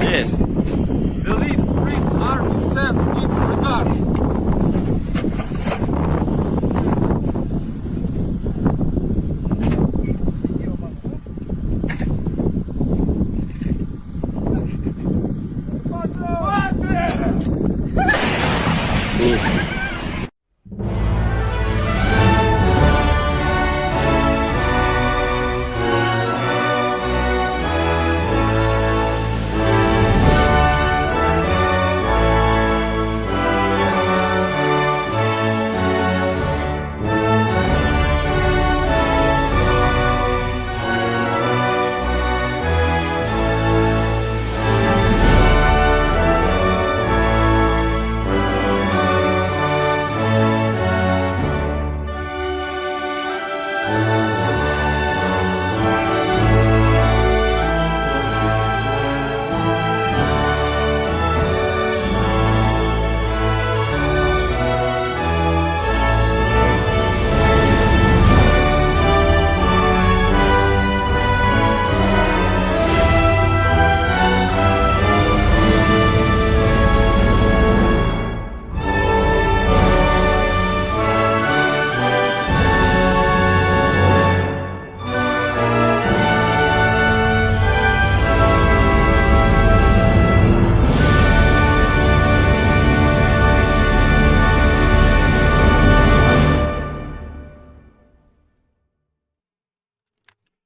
Yes. The Leaf Spring Army sends its regards.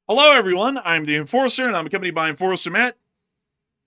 Hello, everyone. I'm the Enforcer, and I'm accompanied by Enforcer Matt.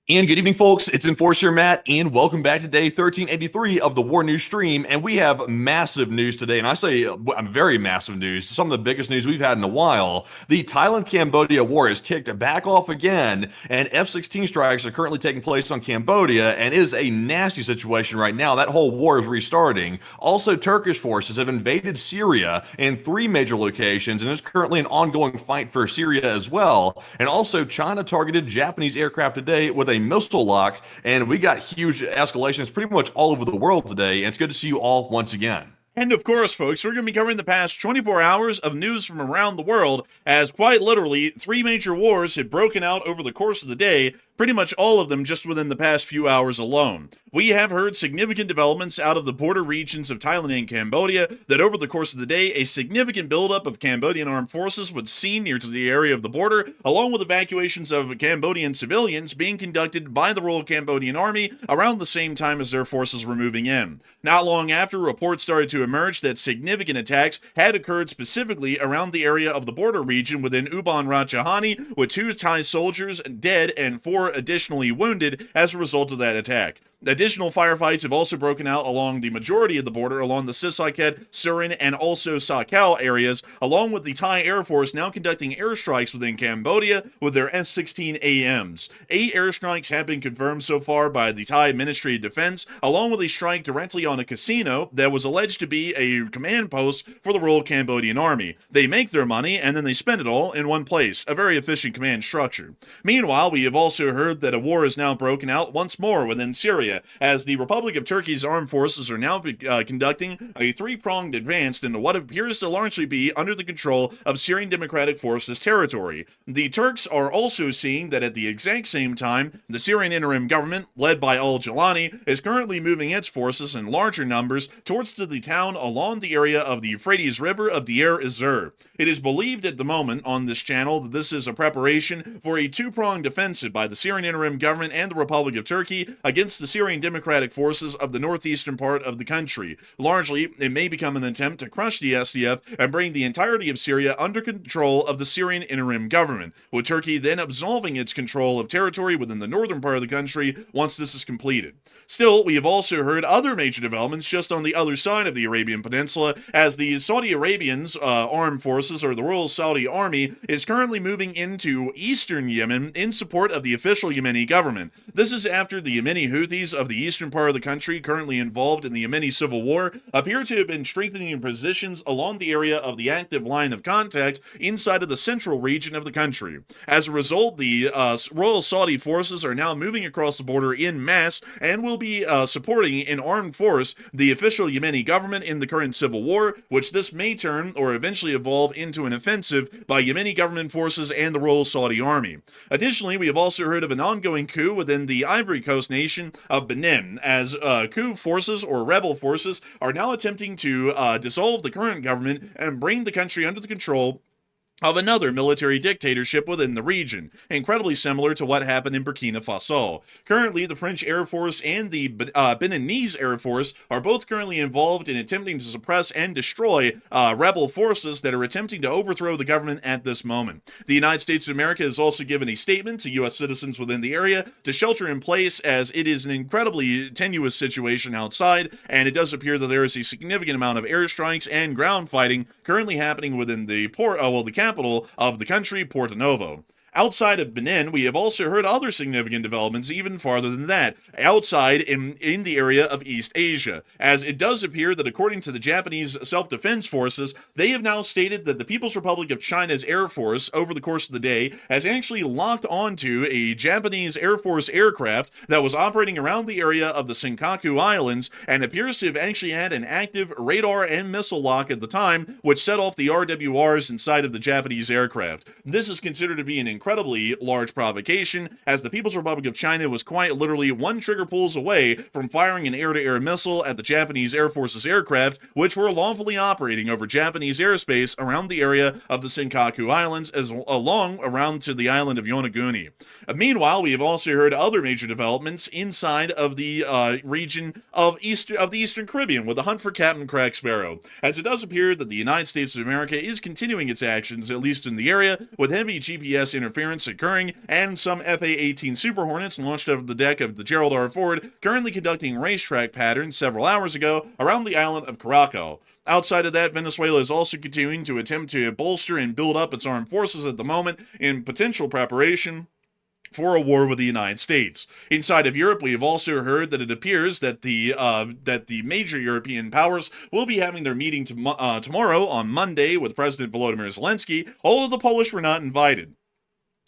And good evening, folks. It's Enforcer Matt, and welcome back to day 1383 of the War News stream. And we have massive news today, and I say very massive news, some of the biggest news we've had in a while. The Thailand-Cambodia war has kicked back off again, and F-16 strikes are currently taking place on Cambodia, and it is a nasty situation right now. That whole war is restarting. Also, Turkish forces have invaded Syria in 3 major locations, and there's currently an ongoing fight for Syria as well. And also, China targeted Japanese aircraft today with a missile lock, and we got huge escalations pretty much all over the world today, and it's good to see you all once again. And of course, folks, we're going to be covering the past 24 hours of news from around the world, as quite literally 3 major wars have broken out over the course of the day, pretty much all of them just within the past few hours alone. We have heard significant developments out of the border regions of Thailand and Cambodia, that over the course of the day, a significant buildup of Cambodian armed forces was seen near to the area of the border, along with evacuations of Cambodian civilians being conducted by the Royal Cambodian Army around the same time as their forces were moving in. Not long after, reports started to emerge that significant attacks had occurred specifically around the area of the border region within Ubon Ratchathani, with 2 Thai soldiers dead and 4 additionally wounded as a result of that attack. Additional firefights have also broken out along the majority of the border along the Sisaket, Surin, and also Sakau areas, along with the Thai Air Force now conducting airstrikes within Cambodia with their S-16AMs. 8 airstrikes have been confirmed so far by the Thai Ministry of Defense, along with a strike directly on a casino that was alleged to be a command post for the Royal Cambodian Army. They make their money and then they spend it all in one place, a very efficient command structure. Meanwhile, we have also heard that a war is now broken out once more within Syria, area, as the Republic of Turkey's armed forces are now conducting a three-pronged advance into what appears to largely be under the control of Syrian Democratic Forces territory. The Turks are also seeing that at the exact same time, the Syrian Interim Government, led by al-Jilani, is currently moving its forces in larger numbers towards the town along the area of the Euphrates River of Deir ez-Zor. It is believed at the moment on this channel that this is a preparation for a two-pronged offensive by the Syrian Interim Government and the Republic of Turkey against the Syrian Democratic Forces of the northeastern part of the country. Largely, it may become an attempt to crush the SDF and bring the entirety of Syria under control of the Syrian Interim Government, with Turkey then absolving its control of territory within the northern part of the country once this is completed. Still, we have also heard other major developments just on the other side of the Arabian Peninsula, as the Saudi Arabians' armed forces, or the Royal Saudi Army, is currently moving into Eastern Yemen in support of the official Yemeni government. This is after the Yemeni Houthis of the eastern part of the country, currently involved in the Yemeni civil war, appear to have been strengthening positions along the area of the active line of contact inside of the central region of the country. As a result, the Royal Saudi forces are now moving across the border in mass and will be supporting in armed force the official Yemeni government in the current civil war, which this may turn or eventually evolve into an offensive by Yemeni government forces and the Royal Saudi Army. Additionally, we have also heard of an ongoing coup within the Ivory Coast nation of Benin, as coup forces or rebel forces are now attempting to dissolve the current government and bring the country under the control of another military dictatorship within the region, incredibly similar to what happened in Burkina Faso. Currently, the French Air Force and the Beninese Air Force are both currently involved in attempting to suppress and destroy rebel forces that are attempting to overthrow the government at this moment. The United States of America has also given a statement to U.S. citizens within the area to shelter in place, as it is an incredibly tenuous situation outside, and it does appear that there is a significant amount of airstrikes and ground fighting currently happening within the capital of the country, Porto Novo. Outside of Benin, we have also heard other significant developments even farther than that, outside in the area of East Asia, as it does appear that according to the Japanese self-defense forces, they have now stated that the People's Republic of China's Air Force, over the course of the day, has actually locked onto a Japanese Air Force aircraft that was operating around the area of the Senkaku Islands, and appears to have actually had an active radar and missile lock at the time, which set off the RWRs inside of the Japanese aircraft. This is considered to be an incredibly large provocation, as the People's Republic of China was quite literally one trigger pulls away from firing an air-to-air missile at the Japanese Air Force's aircraft, which were lawfully operating over Japanese airspace around the area of the Senkaku Islands, as along around to the island of Yonaguni. Meanwhile, we have also heard other major developments inside of the region of the Eastern Caribbean, with the hunt for Captain Crack Sparrow, as it does appear that the United States of America is continuing its actions, at least in the area, with heavy GPS interference occurring, and some FA-18 Super Hornets launched out of the deck of the Gerald R. Ford currently conducting racetrack patterns several hours ago around the island of Curaçao. Outside of that, Venezuela is also continuing to attempt to bolster and build up its armed forces at the moment in potential preparation for a war with the United States. Inside of Europe, we have also heard that it appears that the major European powers will be having their meeting tomorrow on Monday with President Volodymyr Zelensky, although the Polish were not invited,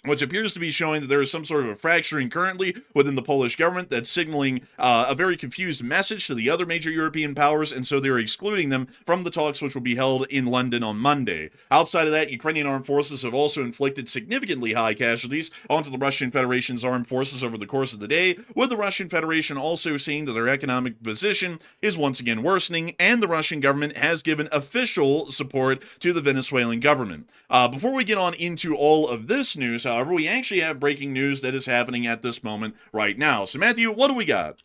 which appears to be showing that there is some sort of a fracturing currently within the Polish government that's signaling a very confused message to the other major European powers, and so they're excluding them from the talks which will be held in London on Monday. Outside of that, Ukrainian armed forces have also inflicted significantly high casualties onto the Russian Federation's armed forces over the course of the day, with the Russian Federation also seeing that their economic position is once again worsening, and the Russian government has given official support to the Venezuelan government. Before we get on into all of this news, however, we actually have breaking news that is happening at this moment right now. So, Matthew, what do we got?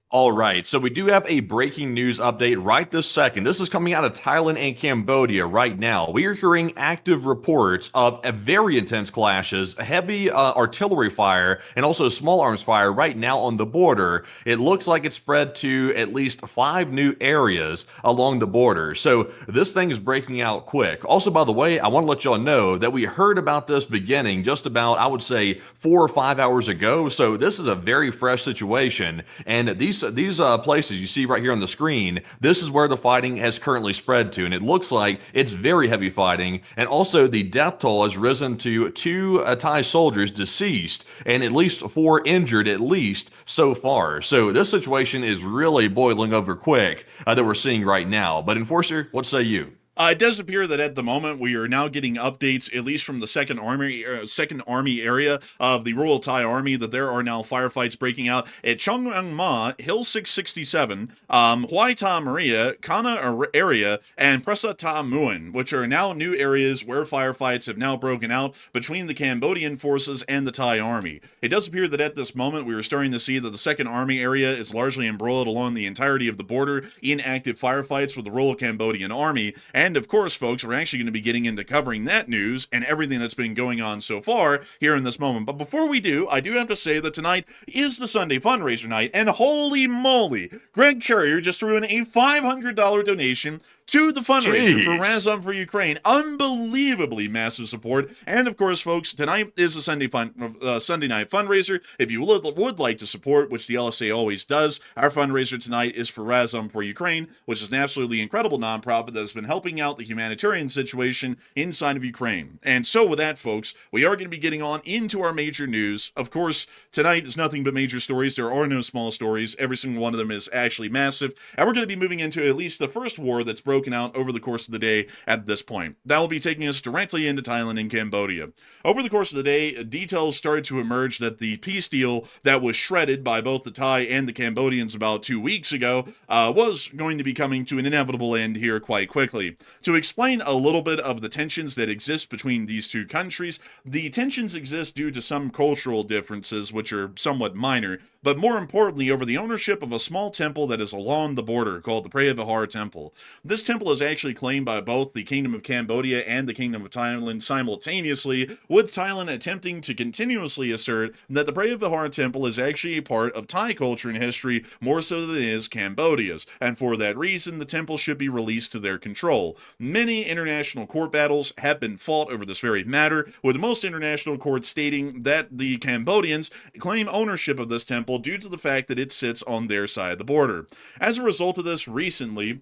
All right, so we do have a breaking news update right this second. This is coming out of Thailand and Cambodia right now. We are hearing active reports of a very intense clashes, heavy artillery fire, and also small arms fire right now on the border. It looks like it's spread to at least 5 new areas along the border. So this thing is breaking out quick. Also, by the way, I want to let y'all know that we heard about this beginning just about, I would say, 4 or 5 hours ago. So this is a very fresh situation, and these these places you see right here on the screen, this is where the fighting has currently spread to, and it looks like it's very heavy fighting. And also, the death toll has risen to 2 Thai soldiers deceased and at least 4 injured, at least so far. So this situation is really boiling over quick that we're seeing right now. But Enforcer, what say you? It does appear that at the moment we are now getting updates, at least from the Second Army area of the Royal Thai Army, that there are now firefights breaking out at Chongmang Ma, Hill 667, Huai Ta Maria, Kana area, and Presa Ta Muan, which are now new areas where firefights have now broken out between the Cambodian forces and the Thai Army. It does appear that at this moment we are starting to see that the Second Army area is largely embroiled along the entirety of the border in active firefights with the Royal Cambodian Army. And of course, folks, we're actually going to be getting into covering that news and everything that's been going on so far here in this moment. But before we do, I do have to say that tonight is the Sunday fundraiser night, and holy moly, Greg Carrier just threw in a $500 donation to the fundraiser for Razom for Ukraine. Unbelievably massive support. And of course, folks, tonight is a Sunday night fundraiser. If you would like to support, which the LSA always does, our fundraiser tonight is for Razom for Ukraine, which is an absolutely incredible nonprofit that has been helping out the humanitarian situation inside of Ukraine. And so with that, folks, we are going to be getting on into our major news. Of course, tonight is nothing but major stories. There are no small stories. Every single one of them is actually massive. And we're going to be moving into at least the first war that's broken out over the course of the day at this point. That will be taking us directly into Thailand and Cambodia. Over the course of the day, details started to emerge that the peace deal that was shredded by both the Thai and the Cambodians about 2 weeks ago was going to be coming to an inevitable end here quite quickly. To explain a little bit of the tensions that exist between these two countries, the tensions exist due to some cultural differences, which are somewhat minor, but more importantly, over the ownership of a small temple that is along the border called the Preah Vihear Temple. This temple is actually claimed by both the Kingdom of Cambodia and the Kingdom of Thailand simultaneously, with Thailand attempting to continuously assert that the Preah Vihear Temple is actually a part of Thai culture and history more so than it is Cambodia's, and for that reason, the temple should be released to their control. Many international court battles have been fought over this very matter, with most international courts stating that the Cambodians claim ownership of this temple due to the fact that it sits on their side of the border. As a result of this, recently,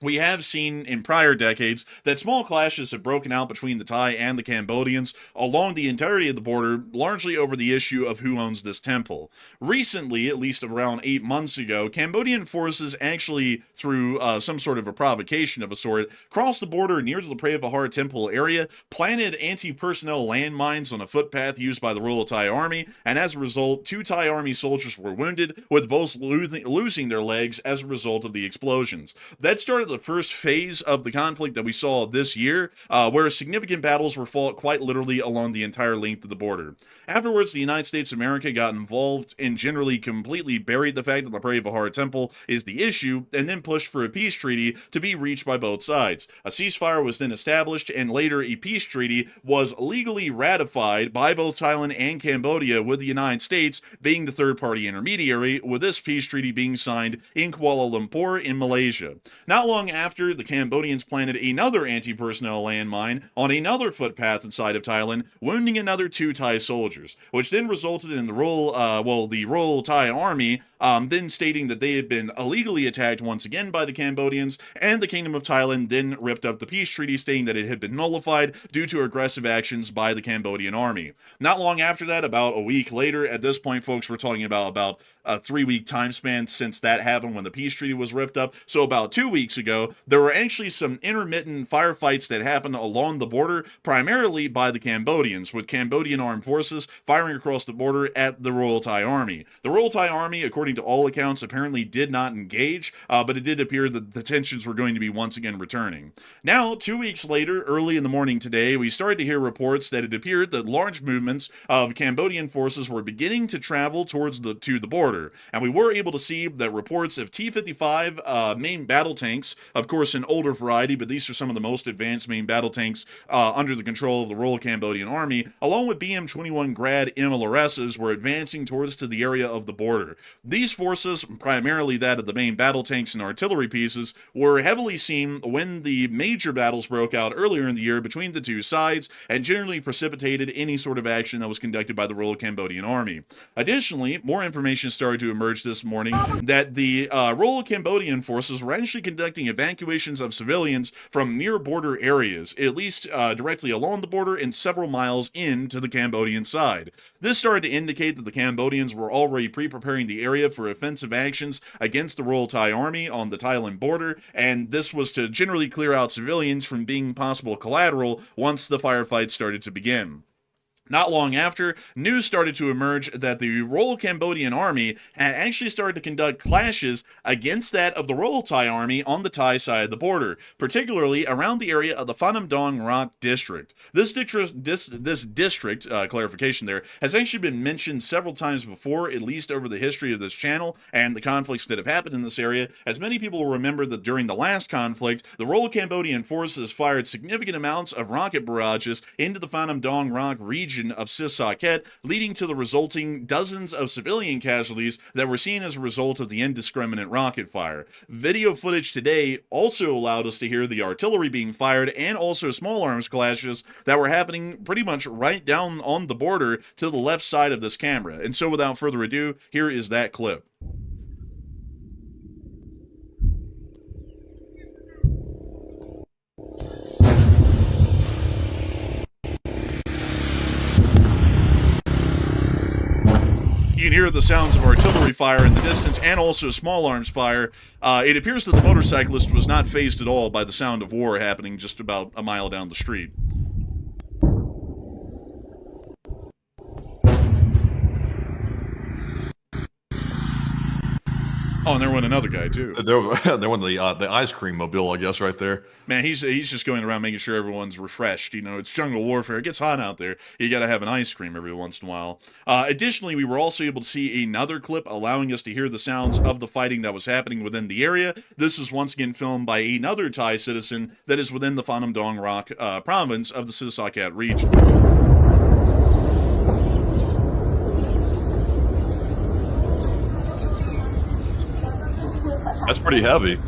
we have seen in prior decades that small clashes have broken out between the Thai and the Cambodians along the entirety of the border, largely over the issue of who owns this temple. Recently, at least around 8 months ago, Cambodian forces actually, through some sort of a provocation of a sort, crossed the border near to the Preah Vihear Temple area, planted anti-personnel landmines on a footpath used by the Royal Thai Army, and as a result, 2 Thai Army soldiers were wounded, with both losing their legs as a result of the explosions. That started the first phase of the conflict that we saw this year, where significant battles were fought quite literally along the entire length of the border. Afterwards, the United States of America got involved and generally completely buried the fact that the Preah Vihear Temple is the issue, and then pushed for a peace treaty to be reached by both sides. A ceasefire was then established, and later a peace treaty was legally ratified by both Thailand and Cambodia, with the United States being the third-party intermediary, with this peace treaty being signed in Kuala Lumpur in Malaysia. Not long after, the Cambodians planted another anti-personnel landmine on another footpath inside of Thailand, wounding another 2 Thai soldiers, which then resulted in the Royal Thai Army then stating that they had been illegally attacked once again by the Cambodians, and the Kingdom of Thailand then ripped up the peace treaty, stating that it had been nullified due to aggressive actions by the Cambodian army. Not long after that, about a week later, at this point, folks, we're talking about a 3-week time span since that happened when the peace treaty was ripped up. So about 2 weeks ago, there were actually some intermittent firefights that happened along the border, primarily by the Cambodians, with Cambodian armed forces firing across the border at the Royal Thai Army. The Royal Thai Army, according to all accounts, apparently did not engage, but it did appear that the tensions were going to be once again returning. Now, 2 weeks later, early in the morning today, we started to hear reports that it appeared that large movements of Cambodian forces were beginning to travel towards the border. And we were able to see that reports of T-55 main battle tanks, of course an older variety, but these are some of the most advanced main battle tanks under the control of the Royal Cambodian Army, along with BM-21 Grad MLRSs, were advancing towards to the area of the border. These forces, primarily that of the main battle tanks and artillery pieces, were heavily seen when the major battles broke out earlier in the year between the two sides, and generally precipitated any sort of action that was conducted by the Royal Cambodian Army. Additionally, more information started to emerge this morning that the Royal Cambodian forces were actually conducting evacuations of civilians from near border areas, at least directly along the border and several miles into the Cambodian side. This started to indicate that the Cambodians were already pre-preparing the area for offensive actions against the Royal Thai Army on the Thailand border, and this was to generally clear out civilians from being possible collateral once the firefight started to begin. Not long after, news started to emerge that the Royal Cambodian Army had actually started to conduct clashes against that of the Royal Thai Army on the Thai side of the border, particularly around the area of the Pham Dong Rock district. This district, clarification there, has actually been mentioned several times before, at least over the history of this channel and the conflicts that have happened in this area, as many people will remember that during the last conflict, the Royal Cambodian forces fired significant amounts of rocket barrages into the Pham Dong Rock region of Sisaket, leading to the resulting dozens of civilian casualties that were seen as a result of the indiscriminate rocket fire. Video footage today also allowed us to hear the artillery being fired and also small arms clashes that were happening pretty much right down on the border to the left side of this camera. And so without further ado, here is that clip. You can hear the sounds of artillery fire in the distance and also small arms fire. It appears that the motorcyclist was not fazed at all by the sound of war happening just about a mile down the street. Oh, and there went another guy, too. There went the ice cream mobile, I guess, right there. Man, he's just going around making sure everyone's refreshed. You know, it's jungle warfare. It gets hot out there. You got to have an ice cream every once in a while. Additionally, we were also able to see another clip allowing us to hear the sounds of the fighting that was happening within the area. This is once again filmed by another Thai citizen that is within the Pham Dong Rock province of the Sisaket region. That's pretty heavy.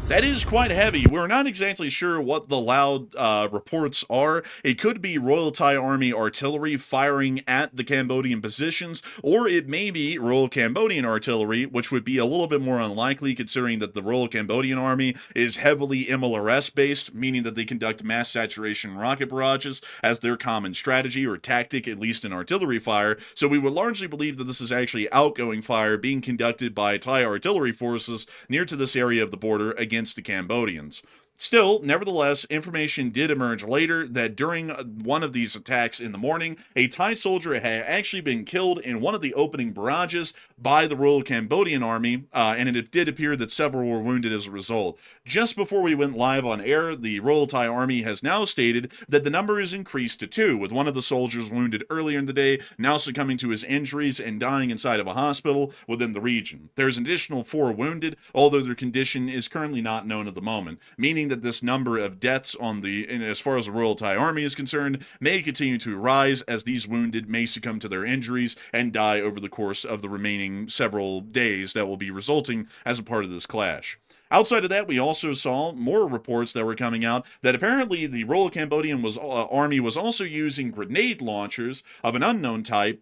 That is quite heavy. We're not exactly sure what the loud reports are. It could be Royal Thai Army artillery firing at the Cambodian positions, or it may be Royal Cambodian artillery, which would be a little bit more unlikely considering that the Royal Cambodian Army is heavily MLRS-based, meaning that they conduct mass saturation rocket barrages as their common strategy or tactic, at least in artillery fire. So we would largely believe that this is actually outgoing fire being conducted by Thai artillery forces near to this area of the border against the Cambodians. Still, nevertheless, information did emerge later that during one of these attacks in the morning, a Thai soldier had actually been killed in one of the opening barrages by the Royal Cambodian Army, and it did appear that several were wounded as a result. Just before we went live on air, the Royal Thai Army has now stated that the number is increased to 2, with one of the soldiers wounded earlier in the day now succumbing to his injuries and dying inside of a hospital within the region. There's an additional 4 wounded, although their condition is currently not known at the moment, meaning that this number of deaths as far as the Royal Thai Army is concerned may continue to rise as these wounded may succumb to their injuries and die over the course of the remaining several days that will be resulting as a part of this clash. Outside of that, we also saw more reports that were coming out that apparently the Royal Cambodian Army was also using grenade launchers of an unknown type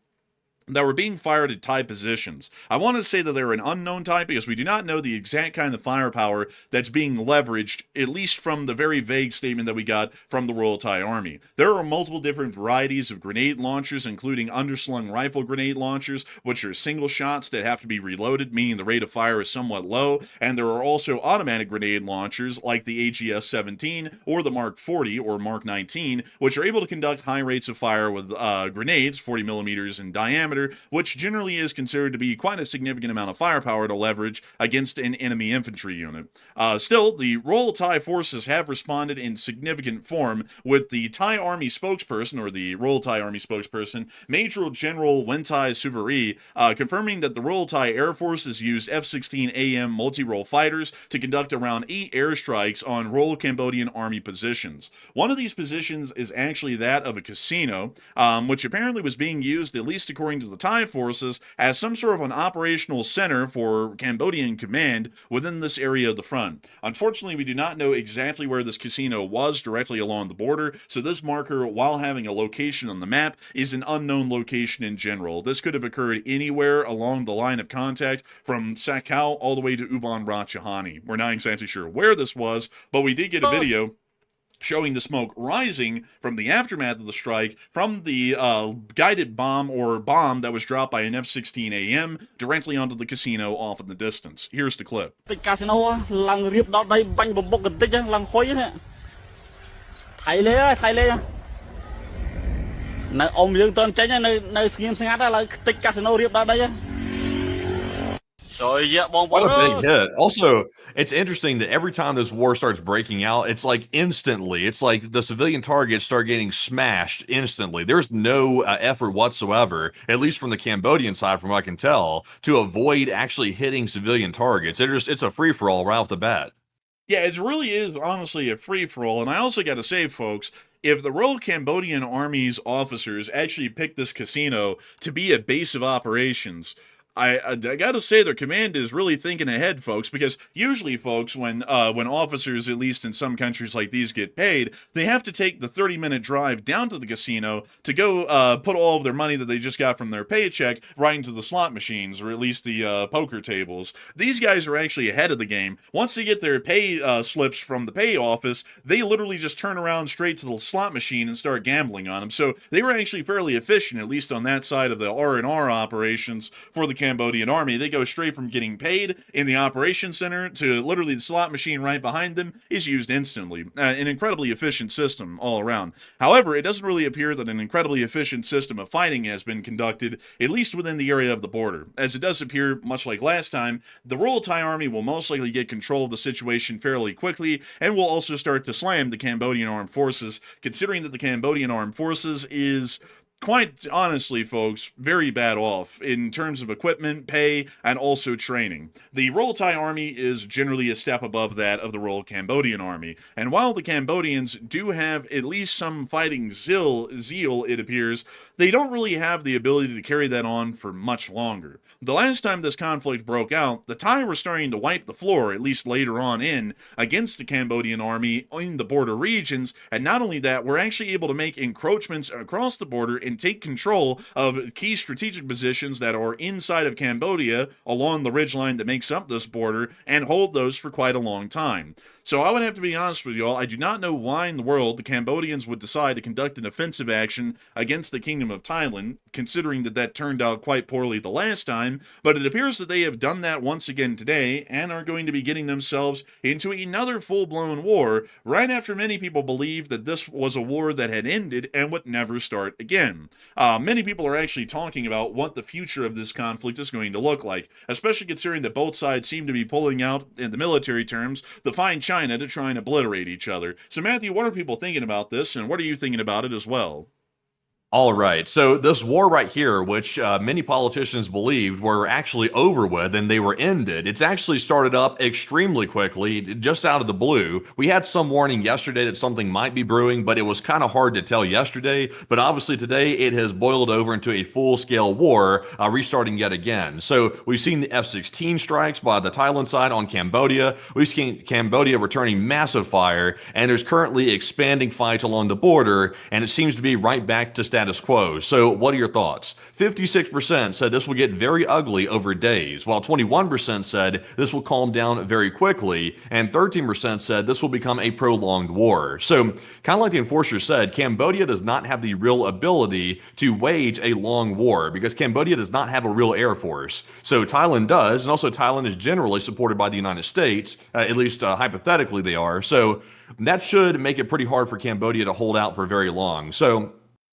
that were being fired at Thai positions. I want to say that they're an unknown type because we do not know the exact kind of firepower that's being leveraged, at least from the very vague statement that we got from the Royal Thai Army. There are multiple different varieties of grenade launchers, including underslung rifle grenade launchers, which are single shots that have to be reloaded, meaning the rate of fire is somewhat low, and there are also automatic grenade launchers like the AGS-17 or the Mark 40 or Mark 19, which are able to conduct high rates of fire with grenades 40 millimeters in diameter, which generally is considered to be quite a significant amount of firepower to leverage against an enemy infantry unit. Still, the Royal Thai forces have responded in significant form, with the Thai Army spokesperson, or the Royal Thai Army spokesperson, Major General Wentai Suvari, confirming that the Royal Thai Air Force has used F-16AM multi-role fighters to conduct around 8 airstrikes on Royal Cambodian Army positions. One of these positions is actually that of a casino, which apparently was being used, at least according to the Thai forces as some sort of an operational center for Cambodian command within this area of the front. Unfortunately, we do not know exactly where this casino was directly along the border, so this marker, while having a location on the map, is an unknown location in general. This could have occurred anywhere along the line of contact from Senkaku all the way to Ubon Ratchathani. We're not exactly sure where this was, but we did get a video showing the smoke rising from the aftermath of the strike from the guided bomb or bomb that was dropped by an F-16 AM directly onto the casino off in the distance. Here's the clip. What a big hit. Also, it's interesting that every time this war starts breaking out, it's like instantly. It's like the civilian targets start getting smashed instantly. There's no effort whatsoever, at least from the Cambodian side, from what I can tell, to avoid actually hitting civilian targets. It's a free-for-all right off the bat. Yeah, it really is honestly a free-for-all. And I also got to say, folks, if the Royal Cambodian Army's officers actually picked this casino to be a base of operations, I gotta say their command is really thinking ahead, folks, because usually, folks, when officers, at least in some countries like these, get paid, they have to take the 30-minute drive down to the casino to go put all of their money that they just got from their paycheck right into the slot machines, or at least the poker tables. These guys are actually ahead of the game. Once they get their pay slips from the pay office, they literally just turn around straight to the slot machine and start gambling on them. So they were actually fairly efficient, at least on that side of the R&R operations for the Cambodian Army. They go straight from getting paid in the operations center to literally the slot machine right behind them is used instantly. An incredibly efficient system all around. However, it doesn't really appear that an incredibly efficient system of fighting has been conducted, at least within the area of the border. As it does appear, much like last time, the Royal Thai Army will most likely get control of the situation fairly quickly and will also start to slam the Cambodian Armed Forces, considering that the Cambodian Armed Forces is, quite honestly, folks, very bad off in terms of equipment, pay, and also training. The Royal Thai Army is generally a step above that of the Royal Cambodian Army, and while the Cambodians do have at least some fighting zeal, it appears, they don't really have the ability to carry that on for much longer. The last time this conflict broke out, the Thai were starting to wipe the floor, at least later on against the Cambodian Army in the border regions, and not only that, we're actually able to make encroachments across the border and take control of key strategic positions that are inside of Cambodia along the ridgeline that makes up this border and hold those for quite a long time. So I would have to be honest with y'all, I do not know why in the world the Cambodians would decide to conduct an offensive action against the Kingdom of Thailand, considering that turned out quite poorly the last time, but it appears that they have done that once again today and are going to be getting themselves into another full-blown war right after many people believed that this was a war that had ended and would never start again. Many people are actually talking about what the future of this conflict is going to look like, especially considering that both sides seem to be pulling out, in the military terms, the fine China to try and obliterate each other. So Matthew, what are people thinking about this, and what are you thinking about it as well? All right. So this war right here, which many politicians believed were actually over with and they were ended, it's actually started up extremely quickly, just out of the blue. We had some warning yesterday that something might be brewing, but it was kind of hard to tell yesterday. But obviously today it has boiled over into a full-scale war, restarting yet again. So we've seen the F-16 strikes by the Thailand side on Cambodia. We've seen Cambodia returning massive fire, and there's currently expanding fights along the border, and it seems to be right back to status quo. So what are your thoughts? 56% said this will get very ugly over days, while 21% said this will calm down very quickly, and 13% said this will become a prolonged war. So kind of like the enforcer said, Cambodia does not have the real ability to wage a long war because Cambodia does not have a real air force. So Thailand does, and also Thailand is generally supported by the United States, at least hypothetically they are. So that should make it pretty hard for Cambodia to hold out for very long. So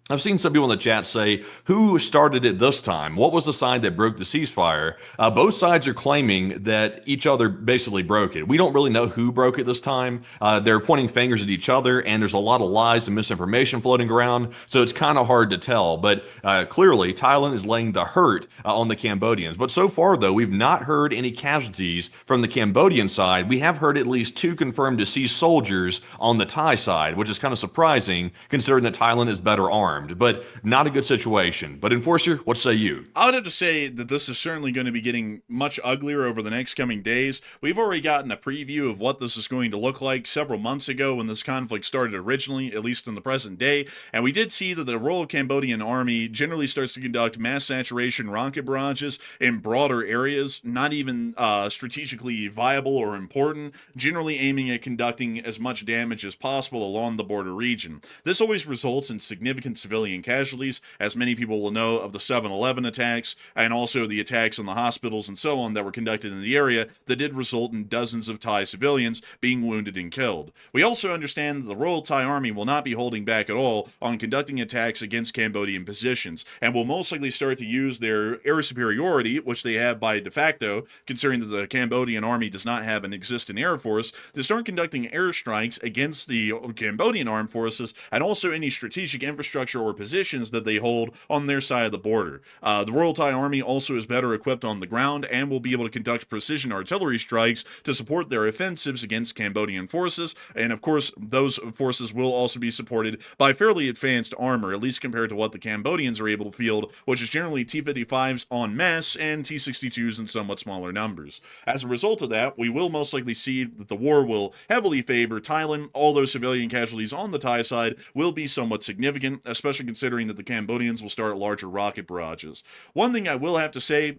I've seen some people in the chat say, who started it this time? What was the side that broke the ceasefire? Both sides are claiming that each other basically broke it. We don't really know who broke it this time. They're pointing fingers at each other, and there's a lot of lies and misinformation floating around, so it's kind of hard to tell. But clearly, Thailand is laying the hurt on the Cambodians. But so far, though, we've not heard any casualties from the Cambodian side. We have heard at least 2 confirmed deceased soldiers on the Thai side, which is kind of surprising, considering that Thailand is better armed. armed, but not a good situation. But Enforcer, what say you? I would have to say that this is certainly going to be getting much uglier over the next coming days. We've already gotten a preview of what this is going to look like several months ago when this conflict started originally, at least in the present day, and we did see that the Royal Cambodian Army generally starts to conduct mass saturation rocket barrages in broader areas, not even strategically viable or important, generally aiming at conducting as much damage as possible along the border region. This always results in significant civilian casualties, as many people will know of the 7-Eleven attacks, and also the attacks on the hospitals and so on that were conducted in the area that did result in dozens of Thai civilians being wounded and killed. We also understand that the Royal Thai Army will not be holding back at all on conducting attacks against Cambodian positions, and will most likely start to use their air superiority, which they have by de facto, considering that the Cambodian Army does not have an existing air force, to start conducting airstrikes against the Cambodian armed forces and also any strategic infrastructure or positions that they hold on their side of the border. The Royal Thai Army also is better equipped on the ground and will be able to conduct precision artillery strikes to support their offensives against Cambodian forces, and of course those forces will also be supported by fairly advanced armor, at least compared to what the Cambodians are able to field, which is generally T-55s en masse and T-62s in somewhat smaller numbers. As a result of that, we will most likely see that the war will heavily favor Thailand, although civilian casualties on the Thai side will be somewhat significant, especially considering that the Cambodians will start larger rocket barrages. One thing I will have to say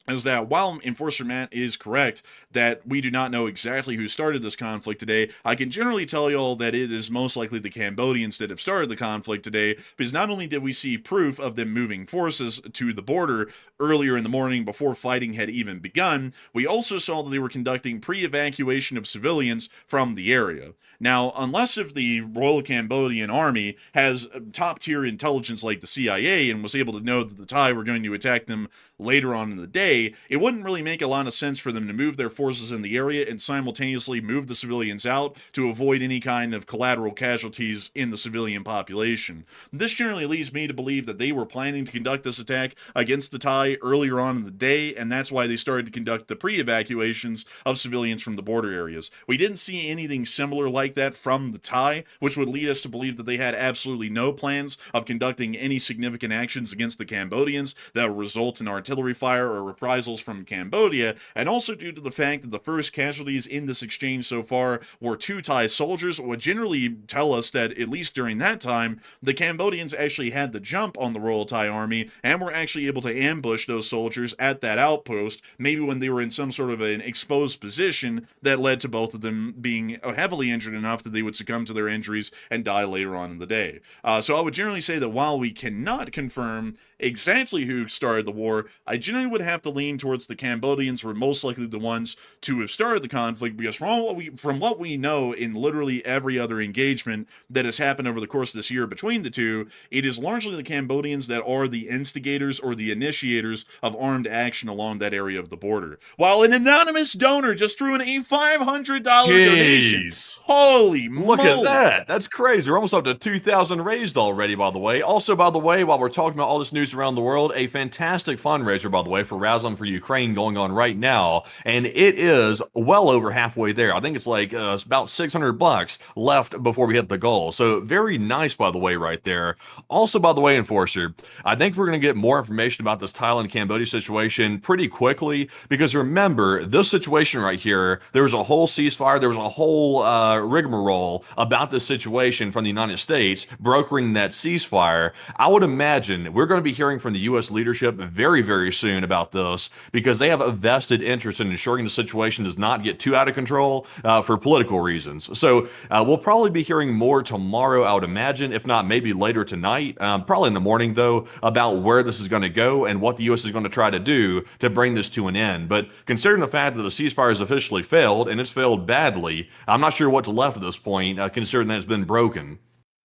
is that while Enforcer Matt is correct that we do not know exactly who started this conflict today, I can generally tell y'all that it is most likely the Cambodians that have started the conflict today, because not only did we see proof of them moving forces to the border earlier in the morning before fighting had even begun, we also saw that they were conducting pre-evacuation of civilians from the area. Now, unless if the Royal Cambodian Army has top-tier intelligence like the CIA and was able to know that the Thai were going to attack them later on in the day, it wouldn't really make a lot of sense for them to move their forces in the area and simultaneously move the civilians out to avoid any kind of collateral casualties in the civilian population. This generally leads me to believe that they were planning to conduct this attack against the Thai earlier on in the day, and that's why they started to conduct the pre-evacuations of civilians from the border areas. We didn't see anything similar like that from the Thai, which would lead us to believe that they had absolutely no plans of conducting any significant actions against the Cambodians that would result in artillery fire or reprisals from Cambodia, and also due to the fact that the first casualties in this exchange so far were 2 Thai soldiers, would generally tell us that, at least during that time, the Cambodians actually had the jump on the Royal Thai Army and were actually able to ambush those soldiers at that outpost, maybe when they were in some sort of an exposed position that led to both of them being heavily injured enough that they would succumb to their injuries and die later on in the day. So I would generally say that while we cannot confirm exactly who started the war, I generally would have to lean towards the Cambodians were most likely the ones to have started the conflict, because from what we know in literally every other engagement that has happened over the course of this year between the two, it is largely the Cambodians that are the instigators or the initiators of armed action along that area of the border. While an anonymous donor just threw in a $500 donation. Holy moly. Look at that. That's crazy. We're almost up to 2,000 raised already, by the way. Also, by the way, while we're talking about all this news around the world, a fantastic fundraiser, by the way, for Razom for Ukraine going on right now, and it is well over halfway there. I think it's like about $600 left before we hit the goal. So very nice, by the way, right there. Also, by the way, Enforcer, I think we're going to get more information about this Thailand-Cambodia situation pretty quickly, because remember, this situation right here, there was a whole ceasefire, there was a whole rigmarole about this situation from the United States brokering that ceasefire. I would imagine we're going to be hearing from the U.S. leadership very, very soon about this, because they have a vested interest in ensuring the situation does not get too out of control for political reasons. So we'll probably be hearing more tomorrow, I would imagine, if not maybe later tonight, probably in the morning though, about where this is going to go and what the U.S. is going to try to do to bring this to an end. But considering the fact that the ceasefire has officially failed, and it's failed badly, I'm not sure what's left at this point, considering that it's been broken.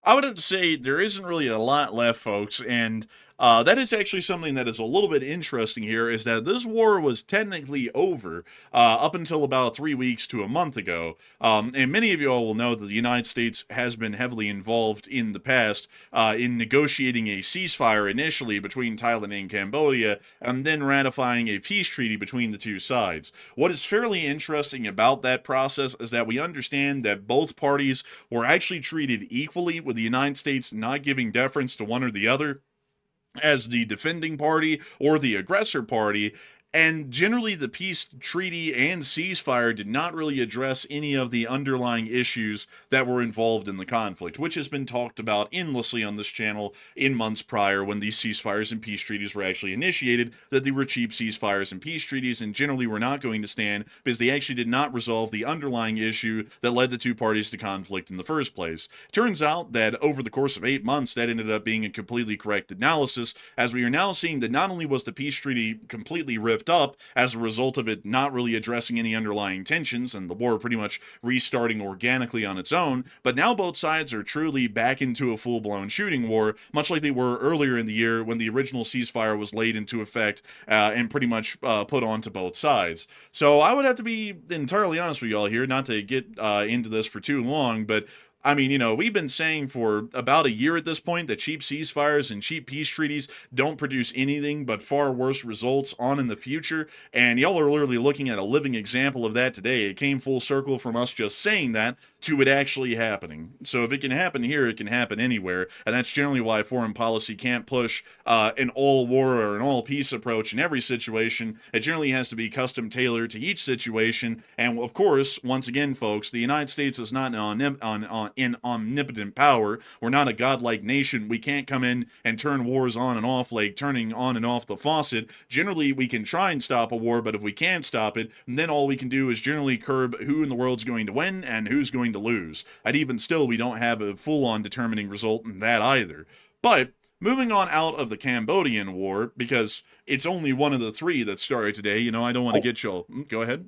I would have to say there isn't really a lot left, folks, and That is actually something that is a little bit interesting here, is that this war was technically over up until about 3 weeks to a month ago. And many of you all will know that the United States has been heavily involved in the past in negotiating a ceasefire initially between Thailand and Cambodia, and then ratifying a peace treaty between the two sides. What is fairly interesting about that process is that we understand that both parties were actually treated equally, with the United States not giving deference to one or the other as the defending party or the aggressor party. And generally, the peace treaty and ceasefire did not really address any of the underlying issues that were involved in the conflict, which has been talked about endlessly on this channel in months prior, when these ceasefires and peace treaties were actually initiated, that they were cheap ceasefires and peace treaties and generally were not going to stand because they actually did not resolve the underlying issue that led the two parties to conflict in the first place. Turns out that over the course of 8 months, that ended up being a completely correct analysis, as we are now seeing that not only was the peace treaty completely ripped up as a result of it not really addressing any underlying tensions and the war pretty much restarting organically on its own, but now both sides are truly back into a full-blown shooting war, much like they were earlier in the year when the original ceasefire was laid into effect and pretty much put onto both sides. So I would have to be entirely honest with y'all here, not to get into this for too long, but I mean, you know, we've been saying for about a year at this point that cheap ceasefires and cheap peace treaties don't produce anything but far worse results on in the future, and y'all are literally looking at a living example of that today. It came full circle from us just saying that to it actually happening. So if it can happen here, it can happen anywhere, and that's generally why foreign policy can't push an all-war or an all-peace approach in every situation. It generally has to be custom-tailored to each situation, and of course, once again, folks, the United States is not in omnipotent power. We're not a godlike nation. We can't come in and turn wars on and off like turning on and off the faucet. Generally, we can try and stop a war, but if we can't stop it, then all we can do is generally curb who in the world's going to win and who's going to lose. And even still, we don't have a full-on determining result in that either. But moving on out of the Cambodian war, because it's only one of the three that started today, you know, I don't want to get y'all... Go ahead.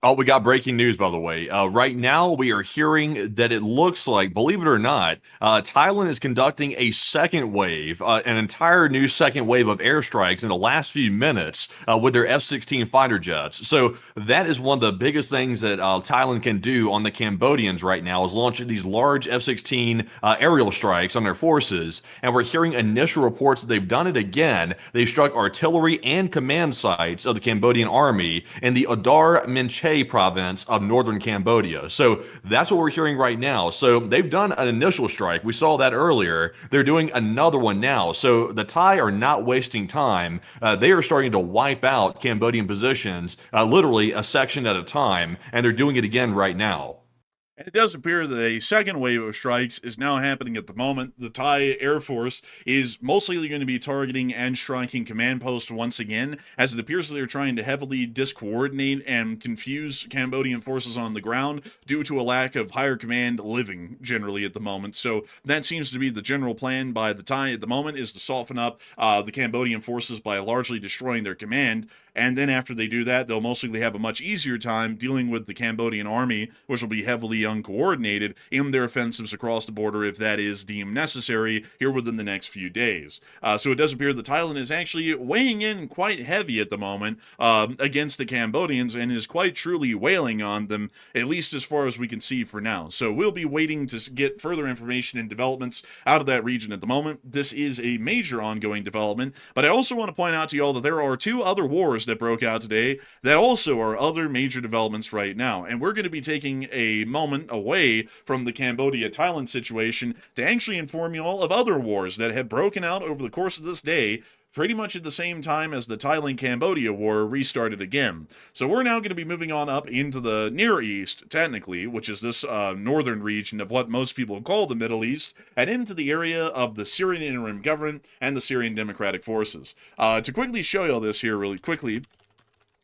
Oh, we got breaking news, by the way. Right now, we are hearing that it looks like, believe it or not, Thailand is conducting a second wave, an entire new second wave of airstrikes in the last few minutes with their F-16 fighter jets. So that is one of the biggest things that Thailand can do on the Cambodians right now, is launching these large F-16 aerial strikes on their forces. And we're hearing initial reports that they've done it again. They struck artillery and command sites of the Cambodian army in the Adar Minche province of northern Cambodia. So that's what we're hearing right now. So they've done an initial strike. We saw that earlier. They're doing another one now. So the Thai are not wasting time. They are starting to wipe out Cambodian positions, literally a section at a time, and they're doing it again right now. And it does appear that a second wave of strikes is now happening at the moment. The Thai Air Force is mostly going to be targeting and striking command posts once again, as it appears that they're trying to heavily discoordinate and confuse Cambodian forces on the ground due to a lack of higher command living generally at the moment. So that seems to be the general plan by the Thai at the moment, is to soften up the Cambodian forces by largely destroying their command. And then after they do that, they'll mostly have a much easier time dealing with the Cambodian army, which will be heavily uncoordinated in their offensives across the border if that is deemed necessary here within the next few days. So it does appear that Thailand is actually weighing in quite heavy at the moment against the Cambodians, and is quite truly wailing on them, at least as far as we can see for now. So we'll be waiting to get further information and developments out of that region at the moment. This is a major ongoing development, but I also want to point out to y'all that there are two other wars that broke out today that also are other major developments right now, and we're going to be taking a moment away from the Cambodia-Thailand situation to actually inform you all of other wars that have broken out over the course of this day, pretty much at the same time as the Thailand-Cambodia war restarted again. So we're now going to be moving on up into the Near East, technically, which is this northern region of what most people call the Middle East, and into the area of the Syrian Interim Government and the Syrian Democratic Forces. To quickly show you all this here really quickly,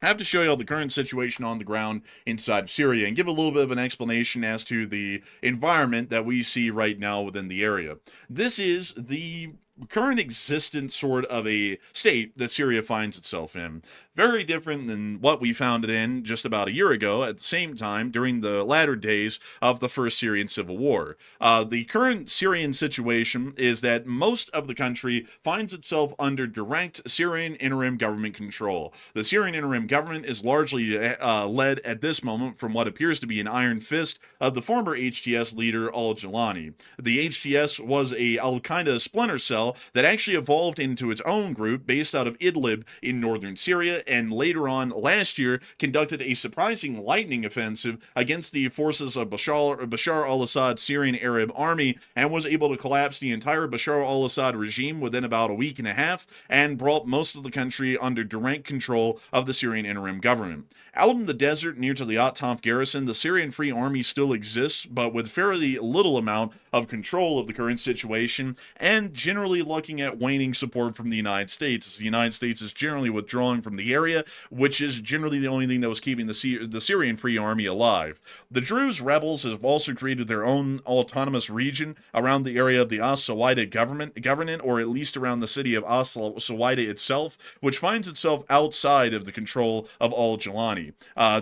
I have to show you all the current situation on the ground inside of Syria and give a little bit of an explanation as to the environment that we see right now within the area. This is the current existent sort of a state that Syria finds itself in. Very different than what we found it in just about a year ago at the same time during the latter days of the first Syrian civil war. The current Syrian situation is that most of the country finds itself under direct Syrian interim government control. The Syrian interim government is largely led at this moment from what appears to be an iron fist of the former HTS leader al-Jilani. The HTS was a al-Qaeda splinter cell that actually evolved into its own group based out of Idlib in northern Syria, and later on last year conducted a surprising lightning offensive against the forces of Bashar al-Assad's Syrian Arab army, and was able to collapse the entire Bashar al-Assad regime within about a week and a half, and brought most of the country under direct control of the Syrian interim government. Out in the desert near to the At-Tanf garrison, the Syrian Free Army still exists, but with fairly little amount of control of the current situation, and generally looking at waning support from the United States, as the United States is generally withdrawing from the area, which is generally the only thing that was keeping the Syrian Free Army alive. The Druze rebels have also created their own autonomous region around the area of the As-Sawaida government, or at least around the city of As-Sawaida itself, which finds itself outside of the control of al-Jilani.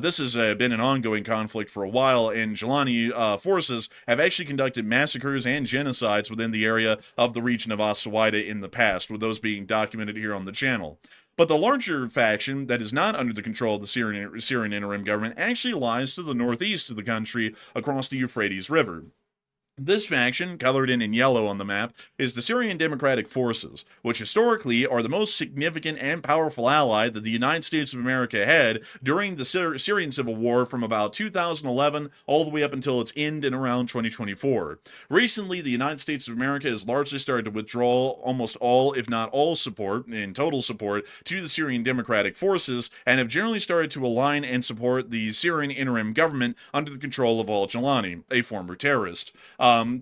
This has been an ongoing conflict for a while, and Jilani forces have actually conducted massacres and genocides within the area of the region of As-Sawaida in the past, with those being documented here on the channel. But the larger faction that is not under the control of the Syrian interim government actually lies to the northeast of the country across the Euphrates River. This faction, colored in yellow on the map, is the Syrian Democratic Forces, which historically are the most significant and powerful ally that the United States of America had during the Syrian Civil War from about 2011 all the way up until its end in around 2024. Recently, the United States of America has largely started to withdraw almost all, if not all, support, in total support, to the Syrian Democratic Forces, and have generally started to align and support the Syrian interim government under the control of al-Jilani, a former terrorist.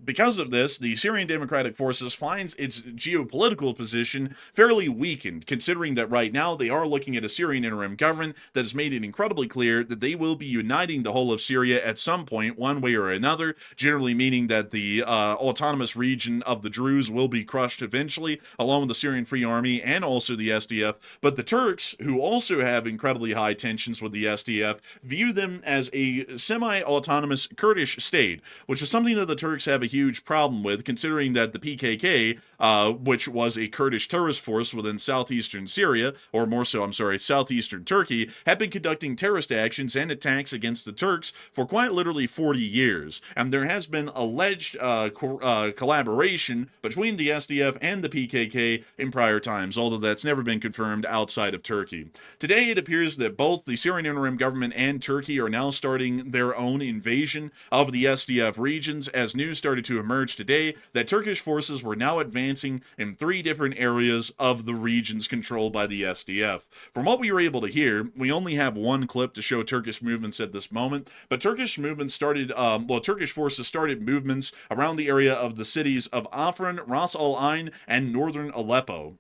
Because of this, the Syrian Democratic Forces finds its geopolitical position fairly weakened, considering that right now they are looking at a Syrian interim government that has made it incredibly clear that they will be uniting the whole of Syria at some point, one way or another, generally meaning that the autonomous region of the Druze will be crushed eventually, along with the Syrian Free Army and also the SDF. But the Turks, who also have incredibly high tensions with the SDF, view them as a semi-autonomous Kurdish state, which is something that the Turks have a huge problem with, considering that the PKK, which was a Kurdish terrorist force within southeastern Syria, or more so, southeastern Turkey, had been conducting terrorist actions and attacks against the Turks for quite literally 40 years. And there has been alleged collaboration between the SDF and the PKK in prior times, although that's never been confirmed outside of Turkey. Today, it appears that both the Syrian interim government and Turkey are now starting their own invasion of the SDF regions, as news started to emerge today that Turkish forces were now advancing in 3 different areas of the regions controlled by the SDF. From what we were able to hear, we only have one clip to show Turkish movements at this moment, but Turkish forces started movements around the area of the cities of Afrin, Ras Al Ain, and northern Aleppo.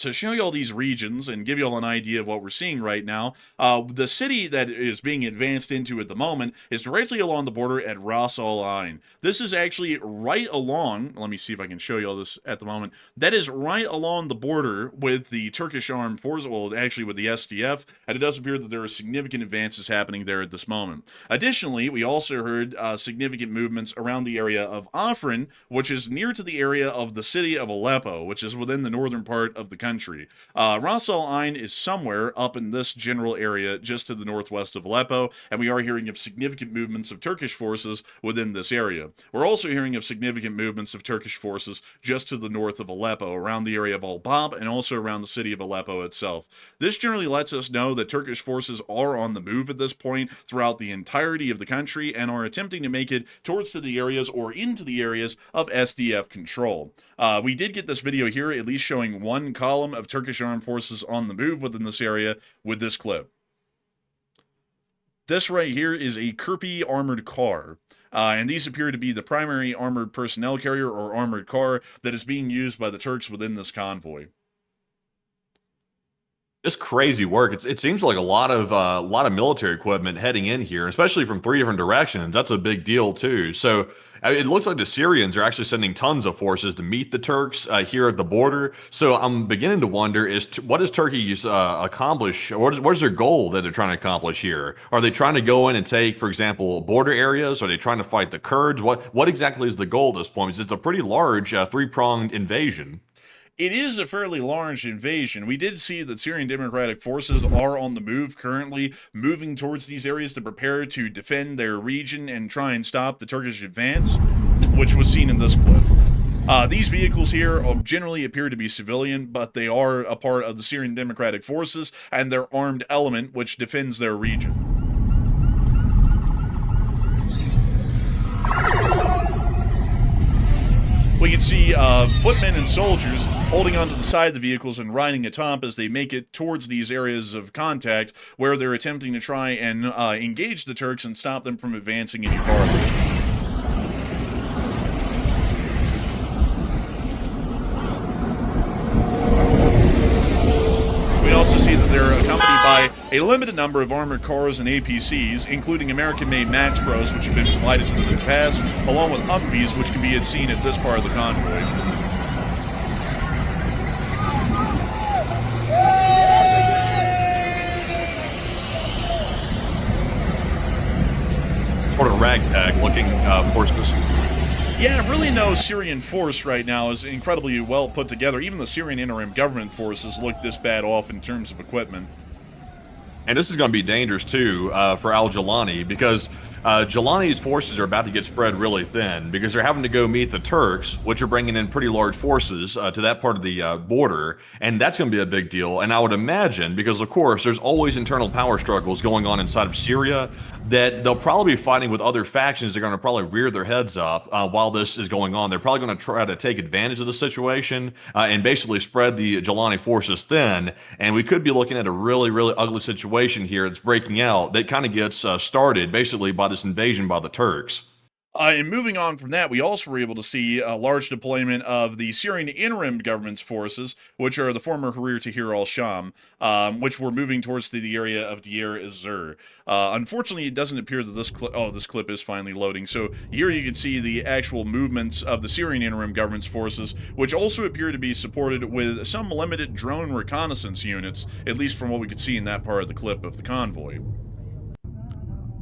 To show you all these regions and give you all an idea of what we're seeing right now, the city that is being advanced into at the moment is directly along the border at Ras Al Ain. This is actually right along, let me see if I can show you all this at the moment, that is right along the border with the Turkish armed forces, well, actually with the SDF, and it does appear that there are significant advances happening there at this moment. Additionally, we also heard significant movements around the area of Afrin, which is near to the area of the city of Aleppo, which is within the northern part of the country. Ras Al Ain is somewhere up in this general area just to the northwest of Aleppo, and we are hearing of significant movements of Turkish forces within this area. We're also hearing of significant movements of Turkish forces just to the north of Aleppo, around the area of Al-Bab, and also around the city of Aleppo itself. This generally lets us know that Turkish forces are on the move at this point throughout the entirety of the country and are attempting to make it towards to the areas or into the areas of SDF control. We did get this video here at least showing one column of Turkish armed forces on the move within this area with this clip. This right here is a Kirpi armored car. And these appear to be the primary armored personnel carrier or armored car that is being used by the Turks within this convoy. It's crazy work. It seems like a lot of military equipment heading in here, especially from three different directions. That's a big deal too. So it looks like the Syrians are actually sending tons of forces to meet the Turks here at the border. So I'm beginning to wonder what does Turkey accomplish? What is their goal that they're trying to accomplish here? Are they trying to go in and take, for example, border areas? Are they trying to fight the Kurds? What exactly is the goal at this point? Because it's a pretty large three-pronged invasion. It is a fairly large invasion. We did see that Syrian Democratic Forces are on the move currently, moving towards these areas to prepare to defend their region and try and stop the Turkish advance, which was seen in this clip. These vehicles here generally appear to be civilian, but they are a part of the Syrian Democratic Forces and their armed element, which defends their region. We can see footmen and soldiers holding onto the side of the vehicles and riding atop as they make it towards these areas of contact where they're attempting to try and engage the Turks and stop them from advancing any farther. We also see that they're accompanied by a limited number of armored cars and APCs, including American-made Max Pros, which have been provided to them in the past, along with Humvees, which can be seen at this part of the convoy. Sort of ragtag looking forces. Yeah, really no Syrian force right now is incredibly well put together. Even the Syrian Interim Government forces look this bad off in terms of equipment. And this is going to be dangerous too for al-Jilani, because Jilani's forces are about to get spread really thin because they're having to go meet the Turks, which are bringing in pretty large forces to that part of the border, and that's going to be a big deal. And I would imagine, because of course there's always internal power struggles going on inside of Syria, that they'll probably be fighting with other factions. They're going to probably rear their heads up while this is going on. They're probably going to try to take advantage of the situation and basically spread the Jilani forces thin. And we could be looking at a really, really ugly situation here that's breaking out that kind of gets started basically by this invasion by the Turks. And moving on from that, we also were able to see a large deployment of the Syrian Interim Government's forces, which are the former Harir Tahrir al-Sham, which were moving towards the area of Deir ez-Zur. Unfortunately, it doesn't appear that this clip is finally loading. So here you can see the actual movements of the Syrian Interim Government's forces, which also appear to be supported with some limited drone reconnaissance units, at least from what we could see in that part of the clip of the convoy.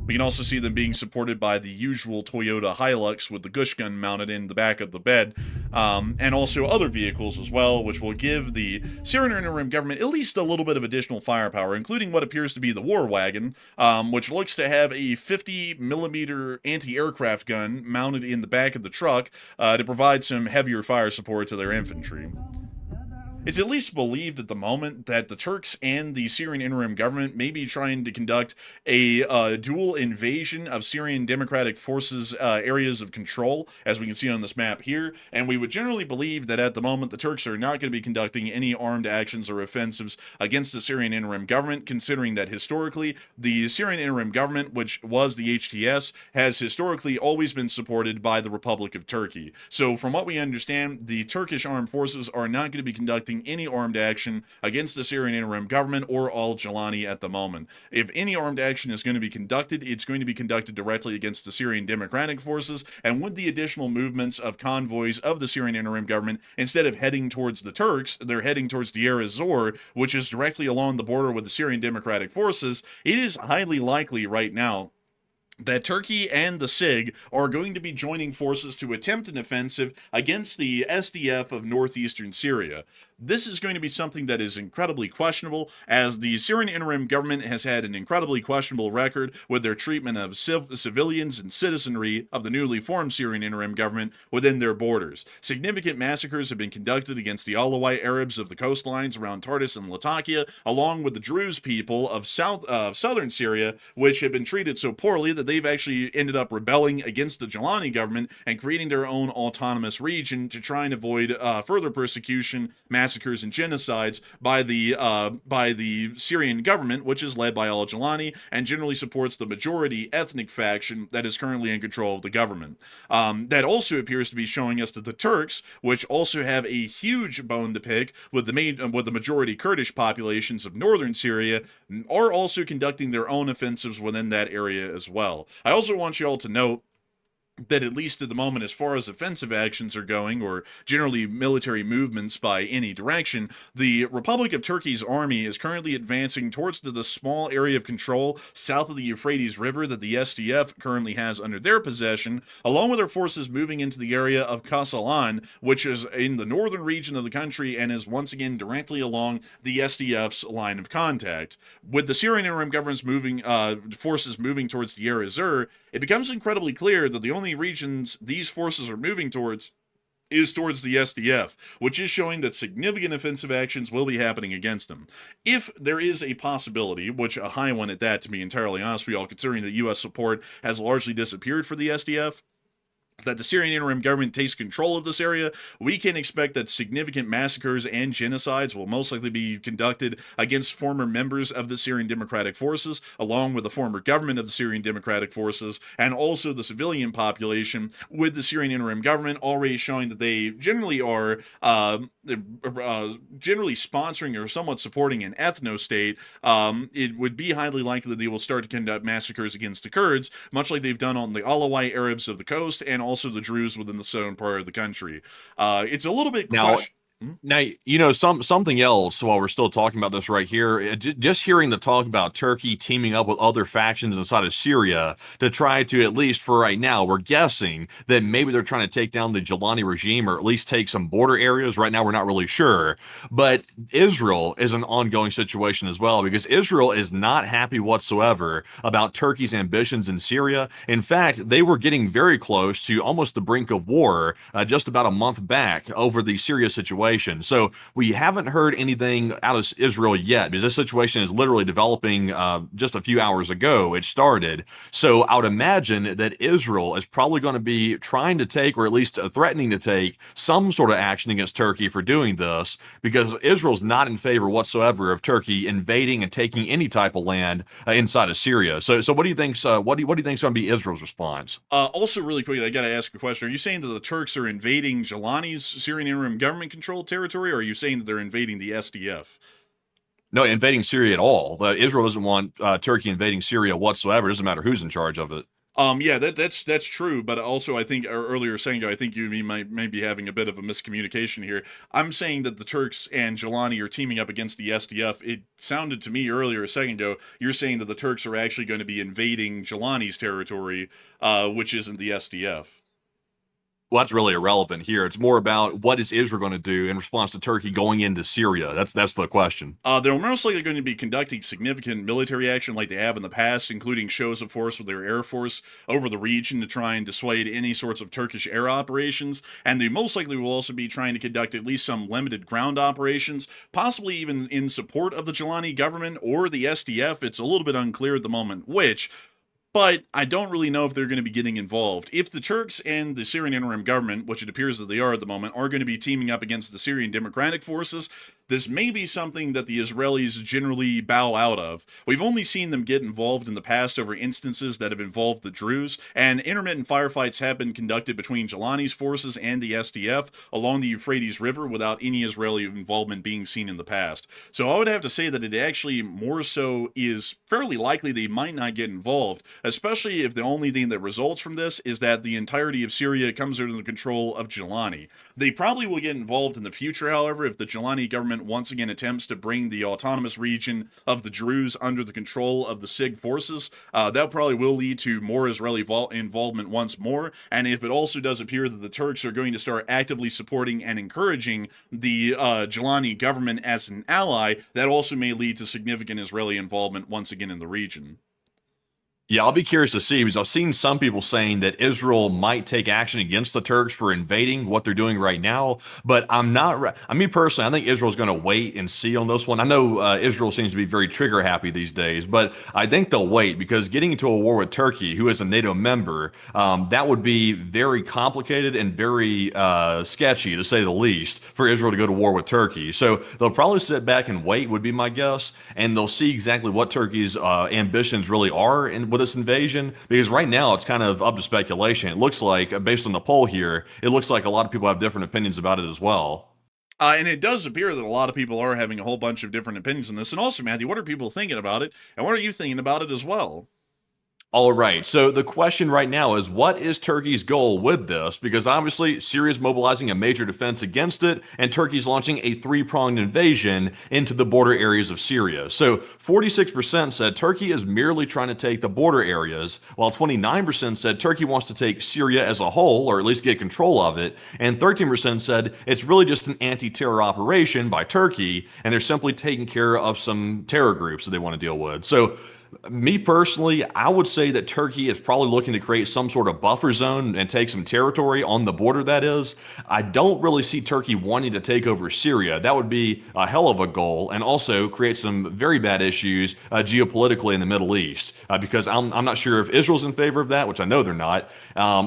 We can also see them being supported by the usual Toyota Hilux with the Gush gun mounted in the back of the bed, and also other vehicles as well, which will give the Syrian Interim Government at least a little bit of additional firepower, including what appears to be the War Wagon, which looks to have a 50mm anti-aircraft gun mounted in the back of the truck to provide some heavier fire support to their infantry. It's at least believed at the moment that the Turks and the Syrian Interim Government may be trying to conduct a dual invasion of Syrian Democratic Forces areas of control, as we can see on this map here, and we would generally believe that at the moment the Turks are not going to be conducting any armed actions or offensives against the Syrian Interim Government, considering that historically the Syrian Interim Government, which was the HTS, has historically always been supported by the Republic of Turkey. So from what we understand, the Turkish armed forces are not going to be conducting any armed action against the Syrian Interim Government or al-Jilani at the moment. If any armed action is going to be conducted, it's going to be conducted directly against the Syrian Democratic Forces, and with the additional movements of convoys of the Syrian Interim Government, instead of heading towards the Turks, they're heading towards Deir ez-Zor, which is directly along the border with the Syrian Democratic Forces. It is highly likely right now that Turkey and the SIG are going to be joining forces to attempt an offensive against the SDF of northeastern Syria. This is going to be something that is incredibly questionable, as the Syrian Interim Government has had an incredibly questionable record with their treatment of civilians and citizenry of the newly formed Syrian Interim Government within their borders. Significant massacres have been conducted against the Alawite Arabs of the coastlines around Tartus and Latakia, along with the Druze people of southern Syria, which have been treated so poorly that they've actually ended up rebelling against the Jilani government and creating their own autonomous region to try and avoid further persecution, massacres, massacres and genocides by the Syrian government, which is led by al-Jilani and generally supports the majority ethnic faction that is currently in control of the government. That also appears to be showing us that the Turks, which also have a huge bone to pick with the majority Kurdish populations of northern Syria, are also conducting their own offensives within that area as well. I also want you all to note that at least at the moment, as far as offensive actions are going, or generally military movements by any direction, the Republic of Turkey's army is currently advancing towards the small area of control south of the Euphrates River that the SDF currently has under their possession, along with their forces moving into the area of Kasalan, which is in the northern region of the country and is once again directly along the SDF's line of contact. With the Syrian Interim Government's forces moving towards the Deir ez-Zor, it becomes incredibly clear that the only regions these forces are moving towards is towards the SDF, which is showing that significant offensive actions will be happening against them. If there is a possibility, which a high one at that, to be entirely honest with you all, considering that U.S. support has largely disappeared for the SDF, that the Syrian Interim Government takes control of this area, we can expect that significant massacres and genocides will most likely be conducted against former members of the Syrian Democratic Forces, along with the former government of the Syrian Democratic Forces, and also the civilian population, with the Syrian Interim Government already showing that they generally are generally sponsoring or somewhat supporting an ethno-state. It would be highly likely that they will start to conduct massacres against the Kurds, much like they've done on the Alawite Arabs of the coast and also the Druze within the southern part of the country. It's a little bit Now, you know, something else while we're still talking about this right here, just hearing the talk about Turkey teaming up with other factions inside of Syria to try to, at least for right now, we're guessing that maybe they're trying to take down the Jilani regime or at least take some border areas. Right now, we're not really sure. But Israel is an ongoing situation as well, because Israel is not happy whatsoever about Turkey's ambitions in Syria. In fact, they were getting very close to almost the brink of war just about a month back over the Syria situation. So we haven't heard anything out of Israel yet, because this situation is literally developing just a few hours ago. It started. So I would imagine that Israel is probably going to be trying to take, or at least threatening to take, some sort of action against Turkey for doing this, because Israel's not in favor whatsoever of Turkey invading and taking any type of land inside of Syria. So what do you think? What do you think is going to be Israel's response? Also, really quickly, I got to ask a question. Are you saying that the Turks are invading Jelani's Syrian Interim Government control territory, or are you saying that they're invading the SDF? No, invading Syria at all. Israel doesn't want Turkey invading Syria whatsoever. It doesn't matter who's in charge of it. Yeah, that's true, but also I think earlier saying, I think you and me might be having a bit of a miscommunication here. I'm saying that the Turks and Jelani are teaming up against the SDF. It sounded to me earlier a second ago, you're saying that the Turks are actually going to be invading Jelani's territory, which isn't the SDF. Well, that's really irrelevant here. It's more about what is Israel going to do in response to Turkey going into Syria. That's the question. They're most likely going to be conducting significant military action like they have in the past, including shows of force with their air force over the region to try and dissuade any sorts of Turkish air operations. And they most likely will also be trying to conduct at least some limited ground operations, possibly even in support of the Jelani government or the SDF. It's a little bit unclear at the moment which. But I don't really know if they're going to be getting involved. If the Turks and the Syrian Interim Government, which it appears that they are at the moment, are going to be teaming up against the Syrian Democratic Forces, this may be something that the Israelis generally bow out of. We've only seen them get involved in the past over instances that have involved the Druze, and intermittent firefights have been conducted between Jelani's forces and the SDF along the Euphrates River without any Israeli involvement being seen in the past. So I would have to say that it actually more so is fairly likely they might not get involved, especially if the only thing that results from this is that the entirety of Syria comes under the control of Jelani. They probably will get involved in the future, however, if the Jelani government once again attempts to bring the autonomous region of the Druze under the control of the SIG forces. That probably will lead to more Israeli involvement once more, and if it also does appear that the Turks are going to start actively supporting and encouraging the Jelani government as an ally, that also may lead to significant Israeli involvement once again in the region. Yeah, I'll be curious to see because I've seen some people saying that Israel might take action against the Turks for invading what they're doing right now. But I'm not. I mean, personally, I think Israel's going to wait and see on this one. I know Israel seems to be very trigger happy these days, but I think they'll wait because getting into a war with Turkey, who is a NATO member, that would be very complicated and very sketchy, to say the least, for Israel to go to war with Turkey. So they'll probably sit back and wait, would be my guess, and they'll see exactly what Turkey's ambitions really are with this invasion, because right now it's kind of up to speculation. It looks like, based on the poll here, it looks like a lot of people have different opinions about it as well. And it does appear that a lot of people are having a whole bunch of different opinions on this. And also, Matthew, what are people thinking about it? And what are you thinking about it as well? All right. So the question right now is, what is Turkey's goal with this? Because obviously Syria is mobilizing a major defense against it, and Turkey's launching a three-pronged invasion into the border areas of Syria. So 46% said Turkey is merely trying to take the border areas, while 29% said Turkey wants to take Syria as a whole, or at least get control of it, and 13% said it's really just an anti-terror operation by Turkey, and they're simply taking care of some terror groups that they want to deal with. So me personally, I would say that Turkey is probably looking to create some sort of buffer zone and take some territory on the border, that is. I don't really see Turkey wanting to take over Syria. That would be a hell of a goal, and also create some very bad issues geopolitically in the Middle East, because I'm not sure if Israel's in favor of that, which I know they're not.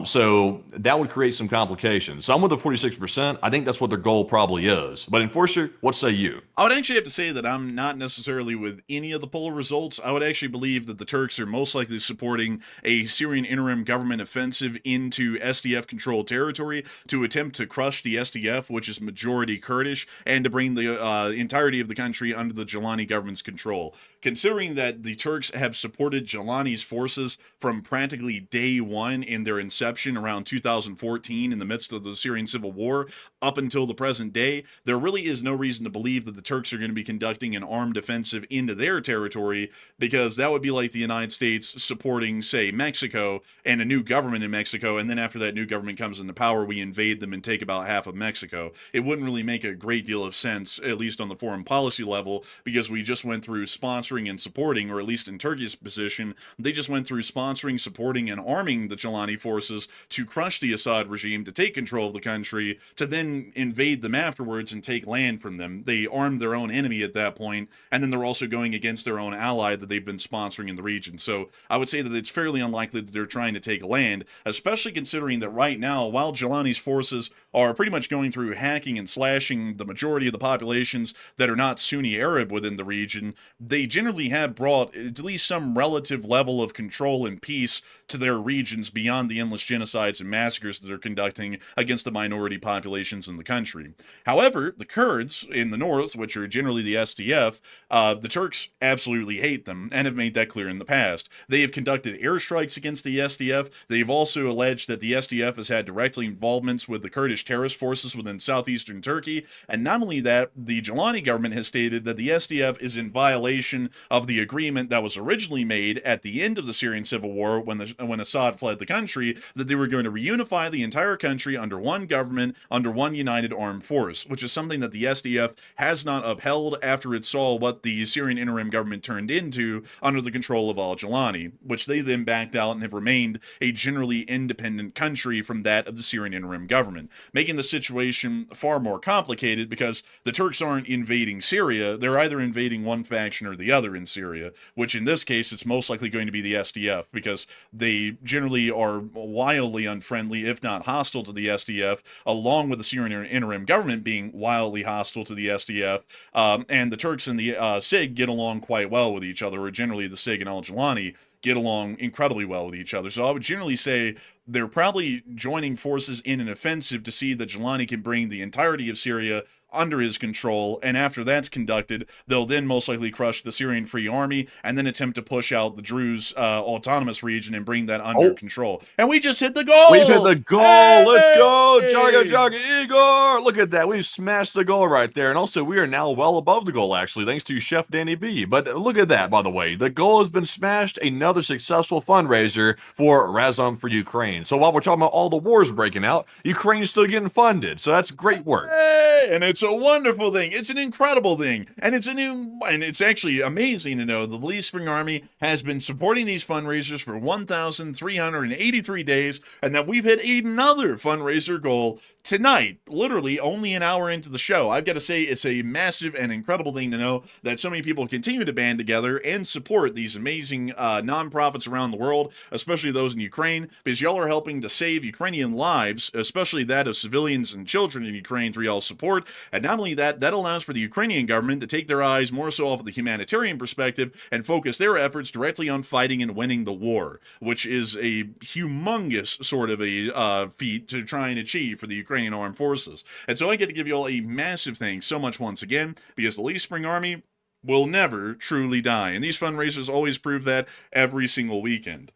So that would create some complications. So I'm with the 46%. I think that's what their goal probably is. But Enforcer, what say you? I would actually have to say that I'm not necessarily with any of the poll results. I would actually believe that the Turks are most likely supporting a Syrian Interim Government offensive into SDF-controlled territory to attempt to crush the SDF, which is majority Kurdish, and to bring the entirety of the country under the Jelani government's control. Considering that the Turks have supported Jelani's forces from practically day one in their inception around 2014 in the midst of the Syrian civil war up until the present day, there really is no reason to believe that the Turks are going to be conducting an armed offensive into their territory, because that would be like the United States supporting, say, Mexico and a new government in Mexico, and then after that new government comes into power, we invade them and take about half of Mexico. It wouldn't really make a great deal of sense, at least on the foreign policy level, because we just went through sponsoring and supporting, or at least in Turkey's position, they just went through sponsoring, supporting, and arming the Jelani forces to crush the Assad regime, to take control of the country, to then invade them afterwards and take land from them. They armed their own enemy at that point, and then they're also going against their own ally that they've been sponsoring in the region. So I would say that it's fairly unlikely that they're trying to take land, especially considering that right now, while Jelani's forces are pretty much going through hacking and slashing the majority of the populations that are not Sunni Arab within the region, they generally have brought at least some relative level of control and peace to their regions beyond the endless genocides and massacres that they're conducting against the minority populations in the country. However, the Kurds in the north, which are generally the SDF, the Turks absolutely hate them and have made that clear in the past. They have conducted airstrikes against the SDF. They've also alleged that the SDF has had directly involvements with the Kurdish terrorist forces within southeastern Turkey. And not only that, the Jelani government has stated that the SDF is in violation of the agreement that was originally made at the end of the Syrian civil war when Assad fled the country, that they were going to reunify the entire country under one government, under one united armed force, which is something that the SDF has not upheld after it saw what the Syrian Interim Government turned into under the control of al-Jelani, which they then backed out and have remained a generally independent country from that of the Syrian Interim Government, making the situation far more complicated because the Turks aren't invading Syria, they're either invading one faction or the other in Syria, which in this case it's most likely going to be the SDF, because they generally are wildly unfriendly, if not hostile to the SDF, along with the Syrian Interim Government being wildly hostile to the SDF, and the Turks and the SIG get along quite well with each other, or generally the SIG and al-Jelani get along incredibly well with each other. So I would generally say they're probably joining forces in an offensive to see that Jelani can bring the entirety of Syria under his control, and after that's conducted, they'll then most likely crush the Syrian Free Army and then attempt to push out the Druze autonomous region and bring that under control. And we just hit the goal! We've hit the goal! Hey! Let's go! Jaga, Igor! Look at that. We've smashed the goal right there. And also, we are now well above the goal, actually, thanks to Chef Danny B. But look at that, by the way. The goal has been smashed. Another successful fundraiser for Razum for Ukraine. So while we're talking about all the wars breaking out, Ukraine is still getting funded. So that's great work. Hey! Yay! And it's a wonderful thing. It's an incredible thing. And it's actually amazing to know the Lee Spring Army has been supporting these fundraisers for 1,383 days, and that we've hit another fundraiser goal tonight, literally only an hour into the show. I've got to say, it's a massive and incredible thing to know that so many people continue to band together and support these amazing nonprofits around the world, especially those in Ukraine, because y'all are helping to save Ukrainian lives, especially that of civilians and children in Ukraine through y'all's support. And not only that, that allows for the Ukrainian government to take their eyes more so off of the humanitarian perspective and focus their efforts directly on fighting and winning the war, which is a humongous sort of a feat to try and achieve for the Ukrainian Armed Forces. And so I get to give you all a massive thanks so much once again, because the Lee Spring Army will never truly die. And these fundraisers always prove that every single weekend.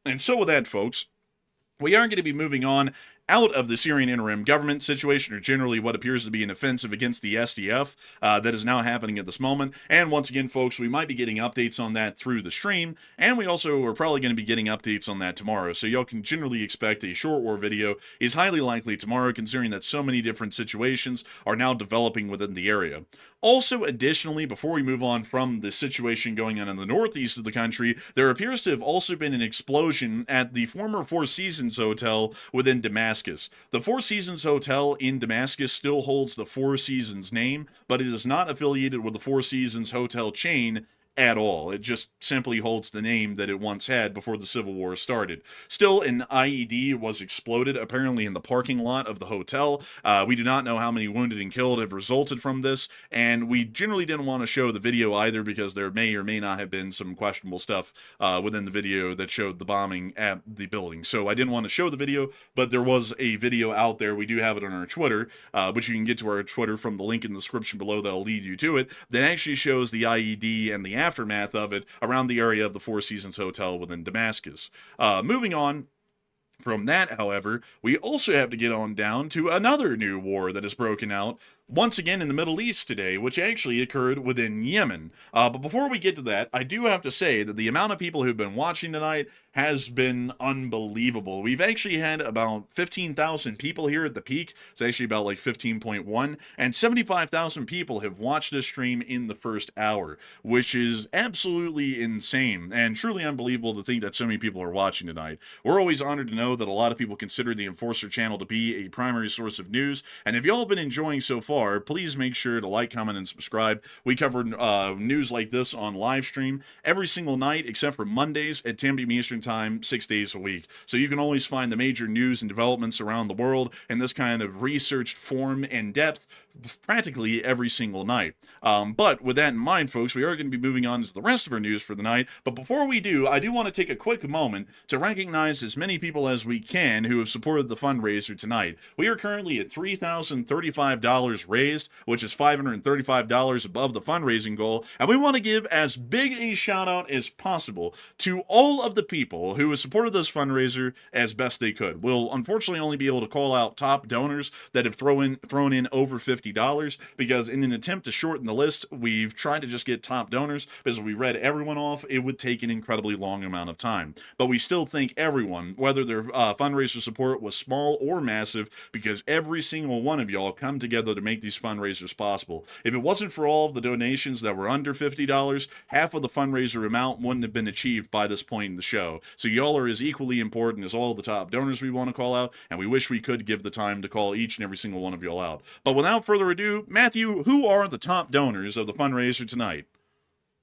And so with that, folks, we are going to be moving on out of the Syrian Interim Government situation, or generally what appears to be an offensive against the SDF that is now happening at this moment. And once again, folks, we might be getting updates on that through the stream, and we also are probably going to be getting updates on that tomorrow. So y'all can generally expect a short war video is highly likely tomorrow, considering that so many different situations are now developing within the area. Also, additionally, before we move on from the situation going on in the northeast of the country, there appears to have also been an explosion at the former Four Seasons Hotel within Damascus. The Four Seasons Hotel in Damascus still holds the Four Seasons name, but it is not affiliated with the Four Seasons Hotel chain at all. It just simply holds the name that it once had before the Civil War started. Still, an IED was exploded, apparently in the parking lot of the hotel. We do not know how many wounded and killed have resulted from this, and we generally didn't want to show the video either, because there may or may not have been some questionable stuff within the video that showed the bombing at the building. So I didn't want to show the video, but there was a video out there. We do have it on our Twitter, which you can get to our Twitter from the link in the description below that'll lead you to it, that actually shows the IED and the aftermath of it around the area of the Four Seasons Hotel within Damascus. Moving on from that, however, we also have to get on down to another new war that has broken out once again in the Middle East today, which actually occurred within Yemen. But before we get to that, I do have to say that the amount of people who've been watching tonight has been unbelievable. We've actually had about 15,000 people here at the peak. It's actually about like 15.1, and 75,000 people have watched this stream in the first hour, which is absolutely insane and truly unbelievable to think that so many people are watching tonight. We're always honored to know that a lot of people consider the Enforcer channel to be a primary source of news, and if y'all have been enjoying so far, please make sure to like, comment, and subscribe. We cover news like this on live stream every single night except for Mondays at 10 p.m. Eastern Time, 6 days a week. So you can always find the major news and developments around the world in this kind of researched form and depth practically every single night. But with that in mind, folks, we are going to be moving on to the rest of our news for the night. But before we do, I do want to take a quick moment to recognize as many people as we can who have supported the fundraiser tonight. We are currently at $3,035 raised, which is $535 above the fundraising goal, and we want to give as big a shout out as possible to all of the people who have supported this fundraiser as best they could. We'll unfortunately only be able to call out top donors that have thrown in over $50, because in an attempt to shorten the list, we've tried to just get top donors, because if we read everyone off, it would take an incredibly long amount of time. But we still thank everyone, whether their fundraiser support was small or massive, because every single one of y'all come together to make these fundraisers possible. If it wasn't for all of the donations that were under $50, half of the fundraiser amount wouldn't have been achieved by this point in the show. So y'all are as equally important as all the top donors we want to call out, and we wish we could give the time to call each and every single one of y'all out. But without further ado, Matthew, who are the top donors of the fundraiser tonight?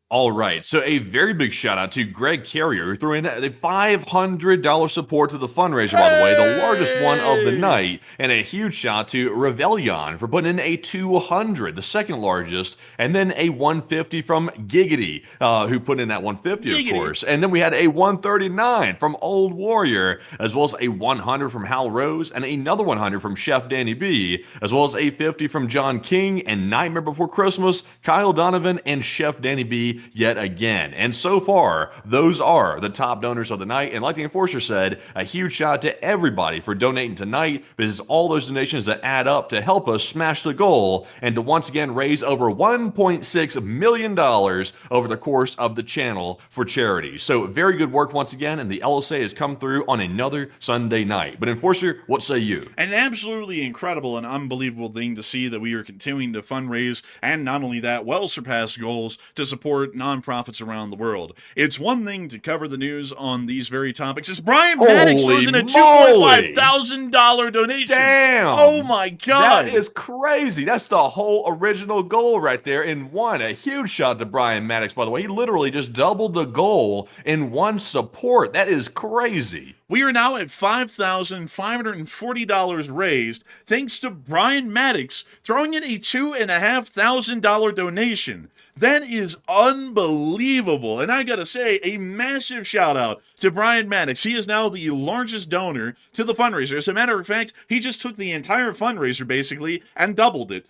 All right, so a very big shout out to Greg Carrier, who threw in the $500 support to the fundraiser, by the way, the largest one of the night, and a huge shout out to Revellion for putting in a $200, the second largest, and then a $150 from Giggity, who put in that $150, of course, and then we had a $139 from Old Warrior, as well as a $100 from Hal Rose, and another $100 from Chef Danny B, as well as a $50 from John King and Nightmare Before Christmas, Kyle Donovan, and Chef Danny B, see yet again. And so far, those are the top donors of the night. And like the Enforcer said, a huge shout out to everybody for donating tonight, because all those donations that add up to help us smash the goal and to once again raise over $1.6 million over the course of the channel for charity. So very good work once again, and the LSA has come through on another Sunday night. But Enforcer, what say you? An absolutely incredible and unbelievable thing to see that we are continuing to fundraise, and not only that, well surpass goals to support nonprofits around the world. It's one thing to cover the news on these very topics. As Brian Maddox throws in a $2.5 thousand donation. Damn! Oh my God! That is crazy. That's the whole original goal right there in one. A huge shout to Brian Maddox, by the way. He literally just doubled the goal in one support. That is crazy. We are now at $5,540 raised, thanks to Brian Maddox throwing in a $2,500 donation. That is unbelievable. And I gotta say, a massive shout out to Brian Maddox. He is now the largest donor to the fundraiser. As a matter of fact, he just took the entire fundraiser basically and doubled it.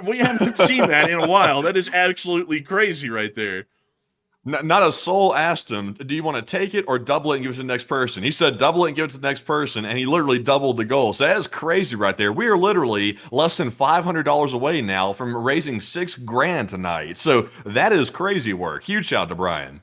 We haven't seen that in a while. That is absolutely crazy right there. Not a soul asked him, do you want to take it or double it and give it to the next person? He said double it and give it to the next person, and he literally doubled the goal. So that is crazy right there. We are literally less than $500 away now from raising $6 grand tonight. So that is crazy work. Huge shout out to Brian.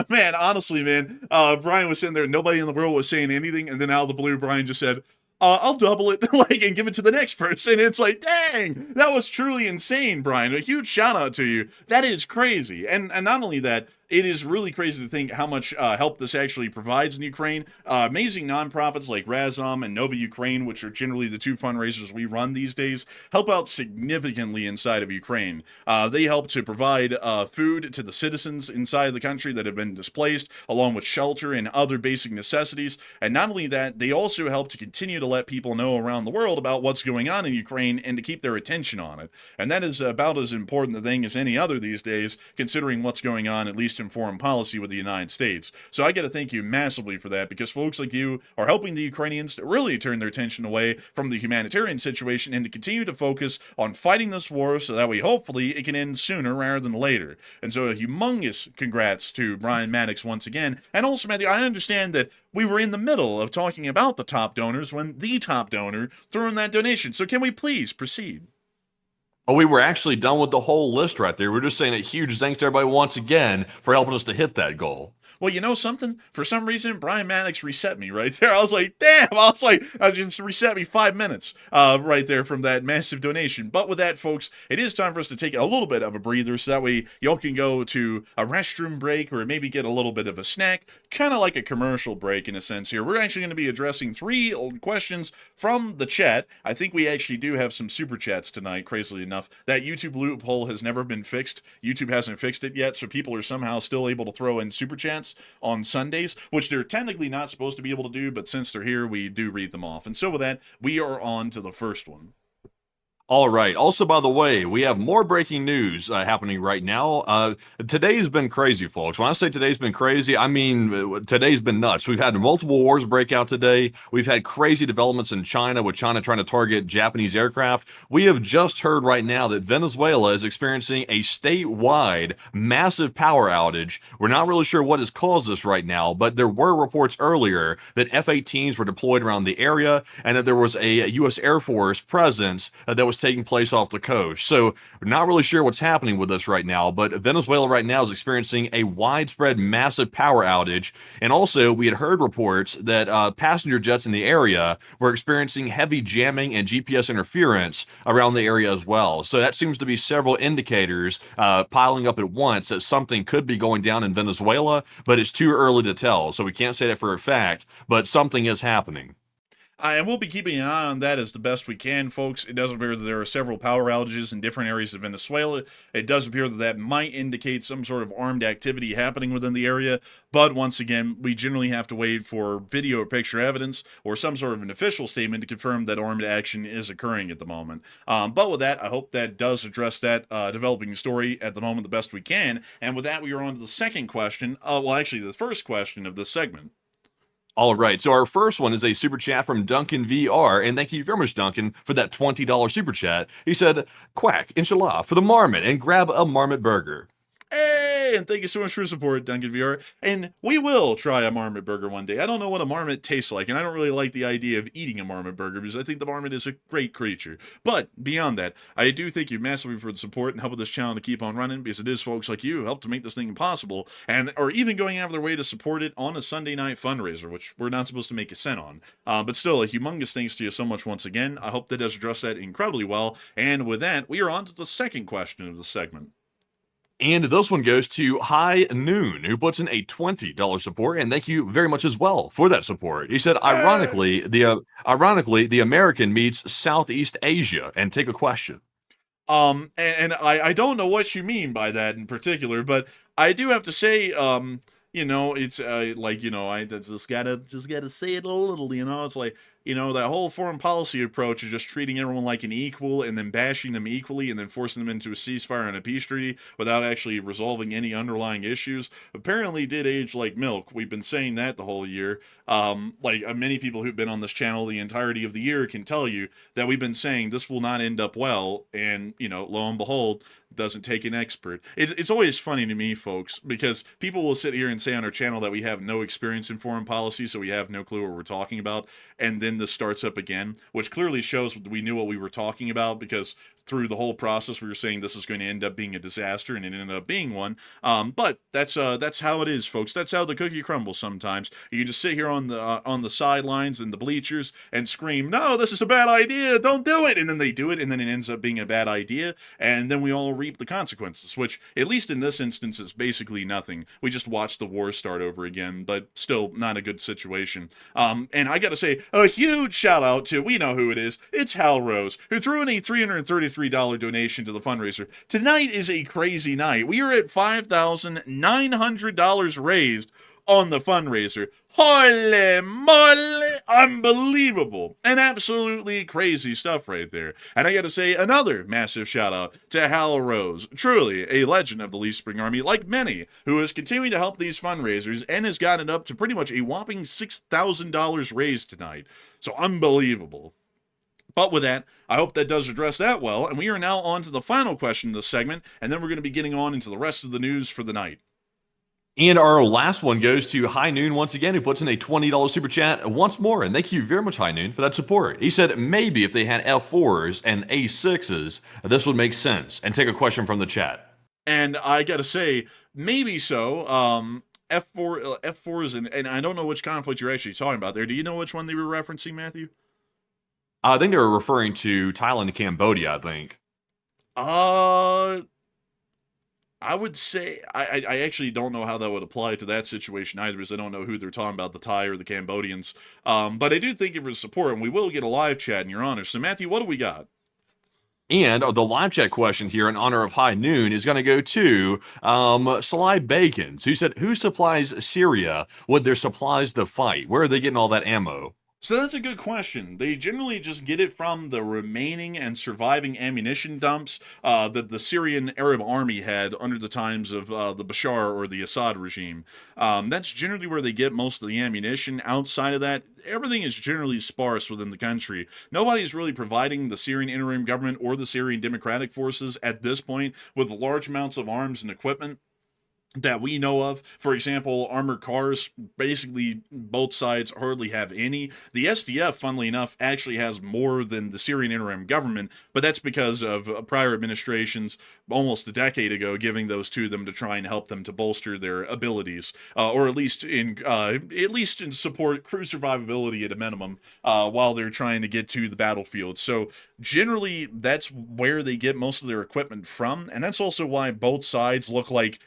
Man, honestly, man, Brian was sitting there, nobody in the world was saying anything, and then out of the blue, Brian just said, I'll double it and give it to the next person. It's like, dang, that was truly insane, Brian. A huge shout out to you. That is crazy. And not only that, it is really crazy to think how much help this actually provides in Ukraine. Amazing nonprofits like Razom and Nova Ukraine, which are generally the two fundraisers we run these days, help out significantly inside of Ukraine. They help to provide food to the citizens inside the country that have been displaced, along with shelter and other basic necessities. And not only that, they also help to continue to let people know around the world about what's going on in Ukraine and to keep their attention on it. And that is about as important a thing as any other these days, considering what's going on, at least in foreign policy with the United States. So I got to thank you massively for that, because folks like you are helping the Ukrainians to really turn their attention away from the humanitarian situation and to continue to focus on fighting this war so that way hopefully it can end sooner rather than later. And so a humongous congrats to Brian Maddox once again. And also, Matthew, I understand that we were in the middle of talking about the top donors when the top donor threw in that donation. So can we please proceed? Oh, we were actually done with the whole list right there. We're just saying a huge thanks to everybody once again for helping us to hit that goal. Well, you know something? For some reason, Brian Maddox reset me right there. I was like, damn! I just reset me 5 minutes right there from that massive donation. But with that, folks, it is time for us to take a little bit of a breather so that way y'all can go to a restroom break or maybe get a little bit of a snack, kind of like a commercial break in a sense here. We're actually going to be addressing 3 questions from the chat. I think we actually do have some super chats tonight, crazily enough. That YouTube loophole has never been fixed. YouTube hasn't fixed it yet, so people are somehow still able to throw in super chats on Sundays, which they're technically not supposed to be able to do, but since they're here, we do read them off. And so with that, we are on to the first one. All right. Also, by the way, we have more breaking news happening right now. Today's been crazy, folks. When I say today's been crazy, I mean today's been nuts. We've had multiple wars break out today. We've had crazy developments in China, with China trying to target Japanese aircraft. We have just heard right now that Venezuela is experiencing a statewide massive power outage. We're not really sure what has caused this right now, but there were reports earlier that F-18s were deployed around the area and that there was a U.S. Air Force presence that was taking place off the coast. So we're not really sure what's happening with this right now, but Venezuela right now is experiencing a widespread massive power outage. And also we had heard reports that passenger jets in the area were experiencing heavy jamming and GPS interference around the area as well. So that seems to be several indicators piling up at once that something could be going down in Venezuela, but it's too early to tell. So we can't say that for a fact, but something is happening. And we'll be keeping an eye on that as the best we can, folks. It does appear that there are several power outages in different areas of Venezuela. It does appear that that might indicate some sort of armed activity happening within the area. But once again, we generally have to wait for video or picture evidence or some sort of an official statement to confirm that armed action is occurring at the moment. But with that, I hope that does address that developing story at the moment the best we can. And with that, we are on to the second question. Well, actually, the first question of this segment. All right, so our first one is a super chat from Duncan VR, and thank you very much, Duncan, for that $20 super chat. He said, quack, inshallah, for the marmot, and grab a marmot burger. Hey, And thank you so much for your support, Duncan VR. And we will try a marmot burger one day. I don't know what a marmot tastes like, and I don't really like the idea of eating a marmot burger because I think the marmot is a great creature. But beyond that, I do thank you massively for the support and helping this channel to keep on running, because it is folks like you who help to make this thing possible, and are even going out of their way to support it on a Sunday night fundraiser, which we're not supposed to make a cent on. But still, a humongous thanks to you so much once again. I hope that does address that incredibly well. And with that, we are on to the second question of the segment. And this one goes to High Noon, who puts in a $20 support, and thank you very much as well for that support. He said, ironically, the American meets Southeast Asia, and take a question. And I don't know what you mean by that in particular, but I do have to say, you know, it's like, you know, I just gotta say it a little, you know, it's like, you know, that whole foreign policy approach of just treating everyone like an equal and then bashing them equally and then forcing them into a ceasefire and a peace treaty without actually resolving any underlying issues apparently did age like milk. We've been saying that the whole year. Many people who've been on this channel the entirety of the year can tell you that we've been saying this will not end up well, and, you know, lo and behold, doesn't take an expert. It's always funny to me, folks, because people will sit here and say on our channel that we have no experience in foreign policy, so we have no clue what we're talking about, and then this starts up again, which clearly shows we knew what we were talking about, because through the whole process we were saying this is going to end up being a disaster, and it ended up being one. But that's how it is, folks. That's how the cookie crumbles sometimes. You can just sit here on the sidelines and the bleachers and scream, no, this is a bad idea, don't do it, and then they do it, and then it ends up being a bad idea, and then we all reap the consequences, which, at least in this instance, is basically nothing. We just watched the war start over again, but still not a good situation. And I gotta say, a huge shout out to, we know who it is, it's Hal Rose, who threw in a $333 donation to the fundraiser. Tonight is a crazy night. We are at $5,900 raised on the fundraiser. Holy moly! Unbelievable and absolutely crazy stuff right there. And I gotta say, another massive shout out to Hal Rose, truly a legend of the Leaf Spring Army, like many, who is continuing to help these fundraisers and has gotten up to pretty much a whopping $6,000 raised tonight. So unbelievable. But with that, I hope that does address that well, and we are now on to the final question of this segment, and then we're going to be getting on into the rest of the news for the night. And our last one goes to High Noon once again, who puts in a $20 super chat once more. And thank you very much, High Noon, for that support. He said maybe if they had F4s and A6s, this would make sense. And take a question from the chat. And I gotta say, maybe so. F4s, and I don't know which conflict you're actually talking about there. Do you know which one they were referencing, Matthew? I think they were referring to Thailand and Cambodia, I think. I would say, I actually don't know how that would apply to that situation either, because I don't know who they're talking about, the Thai or the Cambodians. But I do thank you for the support, and we will get a live chat in your honor. So, Matthew, what do we got? And the live chat question here in honor of High Noon is going to go to Sly Bacons, who said, who supplies Syria with their supplies to fight? Where are they getting all that ammo? So that's a good question. They generally just get it from the remaining and surviving ammunition dumps that the Syrian Arab army had under the times of the Bashar or the Assad regime. That's generally where they get most of the ammunition. Outside of that, everything is generally sparse within the country. Nobody's really providing the Syrian Interim Government or the Syrian Democratic Forces at this point with large amounts of arms and equipment that we know of. For example, armored cars, basically both sides hardly have any. The SDF, funnily enough, actually has more than the Syrian Interim Government, but that's because of prior administrations almost a decade ago giving those to them to try and help them to bolster their abilities, or at least in support crew survivability at a minimum, while they're trying to get to the battlefield. So generally, that's where they get most of their equipment from, and that's also why both sides look like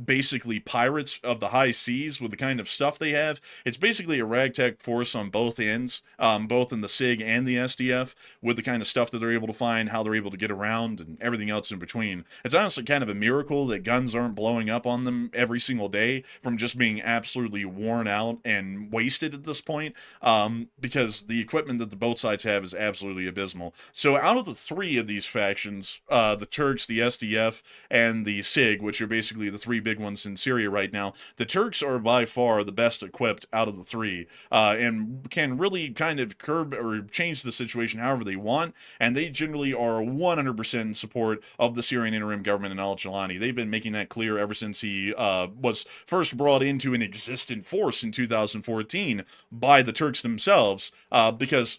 basically pirates of the high seas with the kind of stuff they have. It's basically a ragtag force on both ends, both in the SIG and the SDF, with the kind of stuff that they're able to find, how they're able to get around, and everything else in between. It's honestly kind of a miracle that guns aren't blowing up on them every single day from just being absolutely worn out and wasted at this point, because the equipment that the both sides have is absolutely abysmal. So out of the three of these factions, the Turks, the SDF, and the SIG, which are basically basically the three big ones in Syria right now. The Turks are by far the best equipped out of the three, and can really kind of curb or change the situation however they want, and they generally are 100% in support of the Syrian Interim Government and al-Jilani. They've been making that clear ever since he was first brought into an existent force in 2014 by the Turks themselves, because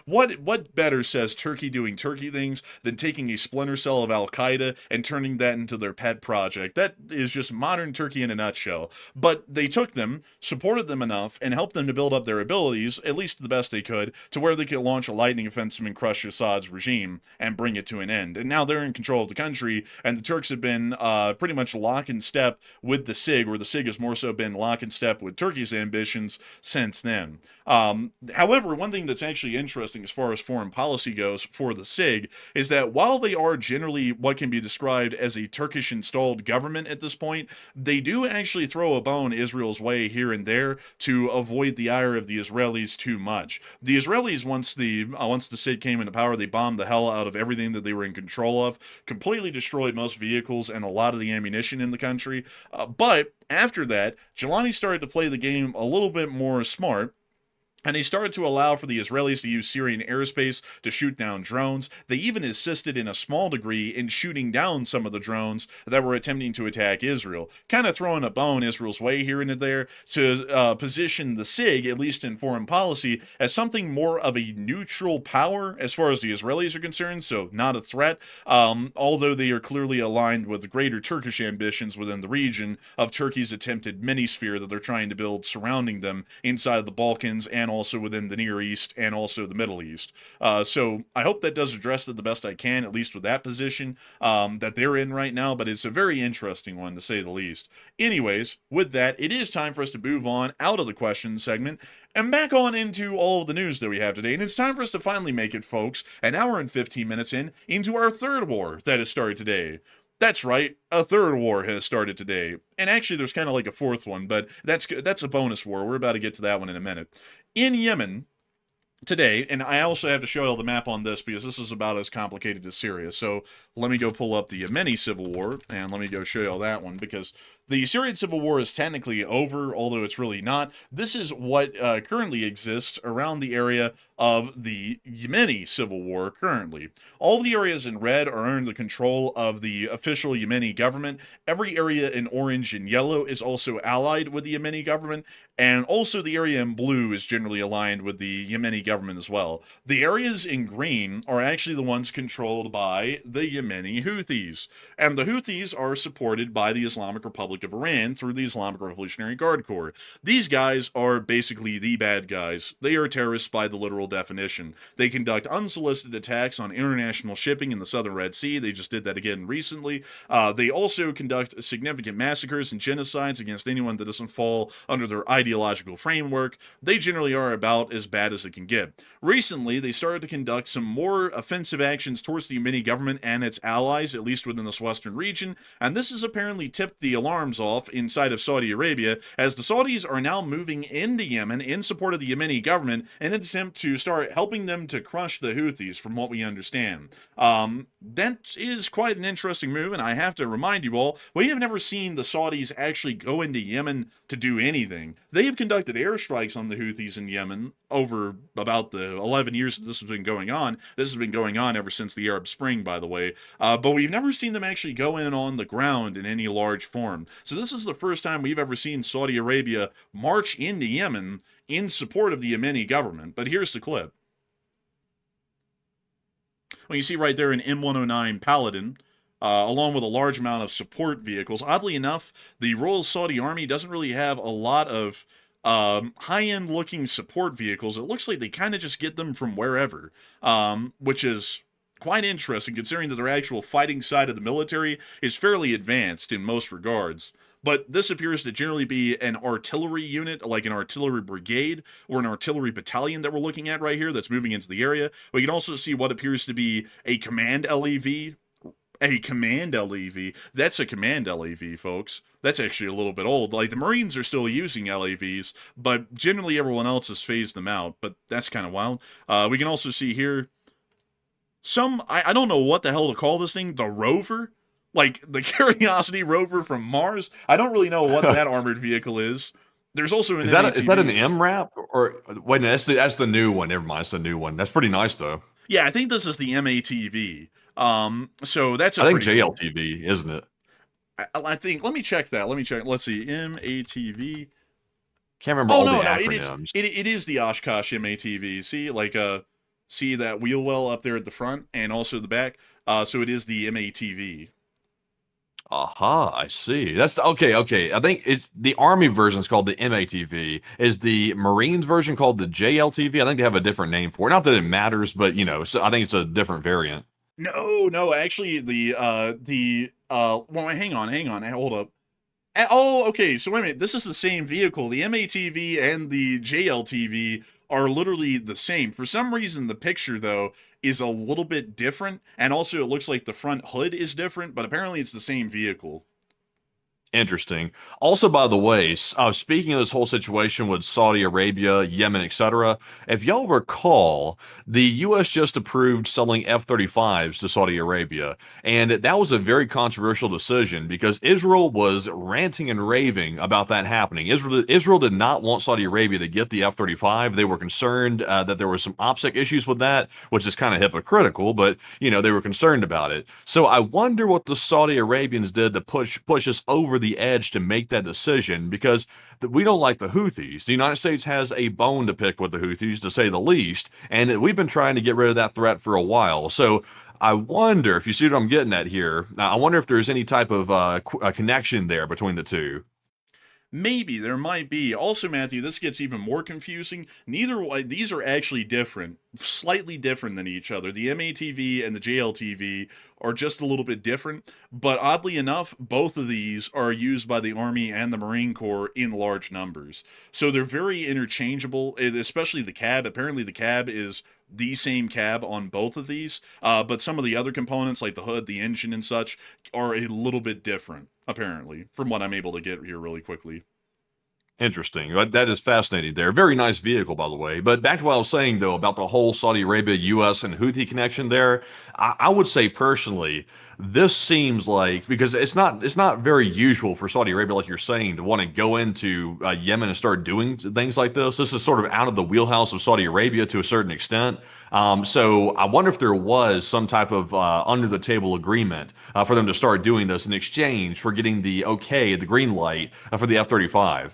what better says Turkey doing Turkey things than taking a splinter cell of Al Qaeda and turning that into their pet project? That is just modern Turkey in a nutshell. But they took them, supported them enough, and helped them to build up their abilities, at least the best they could, to where they could launch a lightning offensive and crush Assad's regime and bring it to an end. And now they're in control of the country, and the Turks have been pretty much lock in step with the SIG, or the SIG has more so been lock in step with Turkey's ambitions since then. However, one thing that's actually interesting as far as foreign policy goes for the SIG is that while they are generally what can be described as a Turkish installed government at this point, they do actually throw a bone Israel's way here and there to avoid the ire of the Israelis too much. The Israelis, once the SIG came into power, they bombed the hell out of everything that they were in control of, completely destroyed most vehicles and a lot of the ammunition in the country. But after that, Jelani started to play the game a little bit more smart, and he started to allow for the Israelis to use Syrian airspace to shoot down drones. They even assisted in a small degree in shooting down some of the drones that were attempting to attack Israel, kind of throwing a bone Israel's way here and there to position the SIG, at least in foreign policy, as something more of a neutral power as far as the Israelis are concerned, so not a threat, although they are clearly aligned with greater Turkish ambitions within the region of Turkey's attempted mini-sphere that they're trying to build surrounding them inside of the Balkans and also within the Near East and also the Middle East. So I hope that does address it the best I can, at least with that position that they're in right now, but it's a very interesting one to say the least. Anyways, with that, it is time for us to move on out of the questions segment and back on into all of the news that we have today. And it's time for us to finally make it, folks, an hour and 15 minutes into our third war that has started today. That's right, a third war has started today. And actually, there's kind of like a fourth one, but that's a bonus war. We're about to get to that one in a minute. In Yemen, today, and I also have to show you the map on this because this is about as complicated as Syria. So let me go pull up the Yemeni Civil War, and let me go show you all that one, because the Syrian Civil War is technically over, although it's really not. This is what currently exists around the area of the Yemeni Civil War currently. All of the areas in red are under the control of the official Yemeni government. Every area in orange and yellow is also allied with the Yemeni government, and also the area in blue is generally aligned with the Yemeni government as well. The areas in green are actually the ones controlled by the Yemeni Houthis, and the Houthis are supported by the Islamic Republic of Iran through the Islamic Revolutionary Guard Corps. These guys are basically the bad guys. They are terrorists by the literal definition. They conduct unsolicited attacks on international shipping in the southern Red Sea. They just did that again recently. They also conduct significant massacres and genocides against anyone that doesn't fall under their ideological framework. They generally are about as bad as it can get. Recently, they started to conduct some more offensive actions towards the Yemeni government and its allies, at least within this western region, and this has apparently tipped the alarms off inside of Saudi Arabia, as the Saudis are now moving into Yemen in support of the Yemeni government in an attempt to start helping them to crush the Houthis, from what we understand. That is quite an interesting move, and I have to remind you all, we have never seen the Saudis actually go into Yemen to do anything. They have conducted airstrikes on the Houthis in Yemen over about the 11 years that this has been going on. This has been going on ever since the Arab Spring, by the way, but we've never seen them actually go in on the ground in any large form. So this is the first time we've ever seen Saudi Arabia march into Yemen in support of the Yemeni government. But here's the clip. Well, you see right there an M109 Paladin, along with a large amount of support vehicles. Oddly enough, the Royal Saudi Army doesn't really have a lot of high-end looking support vehicles. It looks like they kind of just get them from wherever, which is quite interesting considering that their actual fighting side of the military is fairly advanced in most regards. But this appears to generally be an artillery unit, like an artillery brigade or an artillery battalion that we're looking at right here that's moving into the area. We can also see what appears to be a command LAV. A command LAV. That's a command LAV, folks. That's actually a little bit old. Like, the Marines are still using LAVs, but generally everyone else has phased them out. But that's kind of wild. We can also see here I don't know what the hell to call this thing. The Rover? like the Curiosity rover from Mars. I don't really know what that armored vehicle is. There's also an Is that an MATV. MRAP or wait? No, that's the new one. Never mind, it's the new one. That's pretty nice though. Yeah, I think this is the MATV. So that's a I think pretty cool. JLTV, isn't it? I think. Let me check that. Let me check. Let's see. MATV. Can't remember Oh all the no, no, it is. acronyms. It is the Oshkosh MATV. See, see that wheel well up there at the front and also the back. So it is the MATV. Aha, I see. Okay. Okay, I think it's the Army version is called the MATV. Is the Marines version called the JLTV? I think they have a different name for it. Not that it matters, but so I think it's a different variant. No, no, actually, Well, hang on, hold up. Oh, okay. So wait a minute. This is the same vehicle. The MATV and the JLTV are literally the same. For some reason, the picture though is a little bit different, and also it looks like the front hood is different. But apparently, it's the same vehicle. Interesting. Also, by the way, speaking of this whole situation with Saudi Arabia, Yemen, etc., if y'all recall, the U.S. just approved selling F-35s to Saudi Arabia, and that was a very controversial decision because Israel was ranting and raving about that happening. Israel did not want Saudi Arabia to get the F-35. They were concerned that there were some OPSEC issues with that, which is kind of hypocritical, but they were concerned about it. So I wonder what the Saudi Arabians did to push us over the edge to make that decision because we don't like the Houthis. The United States has a bone to pick with the Houthis, to say the least, and we've been trying to get rid of that threat for a while. So I wonder if you see what I'm getting at here. I wonder if there's any type of connection there between the two. Maybe there might be. Also, Matthew, this gets even more confusing. These are actually different, slightly different than each other. The MATV and the JLTV are just a little bit different, but oddly enough, both of these are used by the Army and the Marine Corps in large numbers. So they're very interchangeable, especially the cab. Apparently, the cab is the same cab on both of these, but some of the other components, like the hood, the engine, and such, are a little bit different, apparently, from what I'm able to get here really quickly. Interesting. That is fascinating there. Very nice vehicle, by the way. But back to what I was saying, though, about the whole Saudi Arabia, U.S., and Houthi connection there, I would say personally, this seems like, because it's not very usual for Saudi Arabia, like you're saying, to want to go into Yemen and start doing things like this. This is sort of out of the wheelhouse of Saudi Arabia to a certain extent. So I wonder if there was some type of under-the-table agreement for them to start doing this in exchange for getting the okay, the green light for the F-35.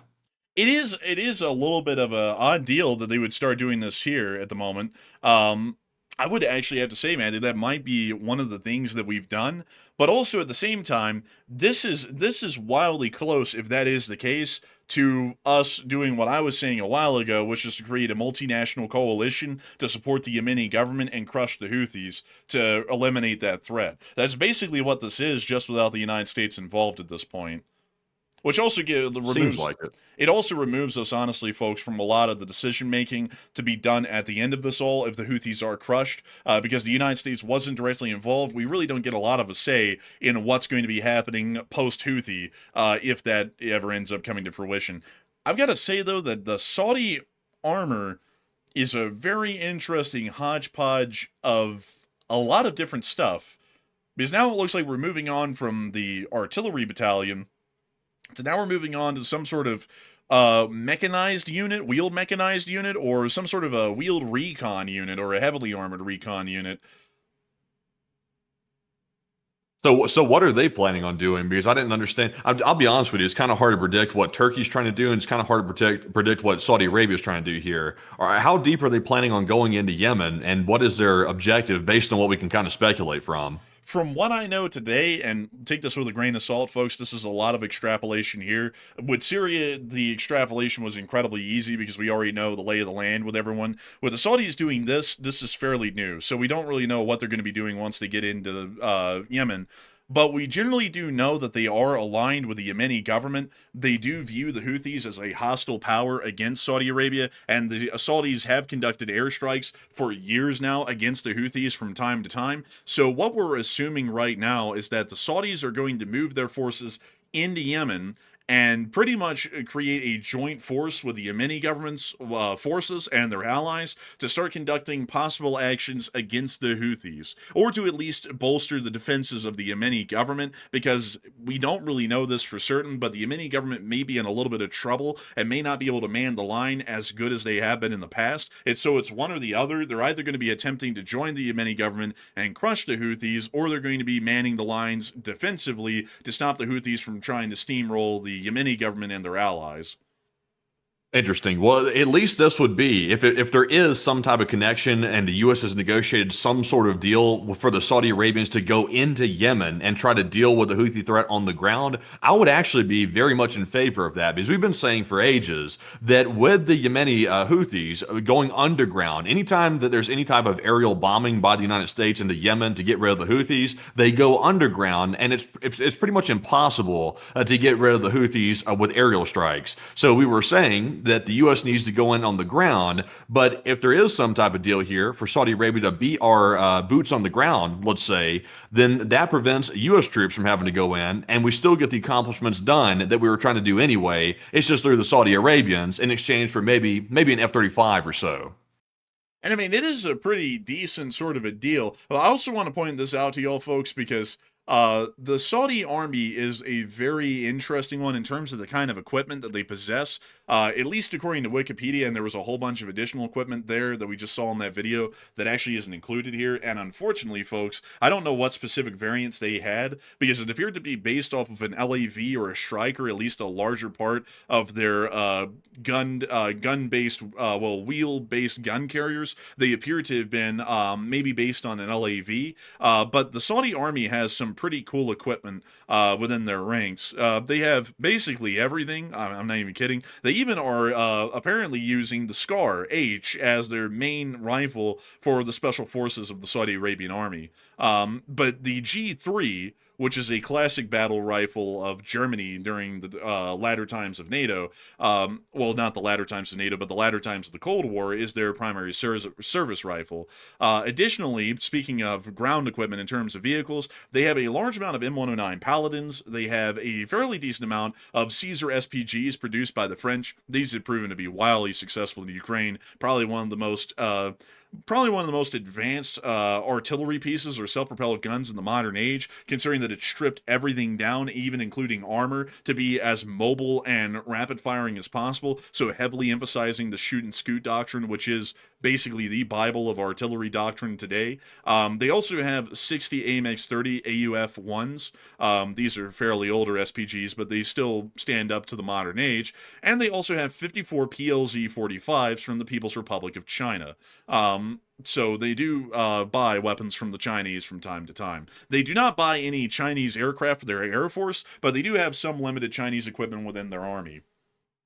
It is a little bit of a odd deal that they would start doing this here at the moment. I would actually have to say, man, that might be one of the things that we've done. But also at the same time, this is wildly close, if that is the case, to us doing what I was saying a while ago, which is to create a multinational coalition to support the Yemeni government and crush the Houthis to eliminate that threat. That's basically what this is, just without the United States involved at this point. Which also Seems like it. it also removes us, honestly, folks, from a lot of the decision making to be done at the end of this all if the Houthis are crushed, because the United States wasn't directly involved. We really don't get a lot of a say in what's going to be happening post Houthi, if that ever ends up coming to fruition. I've got to say though that the Saudi armor is a very interesting hodgepodge of a lot of different stuff, because now it looks like we're moving on from the artillery battalion. So now we're moving on to some sort of mechanized unit, wheeled mechanized unit, or some sort of a wheeled recon unit, or a heavily armored recon unit. So what are they planning on doing? Because I didn't understand. I'll be honest with you. It's kind of hard to predict what Turkey's trying to do, and it's kind of hard to predict what Saudi Arabia is trying to do here. How deep are they planning on going into Yemen, and what is their objective based on what we can kind of speculate from? From what I know today, and take this with a grain of salt, folks, this is a lot of extrapolation here. With Syria, the extrapolation was incredibly easy because we already know the lay of the land with everyone. With the Saudis doing this is fairly new, so we don't really know what they're going to be doing once they get into Yemen. But we generally do know that they are aligned with the Yemeni government. They do view the Houthis as a hostile power against Saudi Arabia, and the Saudis have conducted airstrikes for years now against the Houthis from time to time. So what we're assuming right now is that the Saudis are going to move their forces into Yemen, and pretty much create a joint force with the Yemeni government's forces and their allies to start conducting possible actions against the Houthis, or to at least bolster the defenses of the Yemeni government, because we don't really know this for certain, but the Yemeni government may be in a little bit of trouble and may not be able to man the line as good as they have been in the past. It's one or the other. They're either going to be attempting to join the Yemeni government and crush the Houthis, or they're going to be manning the lines defensively to stop the Houthis from trying to steamroll the Yemeni government and their allies. Interesting. Well, at least this would be if there is some type of connection and the U.S. has negotiated some sort of deal for the Saudi Arabians to go into Yemen and try to deal with the Houthi threat on the ground, I would actually be very much in favor of that, because we've been saying for ages that with the Yemeni Houthis going underground, anytime that there's any type of aerial bombing by the United States into Yemen to get rid of the Houthis, they go underground, and it's pretty much impossible to get rid of the Houthis with aerial strikes. So we were saying that the U.S. needs to go in on the ground, but if there is some type of deal here for Saudi Arabia to be our boots on the ground, let's say, then that prevents U.S. troops from having to go in, and we still get the accomplishments done that we were trying to do anyway. It's just through the Saudi Arabians in exchange for maybe an F-35 or so. And I mean, it is a pretty decent sort of a deal. Well, I also want to point this out to y'all folks, because the Saudi army is a very interesting one in terms of the kind of equipment that they possess, at least according to Wikipedia, and there was a whole bunch of additional equipment there that we just saw in that video that actually isn't included here. And unfortunately, folks, I don't know what specific variants they had, because it appeared to be based off of an LAV or a Strike, or at least a larger part of their gun-based, wheel-based gun carriers. They appear to have been maybe based on an LAV, but the Saudi army has some pretty cool equipment within their ranks. They have basically everything. I'm not even kidding. They even are apparently using the Scar H as their main rifle for the special forces of the Saudi Arabian army. But the G3, which is a classic battle rifle of Germany during the latter times of NATO. Well, not the latter times of NATO, but the latter times of the Cold War, is their primary service rifle. Additionally, speaking of ground equipment in terms of vehicles, they have a large amount of M109 Paladins. They have a fairly decent amount of Caesar SPGs produced by the French. These have proven to be wildly successful in Ukraine. Probably one of the most advanced artillery pieces or self-propelled guns in the modern age, considering that it stripped everything down, even including armor, to be as mobile and rapid-firing as possible, so heavily emphasizing the shoot-and-scoot doctrine, which is basically the Bible of artillery doctrine today. They also have 60 AMX-30 AUF-1s. These are fairly older SPGs, but they still stand up to the modern age. And they also have 54 PLZ-45s from the People's Republic of China. So they do buy weapons from the Chinese from time to time. They do not buy any Chinese aircraft for their Air Force, but they do have some limited Chinese equipment within their army.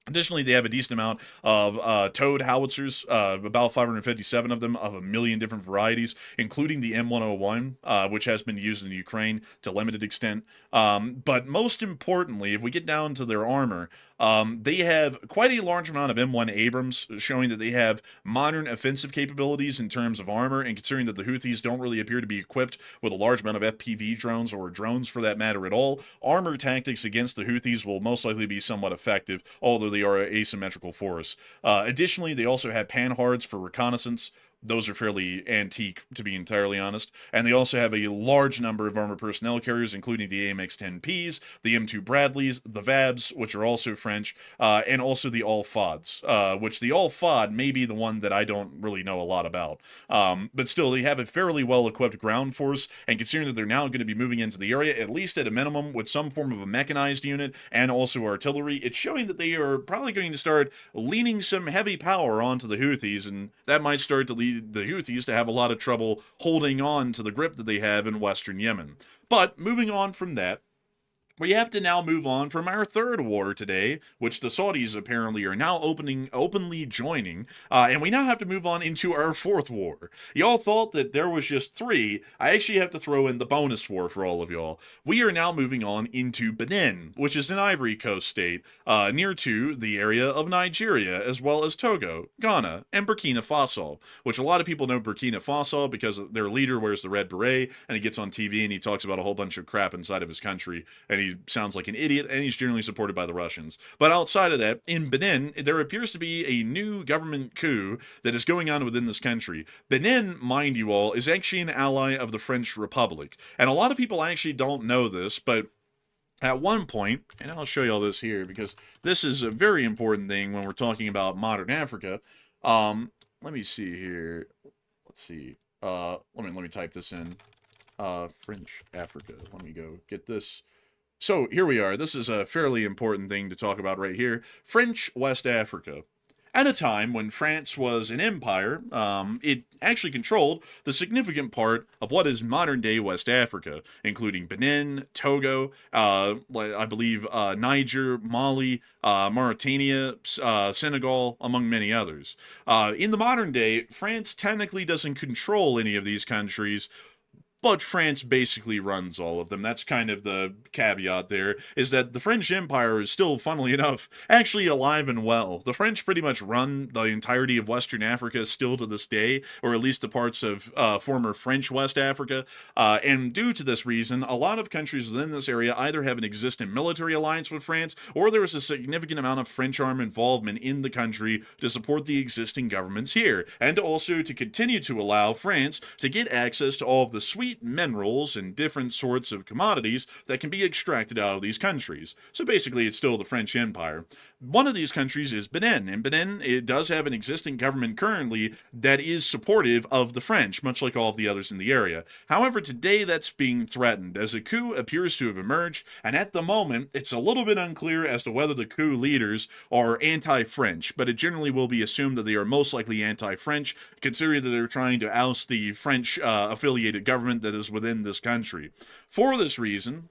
Additionally, they have a decent amount of towed howitzers, about 557 of them, of a million different varieties, including the M101, which has been used in Ukraine to limited extent. But most importantly, if we get down to their armor, they have quite a large amount of M1 Abrams, showing that they have modern offensive capabilities in terms of armor, and considering that the Houthis don't really appear to be equipped with a large amount of FPV drones, or drones for that matter at all, armor tactics against the Houthis will most likely be somewhat effective, although they are an asymmetrical force. Additionally, they also have panhards for reconnaissance. Those are fairly antique, to be entirely honest. And they also have a large number of armored personnel carriers, including the AMX-10Ps, the M2 Bradleys, the VABs, which are also French, and also the Al-Fads, which the Al-Fad may be the one that I don't really know a lot about. But still, they have a fairly well-equipped ground force, and considering that they're now going to be moving into the area, at least at a minimum, with some form of a mechanized unit and also artillery, it's showing that they are probably going to start leaning some heavy power onto the Houthis, and that might start to lead the Houthis to have a lot of trouble holding on to the grip that they have in Western Yemen. But moving on from that, we have to now move on from our third war today, which the Saudis apparently are now openly joining, and we now have to move on into our fourth war. Y'all thought that there was just three. I actually have to throw in the bonus war for all of y'all. We are now moving on into Benin, which is an Ivory Coast state, near to the area of Nigeria, as well as Togo, Ghana, and Burkina Faso, which a lot of people know Burkina Faso because their leader wears the red beret, and he gets on TV and he talks about a whole bunch of crap inside of his country, and he sounds like an idiot, and he's generally supported by the Russians. But outside of that, in Benin, there appears to be a new government coup that is going on within this country. Benin, mind you all, is actually an ally of the French Republic. And a lot of people actually don't know this, but at one point, and I'll show you all this here because this is a very important thing when we're talking about modern Africa. Let me see here. Let's see. Let me type this in. French Africa. Let me go get this. So here we are. This is a fairly important thing to talk about right here. French West Africa. At a time when France was an empire, it actually controlled the significant part of what is modern-day West Africa, including Benin, Togo, I believe Niger, Mali, Mauritania, Senegal, among many others. In the modern day, France technically doesn't control any of these countries, but France basically runs all of them. That's kind of the caveat there, is that the French Empire is still, funnily enough, actually alive and well. The French pretty much run the entirety of Western Africa still to this day, or at least the parts of former French West Africa. And due to this reason, a lot of countries within this area either have an existing military alliance with France, or there is a significant amount of French armed involvement in the country to support the existing governments here, and also to continue to allow France to get access to all of the sweet minerals and different sorts of commodities that can be extracted out of these countries. So basically, it's still the French Empire. One of these countries is Benin, and Benin, it does have an existing government currently that is supportive of the French, much like all of the others in the area. However, today that's being threatened, as a coup appears to have emerged, and at the moment, it's a little bit unclear as to whether the coup leaders are anti-French, but it generally will be assumed that they are most likely anti-French, considering that they're trying to oust the French affiliated government that is within this country. For this reason,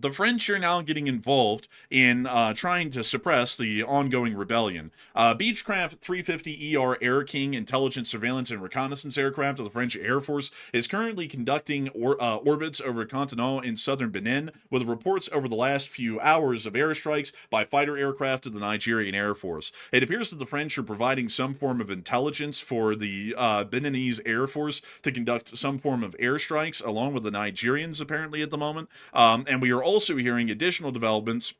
the French are now getting involved in trying to suppress the ongoing rebellion. Beechcraft 350ER Air King intelligence, surveillance, and reconnaissance aircraft of the French Air Force is currently conducting orbits over Cotonou in southern Benin, with reports over the last few hours of airstrikes by fighter aircraft of the Nigerian Air Force. It appears that the French are providing some form of intelligence for the Beninese Air Force to conduct some form of airstrikes, along with the Nigerians, apparently, at the moment. And we are also hearing additional developments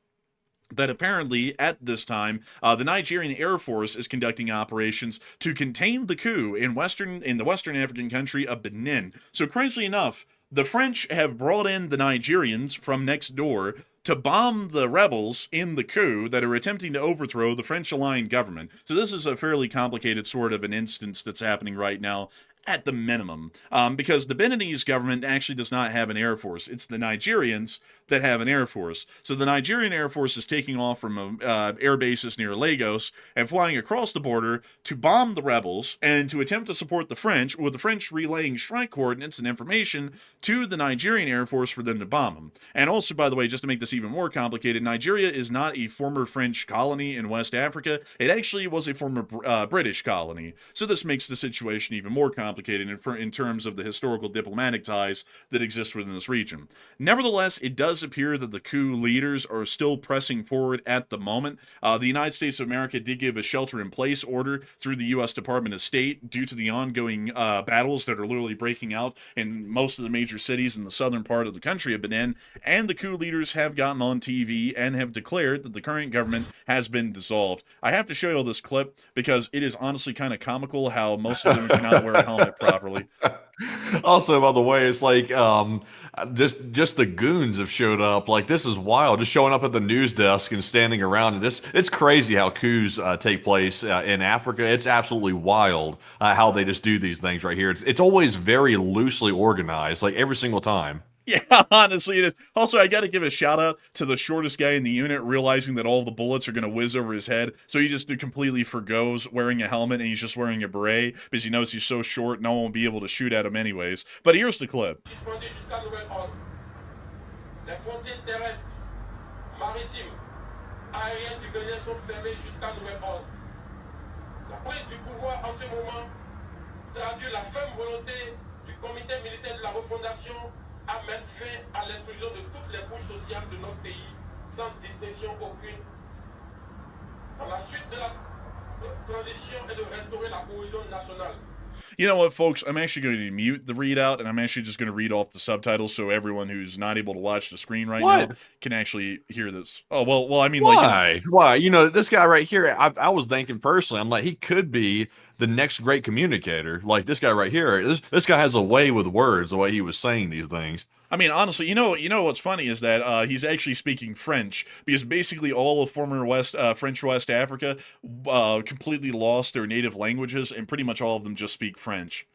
that apparently, at this time, the Nigerian Air Force is conducting operations to contain the coup in the Western African country of Benin. So, crazily enough, the French have brought in the Nigerians from next door to bomb the rebels in the coup that are attempting to overthrow the French-aligned government. So this is a fairly complicated sort of an instance that's happening right now, at the minimum, because the Beninese government actually does not have an air force. It's the Nigerians that have an air force. So the Nigerian Air Force is taking off from air bases near Lagos and flying across the border to bomb the rebels and to attempt to support the French, with the French relaying strike coordinates and information to the Nigerian Air Force for them to bomb them. And also, by the way, just to make this even more complicated, Nigeria is not a former French colony in West Africa. It actually was a former British colony. So this makes the situation even more complicated in terms of the historical diplomatic ties that exist within this region. Nevertheless, it does appear that the coup leaders are still pressing forward at the moment. The United States of America did give a shelter-in-place order through the U.S. Department of State due to the ongoing battles that are literally breaking out in most of the major cities in the southern part of the country of Benin, and the coup leaders have gotten on TV and have declared that the current government has been dissolved. I have to show you all this clip because it is honestly kind of comical how most of them cannot wear a helmet properly. Also, by the way, it's like just the goons have showed up. Like, this is wild. Just showing up at the news desk and standing around. And it's crazy how coups take place in Africa. It's absolutely wild how they just do these things right here. It's always very loosely organized, like every single time. Yeah, honestly, it is. Also, I got to give a shout out to the shortest guy in the unit, realizing that all the bullets are going to whiz over his head. So he just completely forgoes wearing a helmet, and he's just wearing a beret because he knows he's so short, no one will be able to shoot at him anyways. But here's the clip. Les frontières terrestres, maritimes, aériennes du Bénin sont fermées jusqu'à nouvel ordre. La prise du pouvoir en ce moment traduit la ferme volonté du comité militaire de la refondation à mettre fin à l'exclusion de toutes les couches sociales de notre pays, sans distinction aucune. Dans la suite de la transition et de restaurer la cohésion nationale. You know what, folks? I'm actually going to mute the readout, and I'm actually just going to read off the subtitles so everyone who's not able to watch the screen right now can actually hear this. Oh, well, I mean, why? Why? You know, this guy right here, I was thinking personally, I'm like, he could be the next great communicator. Like this guy right here, this guy has a way with words, the way he was saying these things. I mean, honestly, you know what's funny is that he's actually speaking French because basically all of former French West Africa completely lost their native languages, and pretty much all of them just speak French.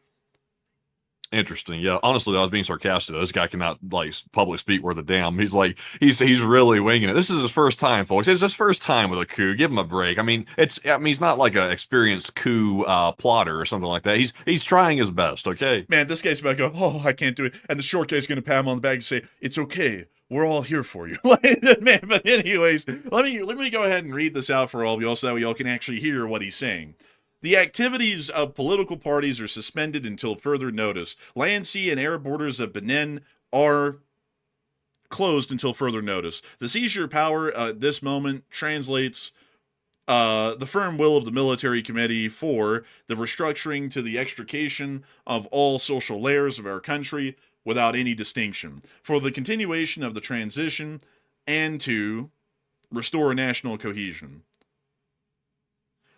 Interesting. Yeah. Honestly, I was being sarcastic. This guy cannot like public speak worth a damn. He's like, he's really winging it. This is his first time, folks. It's his first time with a coup. Give him a break. I mean, he's not like an experienced coup plotter or something like that. He's trying his best. Okay. Man, this guy's about to go, oh, I can't do it. And the short guy's going to pat him on the back and say, it's okay. We're all here for you. Man, but anyways, let me go ahead and read this out for all of y'all so that y'all can actually hear what he's saying. The activities of political parties are suspended until further notice. Land, sea, and air borders of Benin are closed until further notice. The seizure power at this moment translates the firm will of the military committee for the restructuring to the extrication of all social layers of our country without any distinction, for the continuation of the transition, and to restore national cohesion.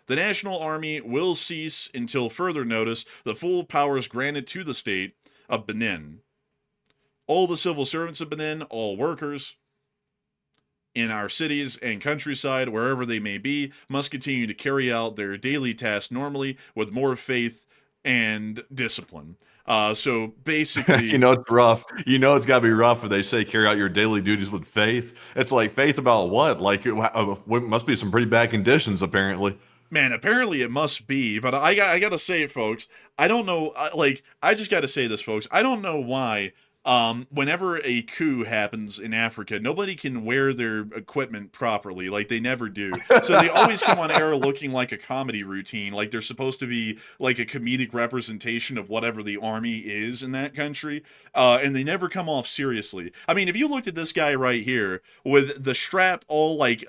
The National Army will cease until further notice the full powers granted to the state of Benin. All the civil servants of Benin, all workers in our cities and countryside, wherever they may be, must continue to carry out their daily tasks normally with more faith and discipline. So basically, you know, it's rough. You know, it's got to be rough if they say carry out your daily duties with faith. It's like faith about what? Like it must be some pretty bad conditions, apparently. Man, apparently it must be, but I got to say it, folks. I don't know, I just got to say this, folks. I don't know why, whenever a coup happens in Africa, nobody can wear their equipment properly. Like, they never do. So they always come on air looking like a comedy routine. Like, they're supposed to be, like, a comedic representation of whatever the army is in that country. And they never come off seriously. I mean, if you looked at this guy right here with the strap all, like,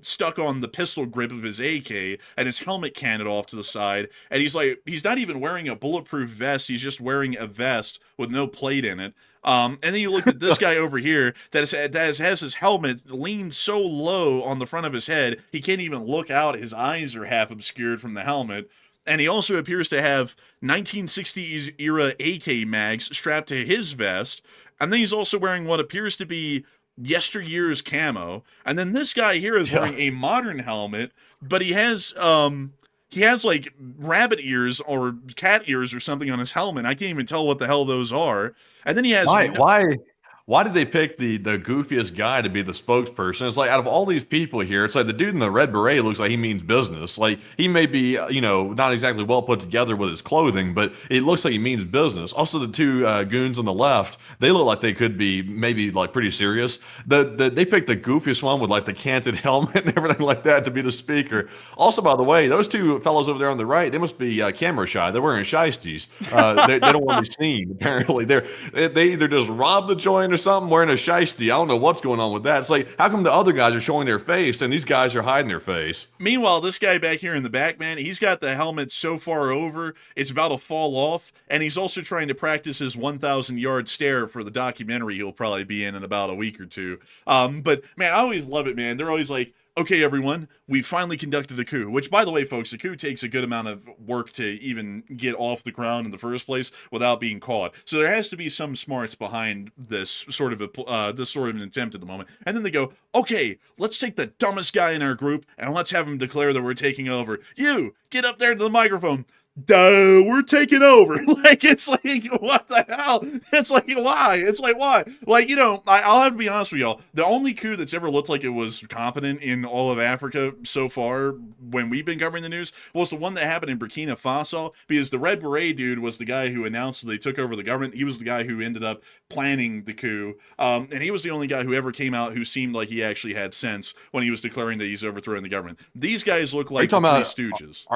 stuck on the pistol grip of his AK and his helmet canted off to the side, and he's not even wearing a bulletproof vest. He's just wearing a vest with no plate in it. And then you look at this guy over here that has his helmet leaned so low on the front of his head, he can't even look out. His eyes are half obscured from the helmet. And he also appears to have 1960s era AK mags strapped to his vest. And then he's also wearing what appears to be yesteryear's camo. And then this guy here is wearing a modern helmet, but he has like rabbit ears or cat ears or something on his helmet. I can't even tell what the hell those are. And then he has why did they pick the goofiest guy to be the spokesperson? It's like, out of all these people here, it's like the dude in the red beret looks like he means business. Like, he may be, not exactly well put together with his clothing, but it looks like he means business. Also, the two goons on the left, they look like they could be maybe like pretty serious. They picked the goofiest one with like the canted helmet and everything like that to be the speaker. Also, by the way, those two fellows over there on the right, they must be camera shy. They're wearing shiesties. They don't want to be seen. Apparently, they either just robbed the joint or something, wearing a shiesty. I don't know what's going on with that. It's like, how come the other guys are showing their face and these guys are hiding their face? Meanwhile, this guy back here in the back, man, he's got the helmet so far over, it's about to fall off, and he's also trying to practice his 1,000-yard stare for the documentary he'll probably be in about a week or two. But, man, I always love it, man. They're always like, okay, everyone, we finally conducted a coup, which, by the way, folks, a coup takes a good amount of work to even get off the ground in the first place without being caught. So there has to be some smarts behind this sort of an attempt at the moment. And then they go, okay, let's take the dumbest guy in our group and let's have him declare that we're taking over. You, get up there to the microphone. Duh, we're taking over. Like, it's like, what the hell? It's like, why? It's like, why? Like, I'll have to be honest with y'all. The only coup that's ever looked like it was competent in all of Africa so far, when we've been covering the news, was the one that happened in Burkina Faso, because the Red Beret dude was the guy who announced that they took over the government. He was the guy who ended up planning the coup. And he was the only guy who ever came out who seemed like he actually had sense when he was declaring that he's overthrowing the government. These guys look like the Three Stooges.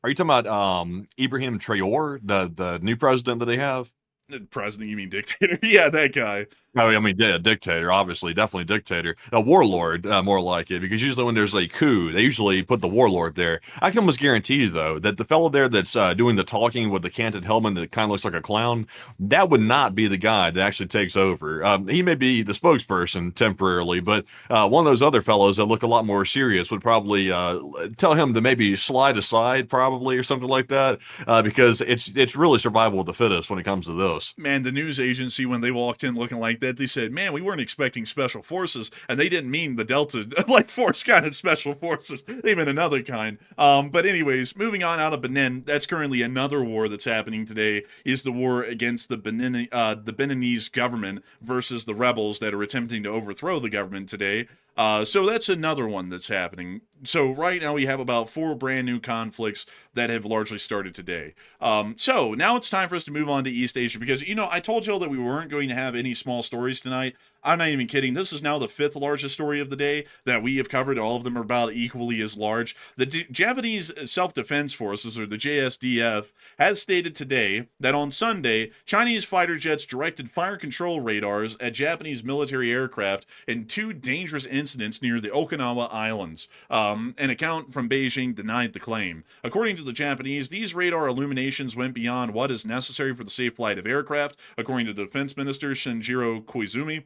Are you talking about Ibrahim Traore, the new president that they have? President, you mean dictator? Yeah, that guy. Oh, I mean, yeah, dictator, obviously, definitely dictator. A warlord, more like it, because usually when there's a coup, they usually put the warlord there. I can almost guarantee you, though, that the fellow there that's doing the talking with the canted helmet that kind of looks like a clown, that would not be the guy that actually takes over. He may be the spokesperson temporarily, but one of those other fellows that look a lot more serious would probably tell him to maybe slide aside, probably, or something like that, because it's really survival of the fittest when it comes to this. Man, the news agency, when they walked in looking like that, they said, man, we weren't expecting special forces. And they didn't mean the Delta, like, force kind of special forces. They meant another kind. But anyways, moving on out of Benin, that's currently another war that's happening today, is the war against the Beninese government versus the rebels that are attempting to overthrow the government today. So that's another one that's happening. So right now we have about 4 brand new conflicts that have largely started today. So now it's time for us to move on to East Asia because, I told y'all that we weren't going to have any small stories tonight. I'm not even kidding. This is now the 5th largest story of the day that we have covered. All of them are about equally as large. The Japanese Self-Defense Forces, or the JSDF, has stated today that on Sunday, Chinese fighter jets directed fire control radars at Japanese military aircraft in 2 dangerous incidents near the Okinawa Islands. An account from Beijing denied the claim. According to the Japanese, these radar illuminations went beyond what is necessary for the safe flight of aircraft, according to Defense Minister Shinjiro Koizumi.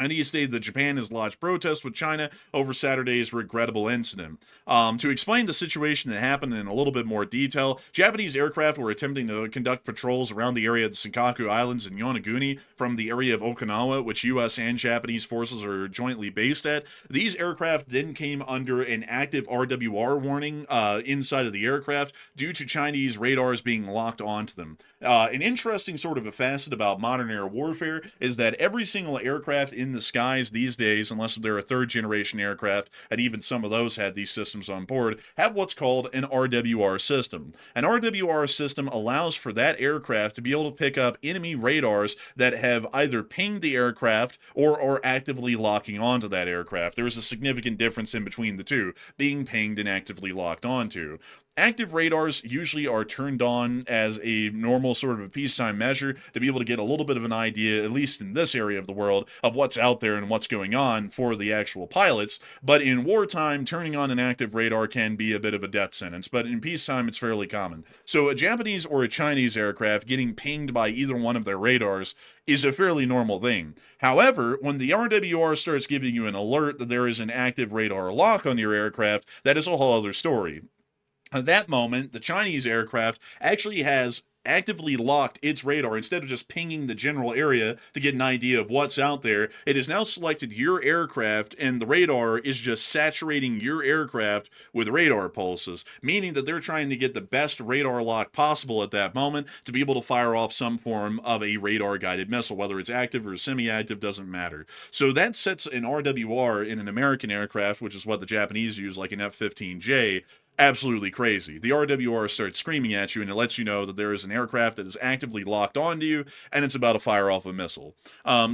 And he stated that Japan has lodged protests with China over Saturday's regrettable incident. To explain the situation that happened in a little bit more detail, Japanese aircraft were attempting to conduct patrols around the area of the Senkaku Islands in Yonaguni from the area of Okinawa, which U.S. and Japanese forces are jointly based at. These aircraft then came under an active RWR warning inside of the aircraft due to Chinese radars being locked onto them. An interesting sort of a facet about modern air warfare is that every single aircraft in the skies these days, unless they're a 3rd generation aircraft, and even some of those had these systems on board, have what's called an RWR system. An RWR system allows for that aircraft to be able to pick up enemy radars that have either pinged the aircraft or are actively locking onto that aircraft. There's a significant difference in between the two, being pinged and actively locked onto. Active radars usually are turned on as a normal sort of a peacetime measure to be able to get a little bit of an idea, at least in this area of the world, of what's out there and what's going on for the actual pilots. But in wartime, turning on an active radar can be a bit of a death sentence, but in peacetime, it's fairly common. So a Japanese or a Chinese aircraft getting pinged by either one of their radars is a fairly normal thing. However, when the RWR starts giving you an alert that there is an active radar lock on your aircraft, that is a whole other story. At that moment, the Chinese aircraft actually has actively locked its radar. Instead of just pinging the general area to get an idea of what's out there, it has now selected your aircraft, and the radar is just saturating your aircraft with radar pulses, meaning that they're trying to get the best radar lock possible at that moment to be able to fire off some form of a radar-guided missile, whether it's active or semi-active, doesn't matter. So that sets an RWR in an American aircraft, which is what the Japanese use, like an F-15J, absolutely crazy. The RWR starts screaming at you, and it lets you know that there is an aircraft that is actively locked onto you, and it's about to fire off a missile.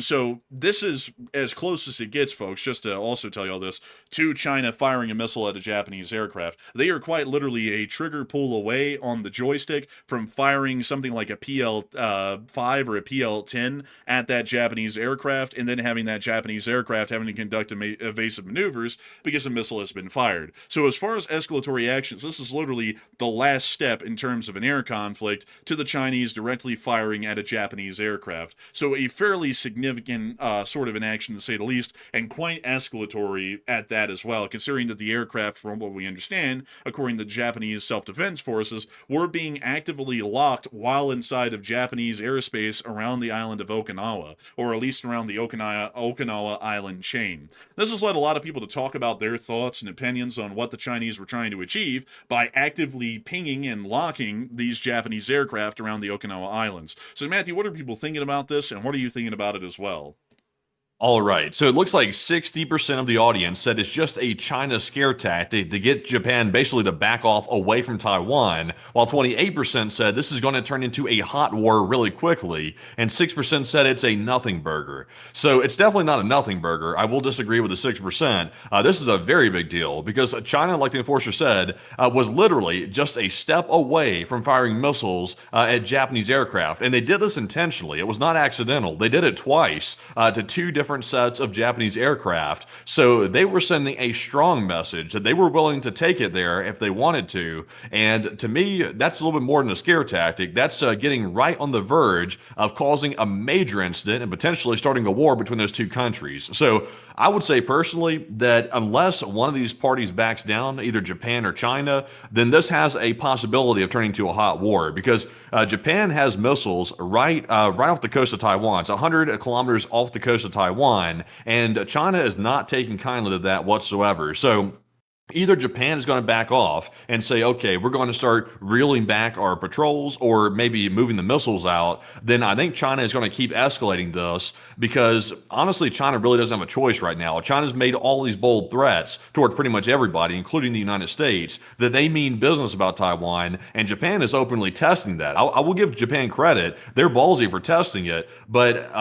So this is as close as it gets, folks, just to also tell you all this, to China firing a missile at a Japanese aircraft. They are quite literally a trigger pull away on the joystick from firing something like a PL-5 or a PL-10 at that Japanese aircraft, and then having that Japanese aircraft having to conduct evasive maneuvers because a missile has been fired. So as far as escalatory actions, this is literally the last step in terms of an air conflict to the Chinese directly firing at a Japanese aircraft. So a fairly significant sort of an action, to say the least, and quite escalatory at that as well, considering that the aircraft, from what we understand, according to the Japanese Self-Defense Forces, were being actively locked while inside of Japanese airspace around the island of Okinawa, or at least around the Okinawa island chain. This has led a lot of people to talk about their thoughts and opinions on what the Chinese were trying to achieve by actively pinging and locking these Japanese aircraft around the Okinawa Islands. So, Matthew, what are people thinking about this, and what are you thinking about it as well? All right. So it looks like 60% of the audience said it's just a China scare tactic to get Japan basically to back off away from Taiwan, while 28% said this is going to turn into a hot war really quickly, and 6% said it's a nothing burger. So it's definitely not a nothing burger. I will disagree with the 6%. This is a very big deal because China, like the enforcer said, was literally just a step away from firing missiles at Japanese aircraft. And they did this intentionally. It was not accidental. They did it twice to two different sets of Japanese aircraft. So they were sending a strong message that they were willing to take it there if they wanted to. And to me, that's a little bit more than a scare tactic. That's getting right on the verge of causing a major incident and potentially starting a war between those two countries. So I would say personally that unless one of these parties backs down, either Japan or China, then this has a possibility of turning into a hot war because Japan has missiles right off the coast of Taiwan. It's 100 kilometers off the coast of Taiwan, and China is not taking kindly to that whatsoever. So either Japan is going to back off and say, okay, we're going to start reeling back our patrols or maybe moving the missiles out, then I think China is going to keep escalating this because honestly, China really doesn't have a choice right now. China's made all these bold threats toward pretty much everybody, including the United States, that they mean business about Taiwan, and Japan is openly testing that. I will give Japan credit. They're ballsy for testing it, but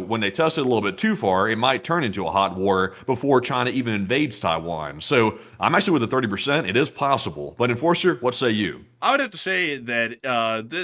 when they test it a little bit too far, it might turn into a hot war before China even invades Taiwan. So I'm actually with the 30%. It is possible. But Enforcer, what say you? I would have to say that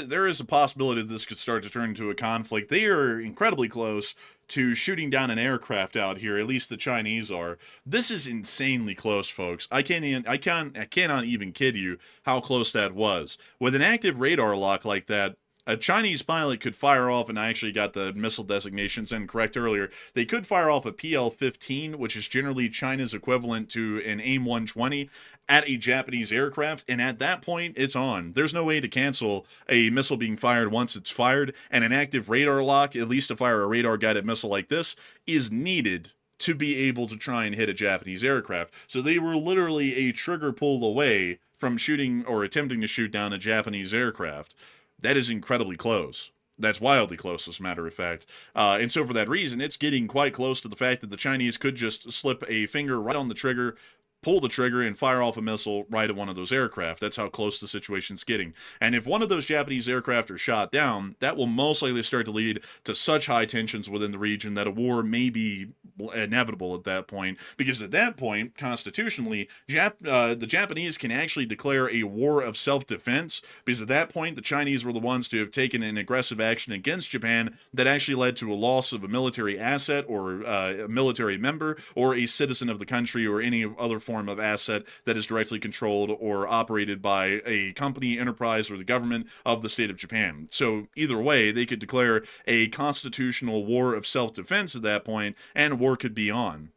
there is a possibility that this could start to turn into a conflict. They are incredibly close to shooting down an aircraft out here. At least the Chinese are. This is insanely close, folks. I cannot even kid you how close that was. With an active radar lock like that, a Chinese pilot could fire off, and I actually got the missile designations incorrect earlier. They could fire off a PL-15, which is generally China's equivalent to an AIM-120, at a Japanese aircraft, and at that point, it's on. There's no way to cancel a missile being fired once it's fired, and an active radar lock, at least to fire a radar-guided missile like this, is needed to be able to try and hit a Japanese aircraft. So they were literally a trigger pull away from shooting or attempting to shoot down a Japanese aircraft. That is incredibly close. That's wildly close, as a matter of fact. And so for that reason, it's getting quite close to the fact that the Chinese could just slip a finger right on the trigger, pull the trigger, and fire off a missile right at one of those aircraft. That's how close the situation's getting. And if one of those Japanese aircraft are shot down, that will most likely start to lead to such high tensions within the region that a war may be inevitable at that point. Because at that point, constitutionally, the Japanese can actually declare a war of self-defense, because at that point, the Chinese were the ones to have taken an aggressive action against Japan that actually led to a loss of a military asset or a military member or a citizen of the country or any other form of asset that is directly controlled or operated by a company, enterprise, or the government of the state of Japan. So either way, they could declare a constitutional war of self-defense at that point, and war could be on.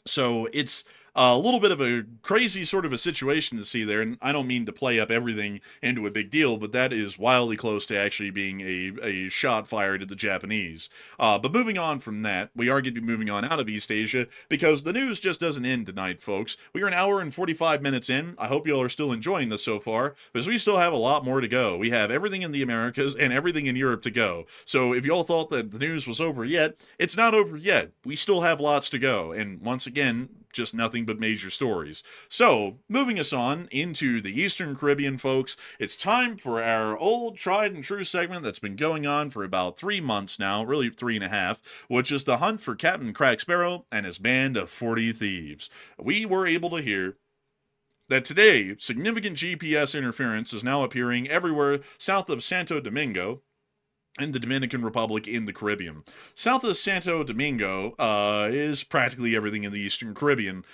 So it's a little bit of a crazy sort of a situation to see there, and I don't mean to play up everything into a big deal, but that is wildly close to actually being a shot fired at the Japanese. But moving on from that, we are going to be moving on out of East Asia, because the news just doesn't end tonight, folks. We are an hour and 45 minutes in. I hope y'all are still enjoying this so far, because we still have a lot more to go. We have everything in the Americas and everything in Europe to go. So if y'all thought that the news was over yet, it's not over yet. We still have lots to go, and once again, just nothing but major stories. So, moving us on into the Eastern Caribbean, folks, it's time for our old tried and true segment that's been going on for about 3 months now, really 3.5, which is the hunt for Captain Crack Sparrow and his band of 40 thieves. We were able to hear that today, significant GPS interference is now appearing everywhere south of Santo Domingo, in the Dominican Republic in the Caribbean. South of Santo Domingo is practically everything in the Eastern Caribbean.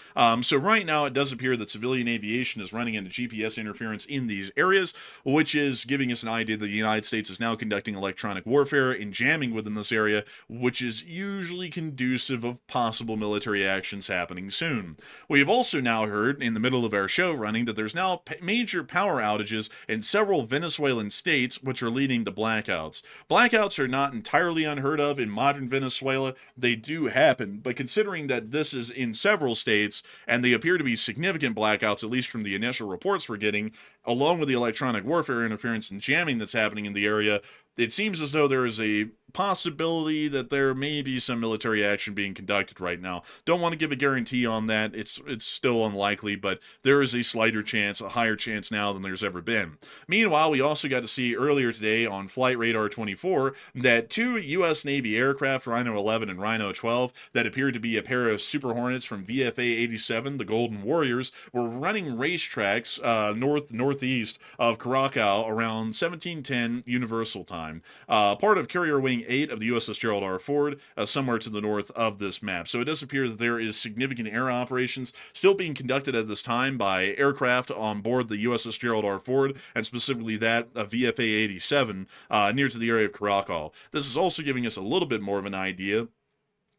So right now it does appear that civilian aviation is running into GPS interference in these areas, which is giving us an idea that the United States is now conducting electronic warfare and jamming within this area, which is usually conducive of possible military actions happening soon. We have also now heard, in the middle of our show running, that there's now major power outages in several Venezuelan states, which are leading to blackouts. Blackouts are not entirely unheard of in modern Venezuela. They do happen, but considering that this is in several states, and they appear to be significant blackouts, at least from the initial reports we're getting, along with the electronic warfare interference and jamming that's happening in the area, it seems as though there is a possibility that there may be some military action being conducted right now. Don't want to give a guarantee on that. It's still unlikely, but there is a slighter chance, a higher chance now than there's ever been. Meanwhile, we also got to see earlier today on Flight Radar 24 that 2 U.S. Navy aircraft, Rhino 11 and Rhino 12, that appeared to be a pair of Super Hornets from VFA 87, the Golden Warriors, were running racetracks northeast of Curacao around 1710 Universal Time, part of Carrier Wing 8 of the USS Gerald R. Ford, somewhere to the north of this map. So it does appear that there is significant air operations still being conducted at this time by aircraft on board the USS Gerald R. Ford, and specifically that of VFA 87 near to the area of Curacao. This is also giving us a little bit more of an idea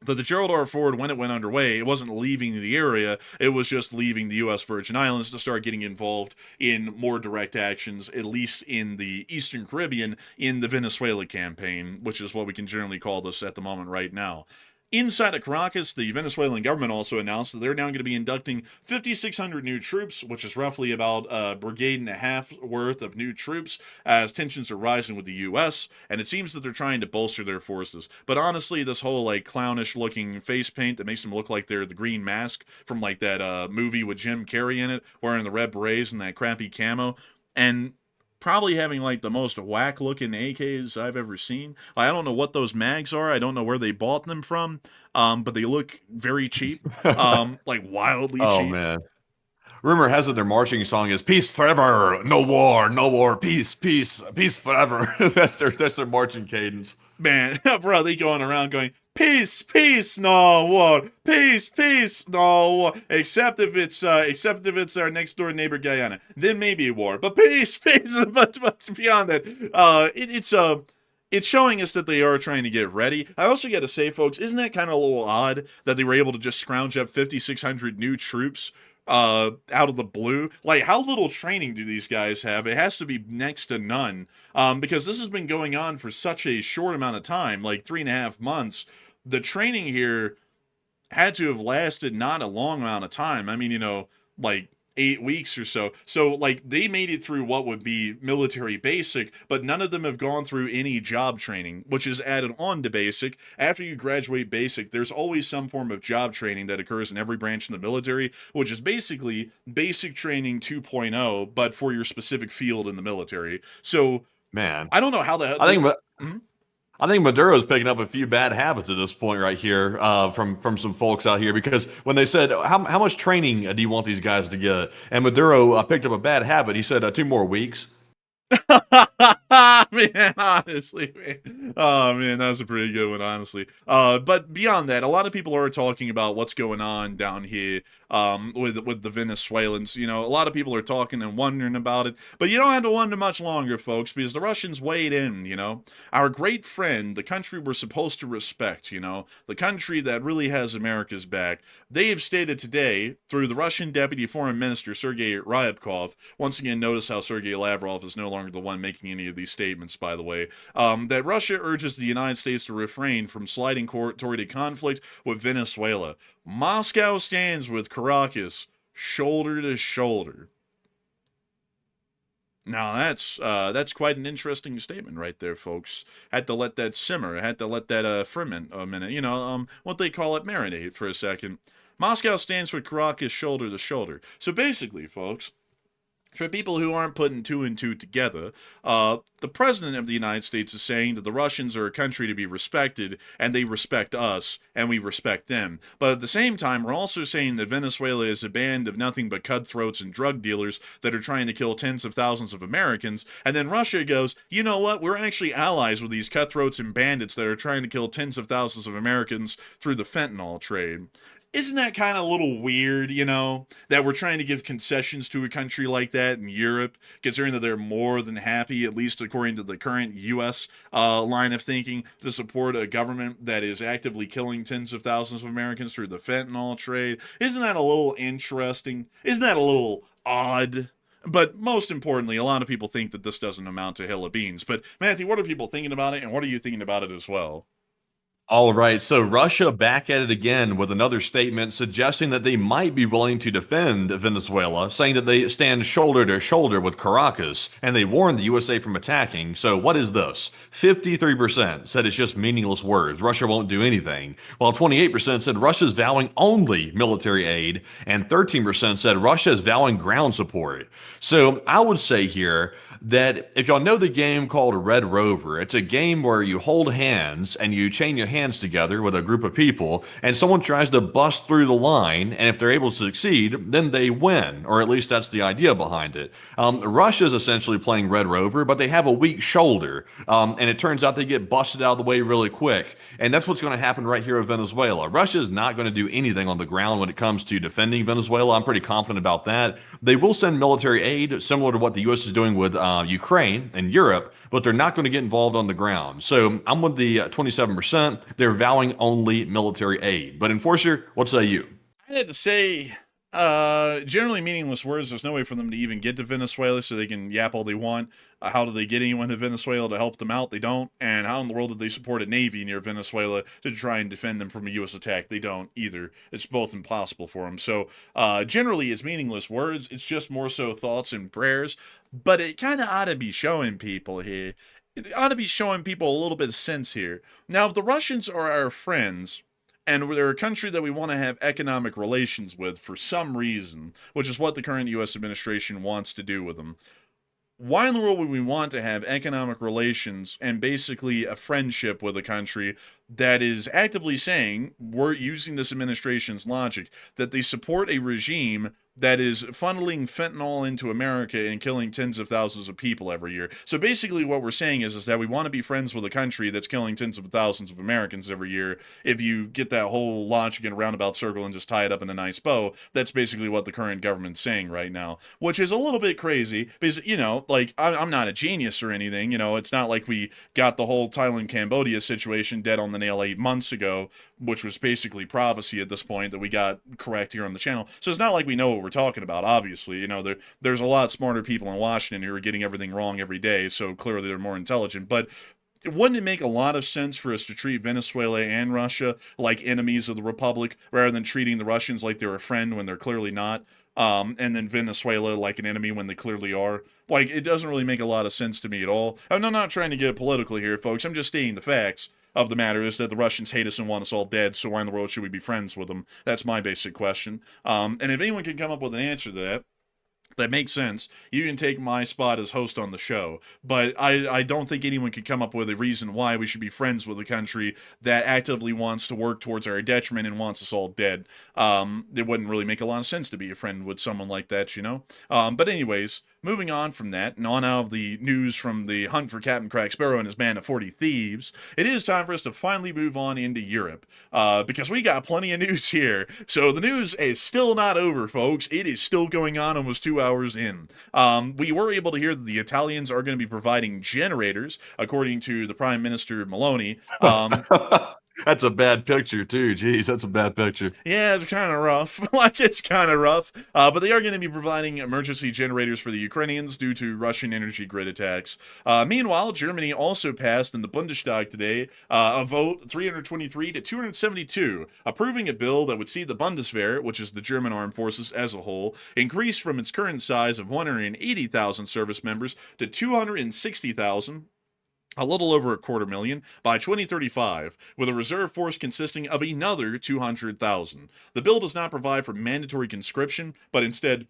that the Gerald R. Ford, when it went underway, it wasn't leaving the area, it was just leaving the U.S. Virgin Islands to start getting involved in more direct actions, at least in the Eastern Caribbean, in the Venezuela campaign, which is what we can generally call this at the moment right now. Inside of Caracas, the Venezuelan government also announced that they're now going to be inducting 5,600 new troops, which is roughly about a brigade and a half worth of new troops, as tensions are rising with the U.S., and it seems that they're trying to bolster their forces. But honestly, this whole, like, clownish-looking face paint that makes them look like they're the Green Mask from, like, that movie with Jim Carrey in it, wearing the red berets and that crappy camo, and probably having like the most whack looking AKs I've ever seen. I don't know what those mags are. I don't know where they bought them from. But they look very cheap. Like wildly cheap. Oh man. Rumor has it their marching song is "Peace forever, no war, peace, peace, peace forever." that's their marching cadence. Man, bro, they going around going, peace, peace, no war, peace, peace, no war. Except if it's our next door neighbor Guyana, then maybe war. But peace, peace. But beyond that, it's showing us that they are trying to get ready. I also got to say, folks, isn't that kind of a little odd that they were able to just scrounge up 5,600 new troops out of the blue? Like, how little training do these guys have? It has to be next to none, because this has been going on for such a short amount of time, like 3.5 months. The training here had to have lasted not a long amount of time. I mean, like 8 weeks or so. So, like, they made it through what would be military basic, but none of them have gone through any job training, which is added on to basic. After you graduate basic, there's always some form of job training that occurs in every branch in the military, which is basically basic training 2.0, but for your specific field in the military. So, man, I don't know how the hell... I think Maduro's picking up a few bad habits at this point right here from some folks out here, because when they said, how much training do you want these guys to get? And Maduro picked up a bad habit. He said 2 more weeks. Man, honestly, man. Oh, man, that was a pretty good one, honestly. But beyond that, a lot of people are talking about what's going on down here with the Venezuelans. A lot of people are talking and wondering about it. But you don't have to wonder much longer, folks, because the Russians weighed in, Our great friend, the country we're supposed to respect, the country that really has America's back. They have stated today, through the Russian Deputy Foreign Minister, Sergei Ryabkov, once again, notice how Sergei Lavrov is no longer the one making any of these statements, by the way, that Russia urges the United States to refrain from sliding toward a conflict with Venezuela. Moscow stands with Caracas shoulder to shoulder. Now that's quite an interesting statement right there, folks. Had to let that simmer. Had to let that ferment a minute. What they call it, marinate for a second. Moscow stands with Caracas shoulder to shoulder. So basically, folks, for people who aren't putting 2 and 2 together, the president of the United States is saying that the Russians are a country to be respected, and they respect us, and we respect them. But at the same time, we're also saying that Venezuela is a band of nothing but cutthroats and drug dealers that are trying to kill tens of thousands of Americans. And then Russia goes, you know what? We're actually allies with these cutthroats and bandits that are trying to kill tens of thousands of Americans through the fentanyl trade. Isn't that kind of a little weird, that we're trying to give concessions to a country like that in Europe, considering that they're more than happy, at least according to the current U.S. Line of thinking, to support a government that is actively killing tens of thousands of Americans through the fentanyl trade? Isn't that a little interesting? Isn't that a little odd? But most importantly, a lot of people think that this doesn't amount to a hill of beans. But Matthew, what are people thinking about it, and what are you thinking about it as well? All right, so Russia back at it again with another statement suggesting that they might be willing to defend Venezuela, saying that they stand shoulder to shoulder with Caracas, and they warned the USA from attacking. So what is this? 53% said it's just meaningless words. Russia won't do anything, while 28% said Russia's vowing only military aid, and 13% said Russia is vowing ground support. So I would say here that if y'all know the game called Red Rover, it's a game where you hold hands and you chain your hands together with a group of people, and someone tries to bust through the line, and if they're able to succeed, then they win, or at least that's the idea behind it. Russia's essentially playing Red Rover, but they have a weak shoulder, and it turns out they get busted out of the way really quick, and that's what's going to happen right here with Venezuela. Russia's not going to do anything on the ground when it comes to defending Venezuela. I'm pretty confident about that. They will send military aid, similar to what the U.S. is doing with Ukraine and Europe, but they're not going to get involved on the ground. So I'm with the 27%. They're vowing only military aid. But Enforcer, what say you? I had to say, generally meaningless words. There's no way for them to even get to Venezuela, so they can yap all they want. How do they get anyone to Venezuela to help them out? They don't. And how in the world did they support a navy near Venezuela to try and defend them from a U.S. attack? They don't either. It's both impossible for them. So generally, it's meaningless words. It's just more so thoughts and prayers. But it kind of ought to be showing people here. It ought to be showing people a little bit of sense here. Now, if the Russians are our friends, and they're a country that we want to have economic relations with for some reason, which is what the current U.S. administration wants to do with them, why in the world would we want to have economic relations and basically a friendship with a country that is actively saying, we're using this administration's logic, that they support a regime that is funneling fentanyl into America and killing tens of thousands of people every year? So basically what we're saying is that we want to be friends with a country that's killing tens of thousands of Americans every year. If you get that whole logic in a roundabout circle and just tie it up in a nice bow, that's basically what the current government's saying right now, which is a little bit crazy because, like, I'm not a genius or anything. It's not like we got the whole Thailand Cambodia situation dead on the nail 8 months ago, which was basically prophecy at this point that we got correct here on the channel. So it's not like we know what we're talking about, obviously. There's a lot smarter people in Washington who are getting everything wrong every day, so clearly they're more intelligent. But wouldn't it make a lot of sense for us to treat Venezuela and Russia like enemies of the Republic rather than treating the Russians like they're a friend when they're clearly not? And then Venezuela like an enemy when they clearly are? Like, it doesn't really make a lot of sense to me at all. And I'm not trying to get political here, folks. I'm just stating the facts of the matter is that the Russians hate us and want us all dead, so why in the world should we be friends with them? That's my basic question. And if anyone can come up with an answer to that makes sense, you can take my spot as host on the show. But I don't think anyone could come up with a reason why we should be friends with a country that actively wants to work towards our detriment and wants us all dead. It wouldn't really make a lot of sense to be a friend with someone like that, But anyways, moving on from that, and on out of the news from the hunt for Captain Crack Sparrow and his band of 40 thieves, it is time for us to finally move on into Europe, because we got plenty of news here. So the news is still not over, folks. It is still going on almost 2 hours in. We were able to hear that the Italians are going to be providing generators, according to the Prime Minister Maloney. That's a bad picture, too. Jeez, that's a bad picture. Yeah, it's kind of rough. It's kind of rough. But they are going to be providing emergency generators for the Ukrainians due to Russian energy grid attacks. Meanwhile, Germany also passed in the Bundestag today a vote 323 to 272, approving a bill that would see the Bundeswehr, which is the German armed forces as a whole, increase from its current size of 180,000 service members to 260,000. A little over 250,000 by 2035, with a reserve force consisting of another 200,000. The bill does not provide for mandatory conscription, but instead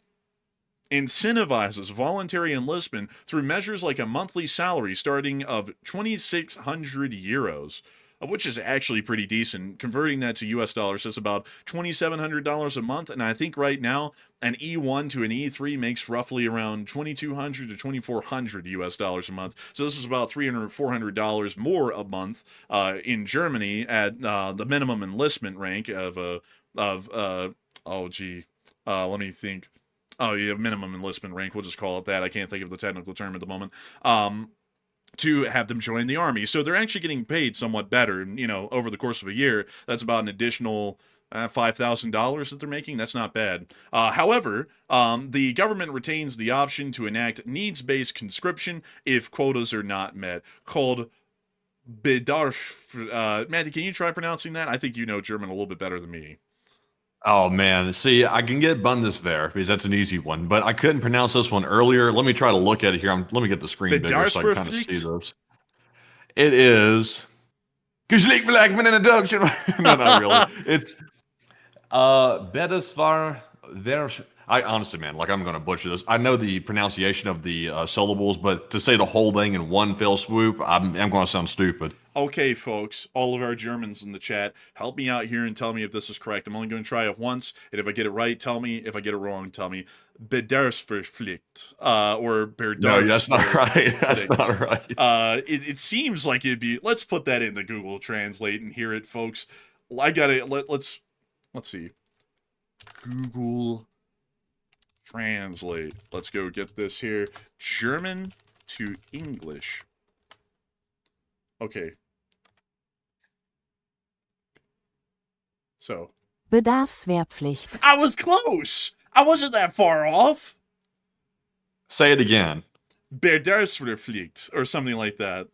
incentivizes voluntary enlistment through measures like a monthly salary starting of 2,600 euros, which is actually pretty decent. Converting that to US dollars, that's about $2,700 a month, and I think right now an E1 to an E3 makes roughly around 2,200 to 2,400 US dollars a month. So this is about $300, $400 more a month in Germany at the minimum enlistment rank let me think. Oh, yeah, minimum enlistment rank. We'll just call it that. I can't think of the technical term at the moment. To have them join the army. So they're actually getting paid somewhat better, over the course of a year. That's about an additional $5,000 that they're making. That's not bad. However, the government retains the option to enact needs-based conscription if quotas are not met, called Bedarf. Matthew, can you try pronouncing that? I think you know German a little bit better than me. Oh man, see, I can get Bundeswehr because that's an easy one, but I couldn't pronounce this one earlier. Let me try to look at it here. Let me get the screen bigger so I can kind of see this. It is Geschlechtvergleichung in Introduction. No, not really. It's Bedesvar there. I honestly, man, like I'm going to butcher this. I know the pronunciation of the syllables, but to say the whole thing in one fell swoop, I'm going to sound stupid. Okay, folks, all of our Germans in the chat, help me out here and tell me if this is correct. I'm only going to try it once, and if I get it right, tell me. If I get it wrong, tell me. Bedarfsverpflicht, or Bedarfsverpflicht. No, that's not right. That's not right. It seems like it'd be. Let's put that into Google Translate and hear it, folks. I gotta let's see. Google Translate. Let's go get this here. German to English. Okay. So. Bedarfswehrpflicht. I was close. I wasn't that far off. Say it again. Bedarfsverpflicht, or something like that.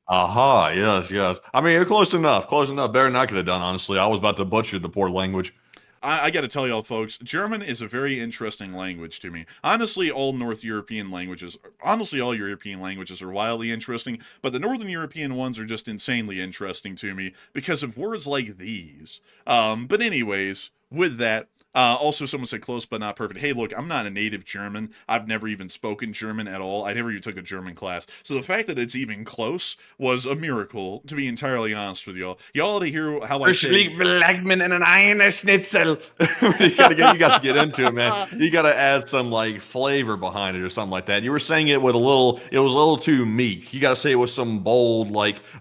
Aha, yes, yes. I mean, close enough. Close enough. Better than I could have done, honestly. I was about to butcher the poor language. I got to tell y'all, folks, German is a very interesting language to me. Honestly, all North European languages, honestly, all European languages are wildly interesting, but the Northern European ones are just insanely interesting to me because of words like these. But anyways, with that, also someone said close but not perfect. Hey, look, I'm not a native German. I've never even spoken German at all. I never even took a German class. So the fact that it's even close was a miracle, to be entirely honest with y'all. Y'all ought to hear how I say... You gotta get into it, man. You gotta add some like flavor behind it or something like that. You were saying it with it was a little too meek. You gotta say it with some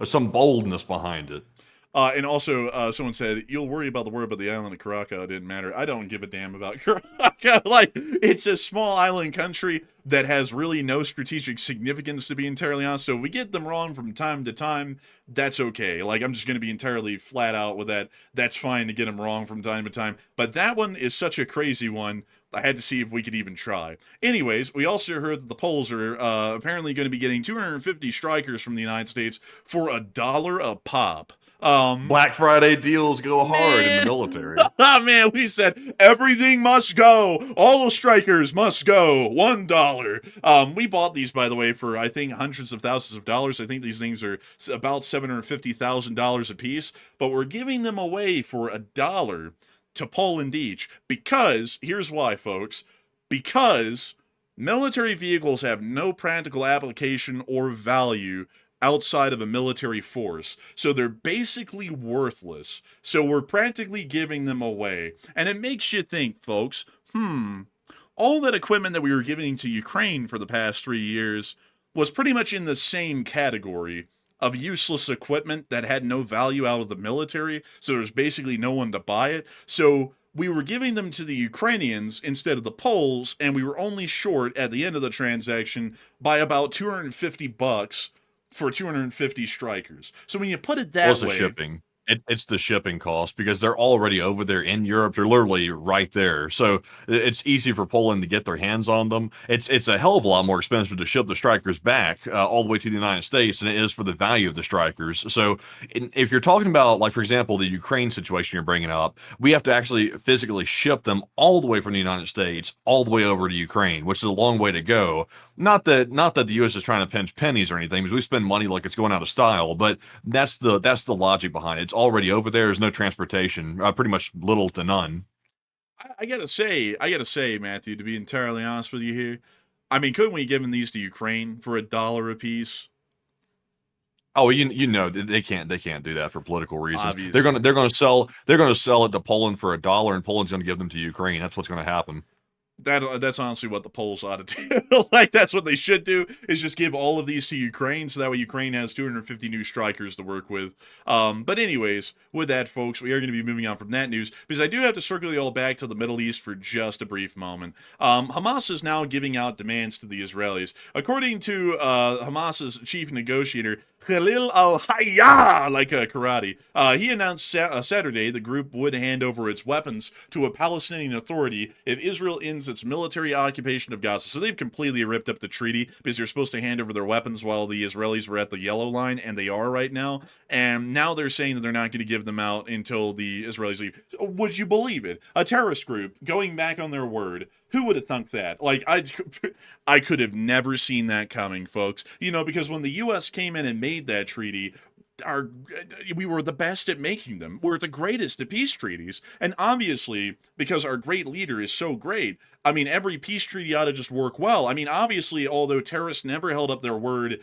some boldness behind it. And also, someone said, you'll worry about the word, but the island of Curacao didn't matter. I don't give a damn about Curacao. Like, it's a small island country that has really no strategic significance, to be entirely honest. So if we get them wrong from time to time, that's okay. Like, I'm just going to be entirely flat out with that. That's fine to get them wrong from time to time. But that one is such a crazy one. I had to see if we could even try. Anyways, we also heard that the Poles are apparently going to be getting 250 strikers from the United States for $1 a pop. Black Friday deals go hard in the military. Man, we said everything must go. All the strikers must go. $1. We bought these, by the way, for I think hundreds of thousands of dollars. I think these things are about $750,000 a piece, but we're giving them away for $1 to Poland each because here's why, folks. Because military vehicles have no practical application or value outside of a military force. So they're basically worthless. So we're practically giving them away. And it makes you think, folks, all that equipment that we were giving to Ukraine for the past 3 years was pretty much in the same category of useless equipment that had no value out of the military. So there's basically no one to buy it. So we were giving them to the Ukrainians instead of the Poles, and we were only short at the end of the transaction by about $250 for 250 strikers. So when you put it that way, shipping. It's the shipping cost because they're already over there in Europe. They're literally right there. So it's easy for Poland to get their hands on them. It's a hell of a lot more expensive to ship the strikers back all the way to the United States than it is for the value of the strikers. So if you're talking about, like, for example, the Ukraine situation you're bringing up, we have to actually physically ship them all the way from the United States all the way over to Ukraine, which is a long way to go. Not that the U.S. is trying to pinch pennies or anything, because we spend money like it's going out of style, but that's the logic behind it. It's already over there. There's no transportation, pretty much little to none. I gotta say, Matthew, to be entirely honest with you here, I mean, couldn't we have given these to Ukraine for $1 a piece? Oh, you know they can't do that for political reasons. Obviously. They're gonna sell it to Poland for $1, and Poland's gonna give them to Ukraine. That's what's gonna happen. That's honestly what the Poles ought to do. Like, that's what they should do, is just give all of these to Ukraine, so that way Ukraine has 250 new strikers to work with. But anyways, with that, folks, we are going to be moving on from that news, because I do have to circle you all back to the Middle East for just a brief moment. Hamas is now giving out demands to the Israelis. According to Hamas's chief negotiator, Khalil al-Hayya, like karate, he announced Saturday the group would hand over its weapons to a Palestinian authority if Israel ends claims its military occupation of Gaza. So they've completely ripped up the treaty because they're supposed to hand over their weapons while the Israelis were at the yellow line, and they are right now. And now they're saying that they're not going to give them out until the Israelis leave. Would you believe it? A terrorist group going back on their word. Who would have thunk that? Like, I could have never seen that coming, folks. You know, because when the U.S. came in and made that treaty, we were the best at making them. We're the greatest at peace treaties. And obviously, because our great leader is so great, I mean, every peace treaty ought to just work well. I mean, obviously, although terrorists never held up their word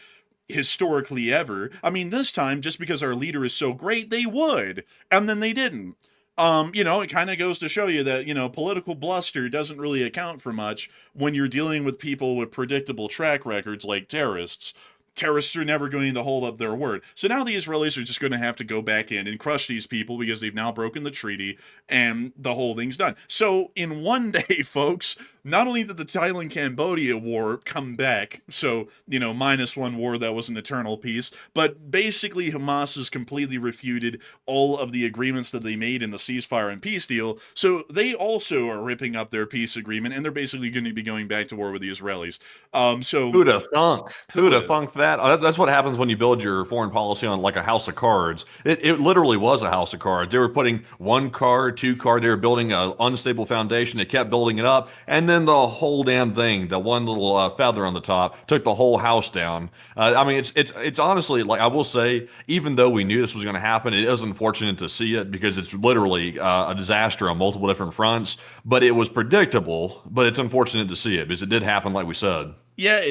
historically ever, I mean, this time, just because our leader is so great, they would. And then they didn't. You know, it kind of goes to show you that, you know, political bluster doesn't really account for much when you're dealing with people with predictable track records like terrorists. Terrorists are never going to hold up their word. So now the Israelis are just going to have to go back in and crush these people because they've now broken the treaty and the whole thing's done. So in one day, folks, not only did the Thailand Cambodia war come back, so, you know, -1 war that was an eternal peace, but basically Hamas has completely refuted all of the agreements that they made in the ceasefire and peace deal. So they also are ripping up their peace agreement, and they're basically going to be going back to war with the Israelis. So who'd have thunk? Who'd have thunk that? That's what happens when you build your foreign policy on like a house of cards. It literally was a house of cards. They were putting 1 card, 2 card. They were building an unstable foundation. They kept building it up, and then the whole damn thing, the one little feather on the top, took the whole house down. I mean, it's honestly, like, I will say, even though we knew this was going to happen, it is unfortunate to see it because it's literally a disaster on multiple different fronts. But it was predictable. But it's unfortunate to see it because it did happen, like we said. Yeah,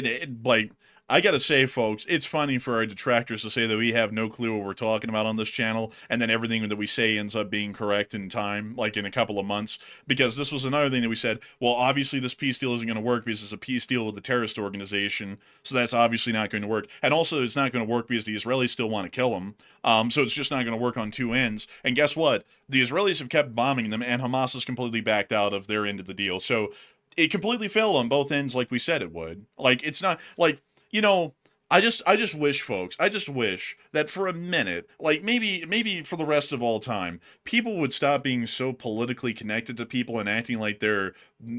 like, I gotta say, folks, it's funny for our detractors to say that we have no clue what we're talking about on this channel, and then everything that we say ends up being correct in time, like in a couple of months, because this was another thing that we said, well, obviously this peace deal isn't going to work because it's a peace deal with a terrorist organization, so that's obviously not going to work. And also, it's not going to work because the Israelis still want to kill them, so it's just not going to work on two ends. And guess what? The Israelis have kept bombing them, and Hamas has completely backed out of their end of the deal. So it completely failed on both ends like we said it would. Like, it's not, like, you know, I just wish, folks, I just wish that for a minute, like maybe for the rest of all time, people would stop being so politically connected to people and acting like they're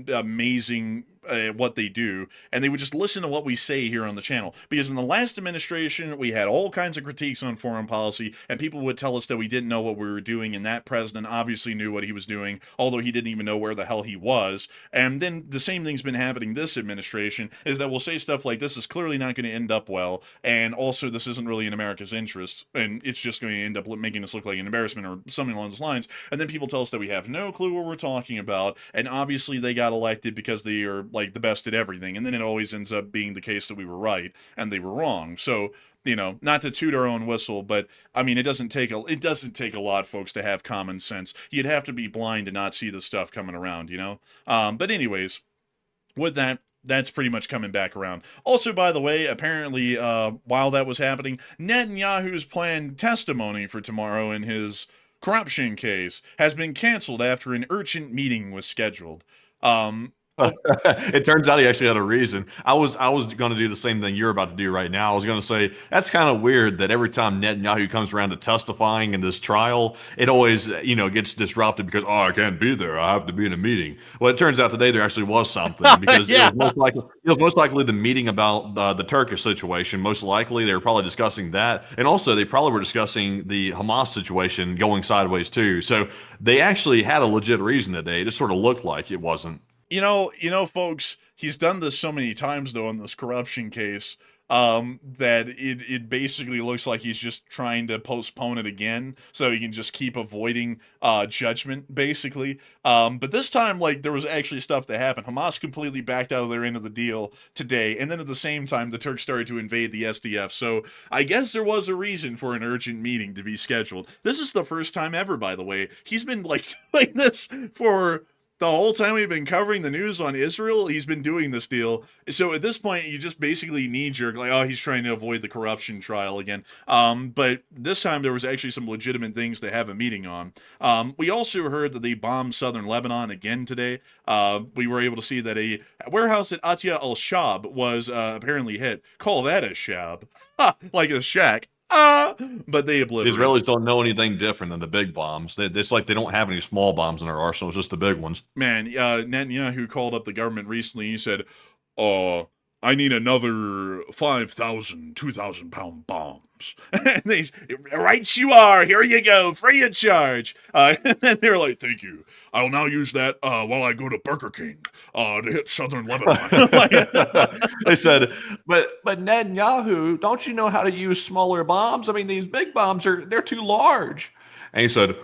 amazing at what they do, and they would just listen to what we say here on the channel. Because in the last administration, we had all kinds of critiques on foreign policy, and people would tell us that we didn't know what we were doing, and that president obviously knew what he was doing, although he didn't even know where the hell he was. And then the same thing's been happening this administration, is that we'll say stuff like, this is clearly not going to end up well, and also this isn't really in America's interests, and it's just going to end up making us look like an embarrassment or something along those lines. And then people tell us that we have no clue what we're talking about, and obviously they got elected because they are like the best at everything, and then it always ends up being the case that we were right and they were wrong. So, you know, not to toot our own whistle, but I mean, it doesn't take a lot, folks, to have common sense. You'd have to be blind to not see the stuff coming around, you know. But anyways, with that, that's pretty much coming back around. Also, by the way, apparently, while that was happening, Netanyahu's planned testimony for tomorrow in his corruption case has been canceled after an urgent meeting was scheduled. It turns out he actually had a reason. I was going to do the same thing you're about to do right now. I was going to say that's kind of weird that every time Netanyahu comes around to testifying in this trial, it always gets disrupted because I can't be there. I have to be in a meeting. Well, it turns out today there actually was something because Yeah. it was most likely the meeting about the Turkish situation. Most likely they were probably discussing that, and also they probably were discussing the Hamas situation going sideways too. So they actually had a legit reason today. It just sort of looked like it wasn't. You know, folks, he's done this so many times, though, in this corruption case, that it basically looks like he's just trying to postpone it again so he can just keep avoiding judgment, basically. But this time, like, there was actually stuff that happened. Hamas completely backed out of their end of the deal today, and then at the same time, the Turks started to invade the SDF. So I guess there was a reason for an urgent meeting to be scheduled. This is the first time ever, by the way. He's been, like, doing this for the whole time we've been covering the news on Israel. He's been doing this deal. So at this point, you just basically knee-jerk, like, oh, he's trying to avoid the corruption trial again. But this time there was actually some legitimate things to have a meeting on. We also heard that they bombed southern Lebanon again today. We were able to see that a warehouse at Atia al-Shab was apparently hit. Call that a shab. Like a shack. But they The obliterated. Israelis don't know anything different than the big bombs. It's like they don't have any small bombs in their arsenal. It's just the big ones. Man, Netanyahu called up the government recently. He said, I need another 5,000, 2,000-pound bombs. And they, right you are, here you go, free of charge. And then they're like, thank you. I'll now use that while I go to Burger King to hit southern Lebanon. They said, but Netanyahu, don't you know how to use smaller bombs? I mean, these big bombs they're too large. And he said,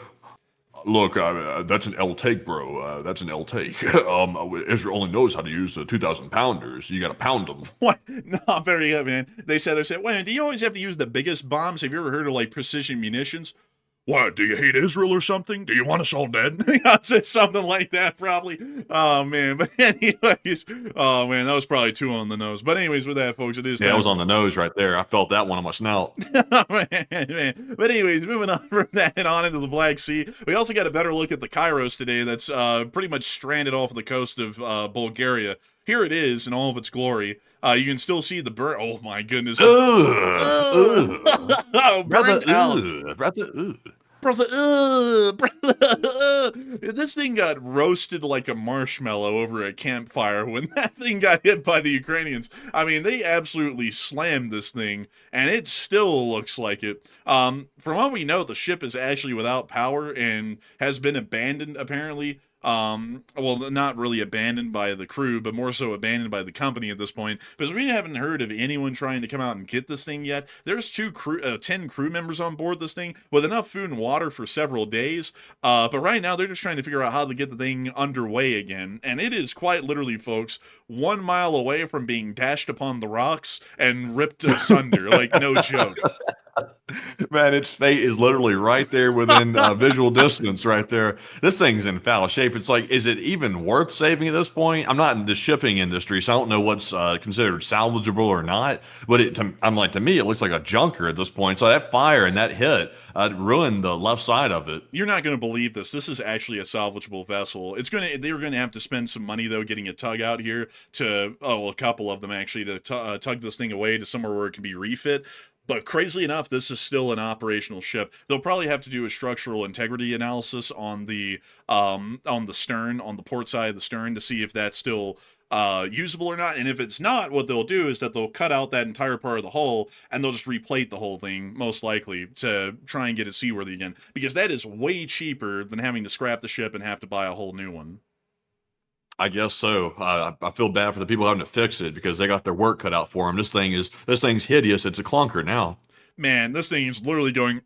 look, that's an L take, bro. That's an L take. Israel only knows how to use 2,000-pounders. You got to pound them. What? Not very good, man. They said, wait, do you always have to use the biggest bombs? Have you ever heard of, like, precision munitions? What, do you hate Israel or something? Do you want us all dead? I'd say something like that, probably. Oh, man. But anyways, oh, man, that was probably too on the nose. But anyways, with that, folks, it is Yeah, it was on the nose right there. I felt that one on my snout. man. But anyways, moving on from that and on into the Black Sea. We also got a better look at the Kairos today that's pretty much stranded off the coast of Bulgaria. Here it is in all of its glory. You can still see the burn. Oh, my goodness. Brother, Burnt out. brother. Brother, this thing got roasted like a marshmallow over a campfire when that thing got hit by the Ukrainians. I mean, they absolutely slammed this thing, and it still looks like it. From what we know, the ship is actually without power and has been abandoned, apparently. Well, not really abandoned by the crew, but more so abandoned by the company at this point, because we haven't heard of anyone trying to come out and get this thing yet. There's 10 crew members on board this thing with enough food and water for several days, but right now they're just trying to figure out how to get the thing underway again, and it is quite literally, folks, 1 mile away from being dashed upon the rocks and ripped asunder, like, no joke. Man, its fate is literally right there within visual distance right there. This thing's in foul shape. It's like, is it even worth saving at this point? I'm not in the shipping industry, so I don't know what's considered salvageable or not. But to me, it looks like a junker at this point. So that fire and that hit ruined the left side of it. You're not going to believe this. This is actually a salvageable vessel. They're going to have to spend some money, though, getting a tug out here to, a couple of them actually, to tug this thing away to somewhere where it can be refit. But crazily enough, this is still an operational ship. They'll probably have to do a structural integrity analysis on the stern, on the port side of the stern, to see if that's still usable or not. And if it's not, what they'll do is that they'll cut out that entire part of the hull and they'll just replate the whole thing, most likely, to try and get it seaworthy again. Because that is way cheaper than having to scrap the ship and have to buy a whole new one. I guess so. I feel bad for the people having to fix it because they got their work cut out for them. This thing's hideous. It's a clunker now. Man, this thing is literally going.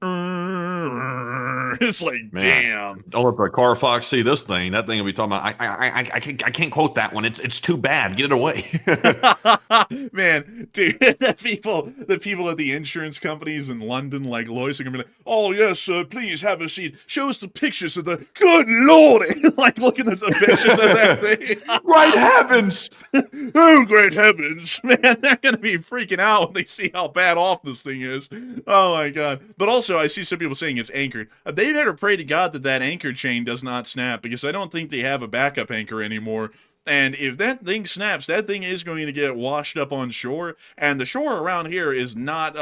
It's like, Man, damn. don't let the car fox see this thing. That thing will be talking about. I can't quote that one. It's too bad. Get it away. Man, dude, the people at the insurance companies in London, like Lois, are gonna be like, "Oh yes, please have a seat. Show us the pictures of the good lord." Like looking at the pictures of that thing. Right heavens! Oh, great heavens, man! They're gonna be freaking out when they see how bad off this thing is. Oh my god! But also, I see some people saying it's anchored. They better pray to God that anchor chain does not snap, because I don't think they have a backup anchor anymore. And if that thing snaps, that thing is going to get washed up on shore. And the shore around here is not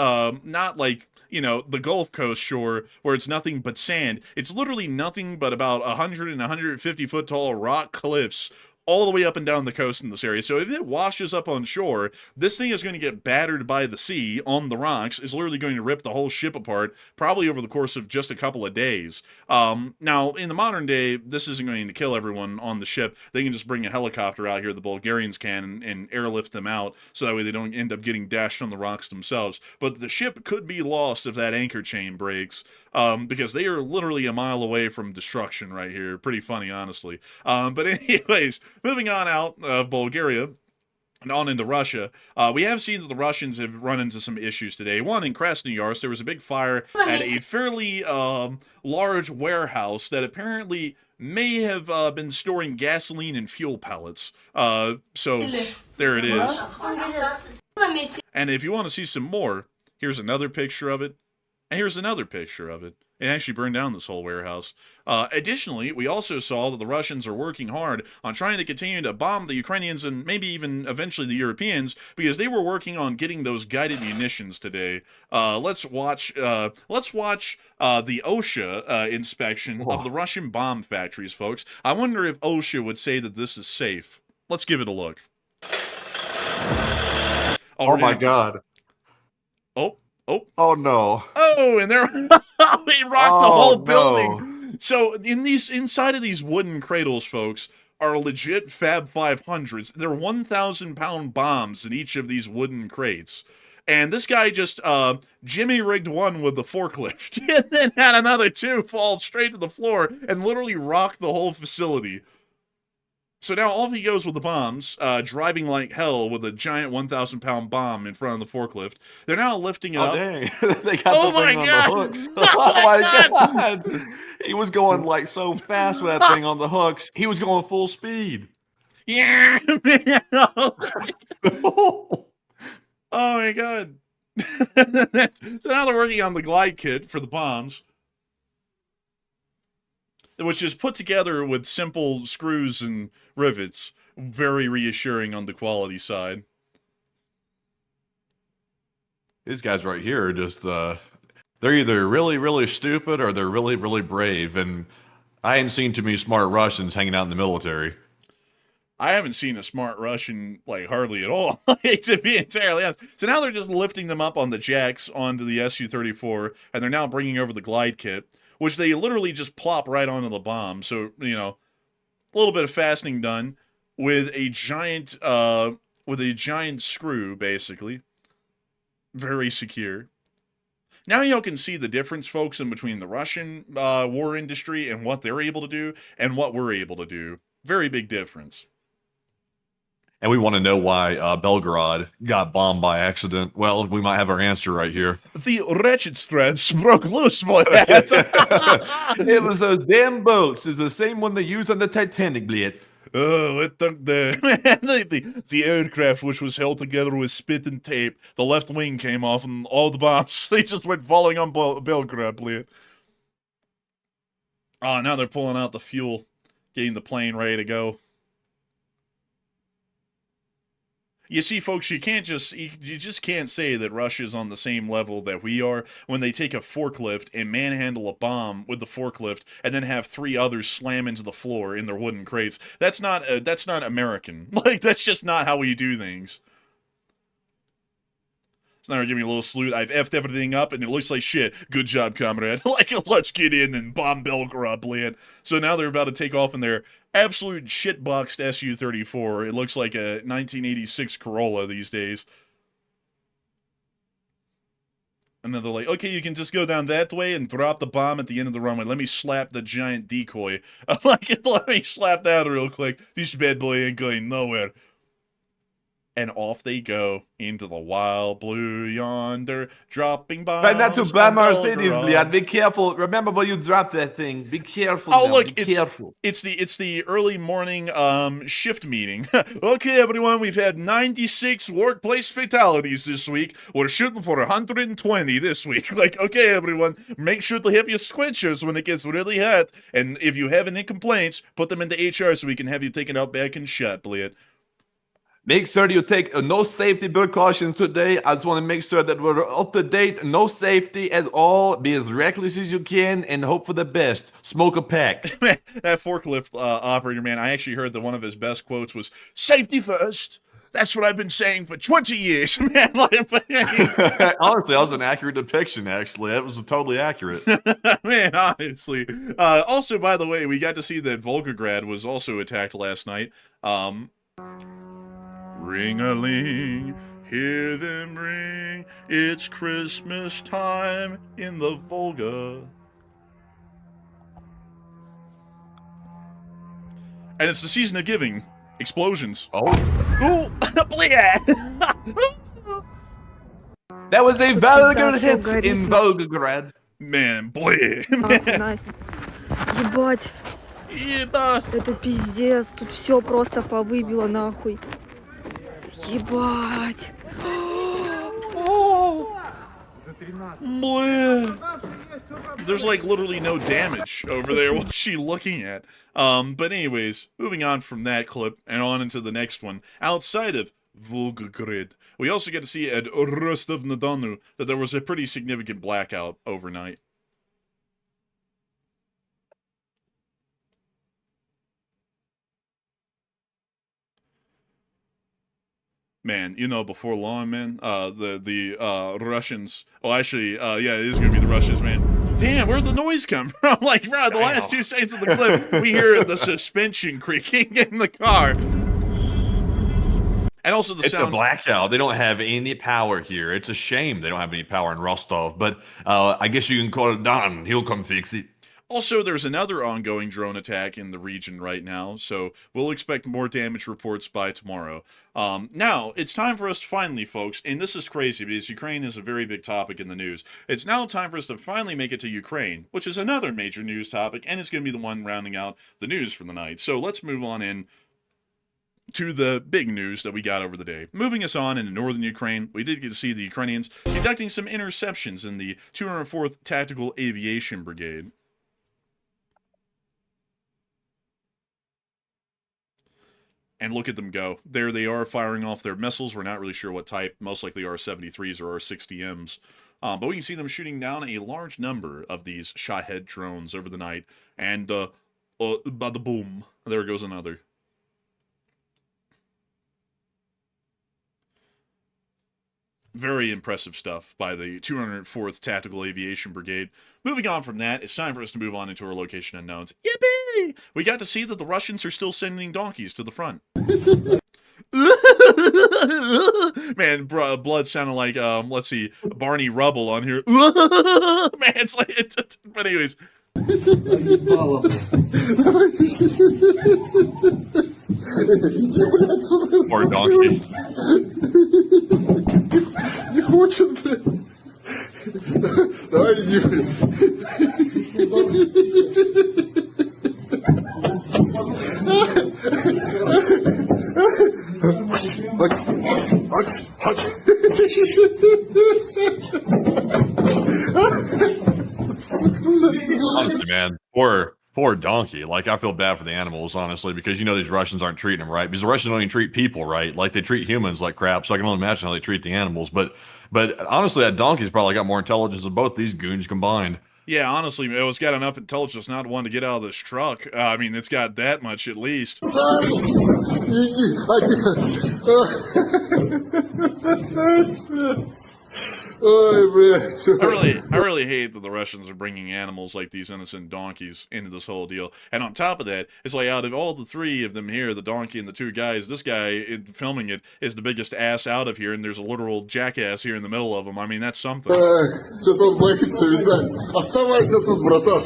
like, you know, the Gulf Coast shore where it's nothing but sand. It's literally nothing but about 100 and 150 foot tall rock cliffs all the way up and down the coast in this area. So if it washes up on shore, this thing is going to get battered by the sea on the rocks, is literally going to rip the whole ship apart, probably over the course of just a couple of days. Now, in the modern day, this isn't going to kill everyone on the ship. They can just bring a helicopter out here, the Bulgarians can, and airlift them out, so that way they don't end up getting dashed on the rocks themselves. But the ship could be lost if that anchor chain breaks, because they are literally a mile away from destruction right here. Pretty funny, honestly. But anyways, moving on out of Bulgaria and on into Russia, we have seen that the Russians have run into some issues today. One, in Krasnoyarsk, there was a big fire at a fairly large warehouse that apparently may have been storing gasoline and fuel pellets. So there it is. And if you want to see some more, here's another picture of it. And here's another picture of it. It actually burned down this whole warehouse. Additionally, we also saw that the Russians are working hard on trying to continue to bomb the Ukrainians and maybe even eventually the Europeans because they were working on getting those guided munitions today. Let's watch the OSHA inspection of the Russian bomb factories, folks. I wonder if OSHA would say that this is safe. Let's give it a look. Oh my God. Oh no. Oh, and there he rocked the whole building. So inside of these wooden cradles, folks, are legit Fab 500s. They're 1,000-pound bombs in each of these wooden crates. And this guy just Jimmy rigged one with the forklift and then had another two fall straight to the floor and literally rocked the whole facility. So now off he goes with the bombs, driving like hell with a giant 1,000-pound bomb in front of the forklift. They're now lifting it up. Dang. They got the thing on the hooks. Oh my God. He was going like so fast with that thing on the hooks. He was going full speed. Yeah. Oh my God. So now they're working on the glide kit for the bombs, which is put together with simple screws and rivets. Very reassuring on the quality side. These guys right here are just, they're either really, really stupid or they're really, really brave. And I ain't seen too many smart Russians hanging out in the military. I haven't seen a smart Russian, like, hardly at all, to be entirely honest. So now they're just lifting them up on the jacks onto the Su-34, and they're now bringing over the glide kit, which they literally just plop right onto the bomb. So, you know, a little bit of fastening done with a giant screw, basically. Very secure. Now y'all can see the difference, folks, in between the Russian war industry and what they're able to do and what we're able to do. Very big difference. And we want to know why Belgrade got bombed by accident. Well, we might have our answer right here. The wretched threads broke loose, my lad. It was those damn boats. It's the same one they used on the Titanic, blade. Oh, it took the aircraft, which was held together with spit and tape. The left wing came off, and all the bombs, they just went falling on Belgrade, blade. Oh, now they're pulling out the fuel, getting the plane ready to go. You see, folks, you just can't say that Russia's on the same level that we are when they take a forklift and manhandle a bomb with the forklift and then have three others slam into the floor in their wooden crates. That's not American. Like, that's just not how we do things. So now they're giving me a little salute. I've effed everything up, and it looks like shit. Good job, comrade. Like, let's get in and bomb Belgrade, lad. So now they're about to take off in their absolute shit-boxed Su-34. It looks like a 1986 Corolla these days. And then they're like, okay, you can just go down that way and drop the bomb at the end of the runway. Let me slap the giant decoy. Let me slap that real quick. This bad boy ain't going nowhere. And off they go into the wild blue yonder, dropping bombs. Try not to bomb our cities, Bliad. Be careful. Remember when you drop that thing. Be careful. Oh, now. look, Be careful. It's the early morning shift meeting. Okay, everyone, we've had 96 workplace fatalities this week. We're shooting for 120 this week. Like, okay, everyone, make sure to have your squinchers when it gets really hot. And if you have any complaints, put them into HR so we can have you taken out back and shot, Bliad. Make sure you take no safety precautions today. I just want to make sure that we're up to date. No safety at all. Be as reckless as you can and hope for the best. Smoke a pack. Man, that forklift operator, man, I actually heard that one of his best quotes was, safety first. That's what I've been saying for 20 years, man. Honestly, that was an accurate depiction, actually. That was totally accurate. Man, honestly. Also, by the way, we got to see that Volgograd was also attacked last night. Ring-a-ling, hear them ring, it's Christmas time in the Volga. And it's the season of giving. Explosions. Oh. Ooh, That was a Volga hit in Volgograd. Man, bleh. Ебать. Ебать. Это пиздец. Тут все просто повыбило нахуй. Ебать. Блeh. There's like literally no damage over there. What's she looking at? But anyways, moving on from that clip and on into the next one. Outside of Volgograd, we also get to see at Rostov-na-Donu that there was a pretty significant blackout overnight. Man, you know, before long, man, the Russians. Oh, actually, yeah, it is gonna be the Russians, man. Damn, where'd the noise come from? Like, bro, the last 2 seconds of the clip, we hear the suspension creaking in the car, and also the sound. It's a blackout. They don't have any power here. It's a shame they don't have any power in Rostov. But I guess you can call Don. He'll come fix it. Also, there's another ongoing drone attack in the region right now, so we'll expect more damage reports by tomorrow. Now, it's time for us to finally, folks, and this is crazy because Ukraine is a very big topic in the news. It's now time for us to finally make it to Ukraine, which is another major news topic, and it's going to be the one rounding out the news for the night. So let's move on in to the big news that we got over the day. Moving us on into northern Ukraine, we did get to see the Ukrainians conducting some interceptions in the 204th Tactical Aviation Brigade. And look at them go. There they are firing off their missiles. We're not really sure what type. Most likely R-73s or R-60Ms. But we can see them shooting down a large number of these Shahed drones over the night. And, bada boom. There goes another. Very impressive stuff by the 204th Tactical Aviation Brigade. Moving on from that, it's time for us to move on into our location unknowns. Yippee! We got to see that the Russians are still sending donkeys to the front. Man, blood sounded like, let's see, Barney Rubble on here. Man, it's like, but anyways. Poor donkey. Не хочет, блядь. Давай иди, Honestly, man, poor donkey. Like, I feel bad for the animals, honestly, because you know these Russians aren't treating them right. Because the Russians don't even treat people right. Like, they treat humans like crap. So I can only imagine how they treat the animals. But honestly, that donkey's probably got more intelligence than both these goons combined. Yeah, honestly, it's got enough intelligence not to want to get out of this truck. I mean, it's got that much at least. I really hate that the Russians are bringing animals like these innocent donkeys into this whole deal. And on top of that, it's like out of all the three of them here, the donkey and the two guys, this guy filming it is the biggest ass out of here, and there's a literal jackass here in the middle of them. I mean, that's something. Что-то он боится, видать. Оставайся тут, братан.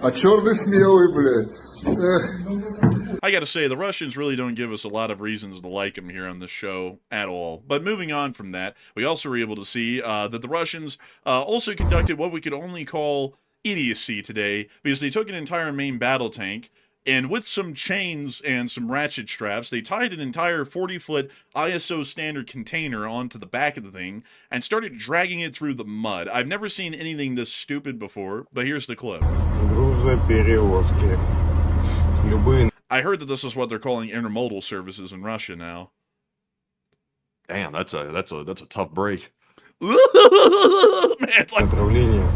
А черный смелый, блядь. I gotta say, the Russians really don't give us a lot of reasons to like them here on this show at all. But moving on from that, we also were able to see that the Russians also conducted what we could only call idiocy today, because they took an entire main battle tank, and with some chains and some ratchet straps, they tied an entire 40-foot ISO standard container onto the back of the thing and started dragging it through the mud. I've never seen anything this stupid бefore, but here's the clip. I heard that this is what they're calling intermodal services in Russia now. Damn, that's a tough break. Man, it's like... Отправление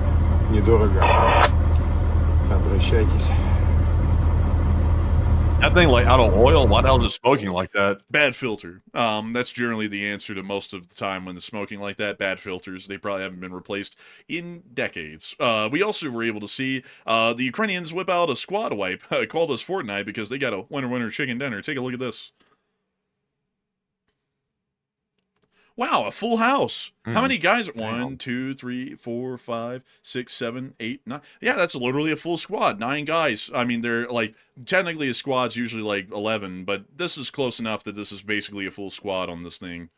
недорого. Обращайтесь. That thing like out of oil? Why the hell is it smoking like that? Bad filter. That's generally the answer to most of the time when it's smoking like that. Bad filters. They probably haven't been replaced in decades. We also were able to see the Ukrainians whip out a squad wipe called us Fortnite because they got a winner chicken dinner. Take a look at this. Wow, a full house. How many guys? 1, 2, 3, 4, 5, 6, 7, 8, 9. Yeah, that's literally a full squad. 9 guys. I mean, they're like, technically a squad's usually like 11, but this is close enough that this is basically a full squad on this thing.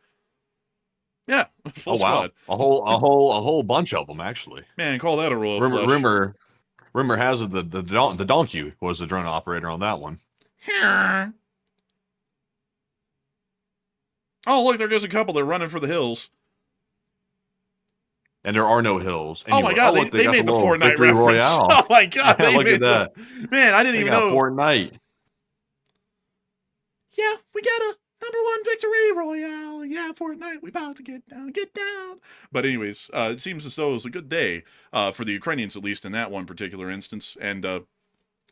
Yeah, full squad. A whole bunch of them actually. Man, call that a roll of flesh. Rumor has it the donkey was the drone operator on that one. Oh, look, there goes a couple. They're running for the hills. And there are no hills. Oh my God, look, they got made the little Fortnite victory reference. Royale. Oh my God, they Look made at that. Man, I didn't They even got know. Fortnite. Yeah, we got a #1 victory royale. Yeah, Fortnite, we about to get down. But anyways, it seems as though it was a good day for the Ukrainians, at least in that one particular instance. And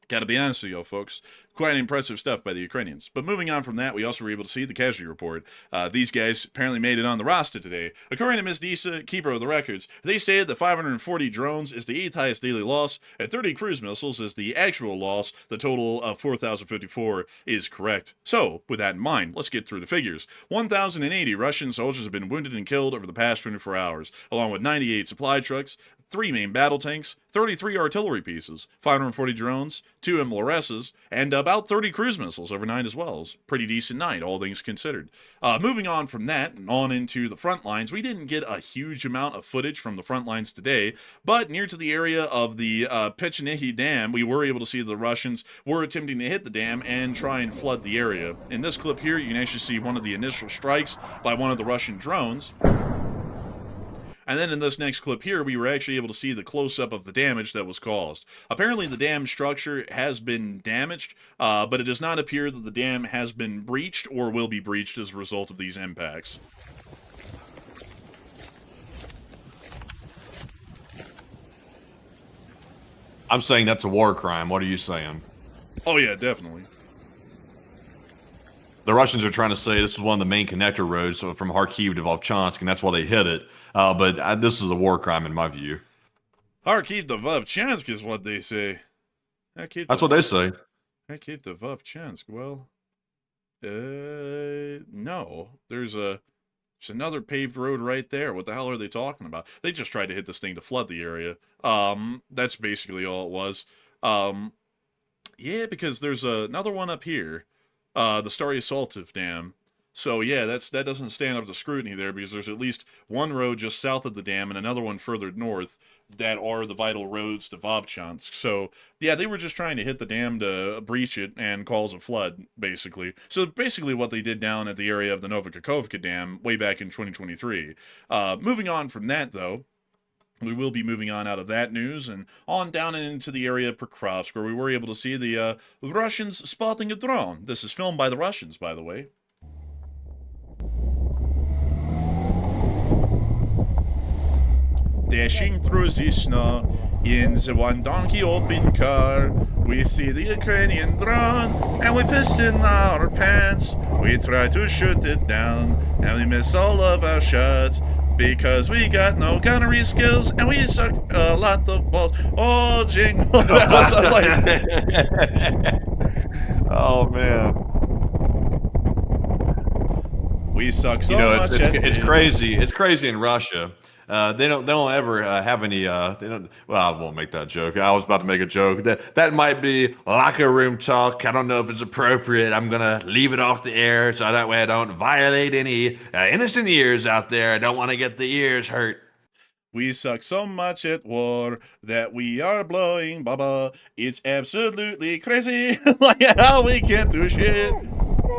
gotta be honest with you, folks, quite impressive stuff by the Ukrainians. But moving on from that, we also were able to see the casualty report. These guys apparently made it on the roster today. According to Ms. Disa, keeper of the records, they stated that 540 drones is the 8th highest daily loss, and 30 cruise missiles is the actual loss. The total of 4,054 is correct. So, with that in mind, let's get through the figures. 1,080 Russian soldiers have been wounded and killed over the past 24 hours, along with 98 supply trucks, 3 main battle tanks, 33 artillery pieces, 540 drones, 2 MLRSs, and about 30 cruise missiles overnight as well. It's a pretty decent night, all things considered. Moving on from that and on into the front lines, we didn't get a huge amount of footage from the front lines today, but near to the area of the Pechenihi Dam, we were able to see the Russians were attempting to hit the dam and try and flood the area. In this clip here, you can actually see one of the initial strikes by one of the Russian drones. And then in this next clip here, we were actually able to see the close-up of the damage that was caused. Apparently, the dam structure has been damaged, but it does not appear that the dam has been breached or will be breached as a result of these impacts. I'm saying that's a war crime. What are you saying? Oh, yeah, definitely. The Russians are trying to say this is one of the main connector roads from Kharkiv to Volchansk, and that's why they hit it. But this is a war crime in my view. Kharkiv to Volchansk is what they say. That's what they say. Kharkiv to Volchansk. Well, no. There's another paved road right there. What the hell are they talking about? They just tried to hit this thing to flood the area. That's basically all it was. Yeah, because there's another one up here. The Starry Saltiv Dam. So yeah, that doesn't stand up to scrutiny there because there's at least one road just south of the dam and another one further north that are the vital roads to Vovchansk. So yeah, they were just trying to hit the dam to breach it and cause a flood, basically. So basically what they did down at the area of the Novakakovka Dam way back in 2023. Moving on from that, though, we will be moving on out of that news and on down and into the area of Pokrovsk, where we were able to see the Russians spotting a drone. This is filmed by the Russians, by the way. Dashing through the snow in the one donkey open car, we see the Ukrainian drone and we pissed in our pants. We try to shoot it down and we miss all of our shots because we got no gunnery skills and we suck a lot of balls. Oh, jingle bells. I'm like, oh man. We suck so much. It's crazy. It's crazy in Russia. They don't ever have any. They don't. Well, I won't make that joke. I was about to make a joke that might be locker room talk. I don't know if it's appropriate. I'm gonna leave it off the air so that way I don't violate any innocent ears out there. I don't want to get the ears hurt. We suck so much at war that we are blowing baba. It's absolutely crazy. Like how we can't do shit.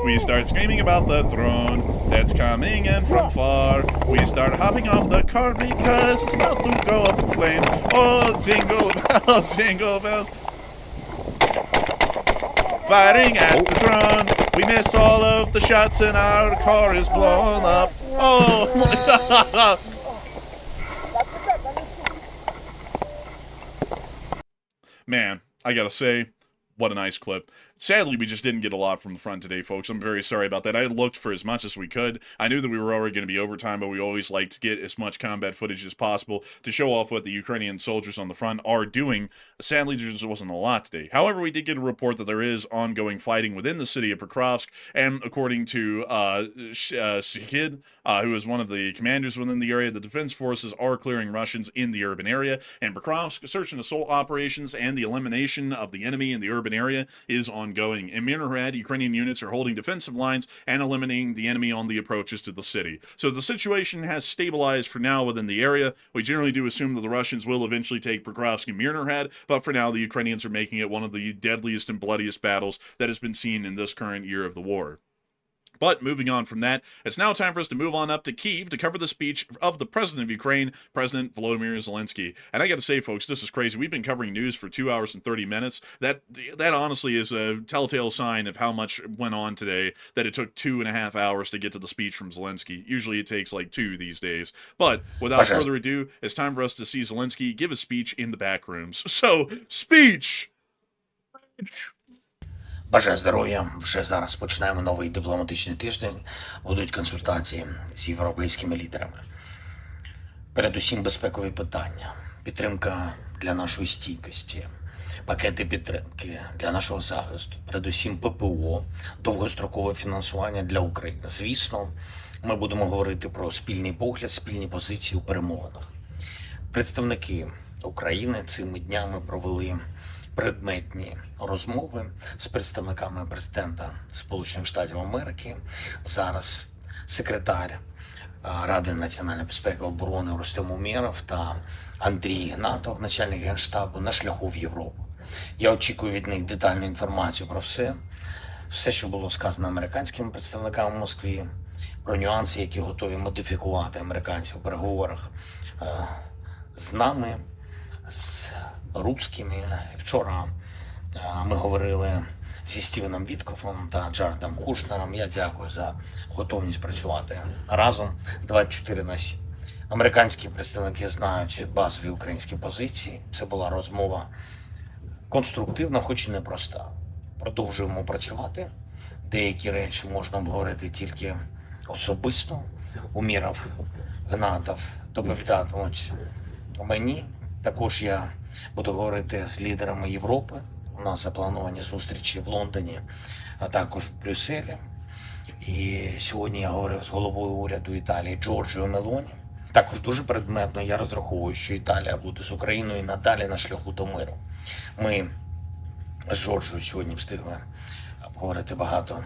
We start screaming about the drone that's coming in from far. We start hopping off the car because it's about to go up in flames. Oh, jingle bells, jingle bells. Firing at the drone. We miss all of the shots and our car is blown up. Oh, man, I gotta say, what a nice clip. Sadly, we just didn't get a lot from the front today, folks. I'm very sorry about that. I looked for as much as we could. I knew that we were already going to be overtime, but we always like to get as much combat footage as possible to show off what the Ukrainian soldiers on the front are doing. Sadly, there just wasn't a lot today. However, we did get a report that there is ongoing fighting within the city of Pokrovsk, and according to Shikid, who is one of the commanders within the area, the defense forces are clearing Russians in the urban area, and Pokrovsk search and assault operations and the elimination of the enemy in the urban area is ongoing. In Mirnorad, Ukrainian units are holding defensive lines and eliminating the enemy on the approaches to the city. So the situation has stabilized for now within the area. We generally do assume that the Russians will eventually take Pokrovsk and Mirnorad, but for now the Ukrainians are making it one of the deadliest and bloodiest battles that has been seen in this current year of the war. But moving on from that, it's now time for us to move on up to Kyiv to cover the speech of the president of Ukraine, President Volodymyr Zelensky. And I got to say, folks, this is crazy. We've been covering news for 2 hours and 30 minutes. That honestly is a telltale sign of how much went on today, that it took 2.5 hours to get to the speech from Zelensky. Usually it takes like 2 these days. But without further ado, it's time for us to see Zelensky give a speech in the back rooms. So, speech! Бажаю здоров'я. Вже зараз почнемо новий дипломатичний тиждень. Будуть консультації з європейськими лідерами. Передусім безпекові питання, підтримка для нашої стійкості, пакети підтримки для нашого захисту, передусім ППО, довгострокове фінансування для України. Звісно, ми будемо говорити про спільний погляд, спільні позиції у перемовинах. Представники України цими днями провели предметні розмови з представниками президента Сполучених Штатів Америки. Зараз секретар Ради національної безпеки і оборони Рустем Умєров та Андрій Ігнатов, начальник Генштабу, на шляху в Європу. Я очікую від них детальну інформацію про все, що було сказано американськими представниками в Москві, про нюанси, які готові модифікувати американці у переговорах з нами, з русскими. Вчора ми говорили зі Стівеном Віткофом та Джаредом Кушнером. Я дякую за готовність працювати разом 24/7. Американські представники знають базові українські позиції. Це була розмова конструктивна, хоч і непроста. Продовжуємо працювати. Деякі речі можна обговорити тільки особисто. Умєров, Гнатов доповідатимуть мені. Також я буду говорити з лідерами Європи. У нас заплановані зустрічі в Лондоні, а також в Брюсселі. І сьогодні я говорив з головою уряду Італії Джорджіо Мелоні. Також дуже предметно я розраховую, що Італія буде з Україною надалі на шляху до миру. Ми з Джорджіо сьогодні встигли обговорити багато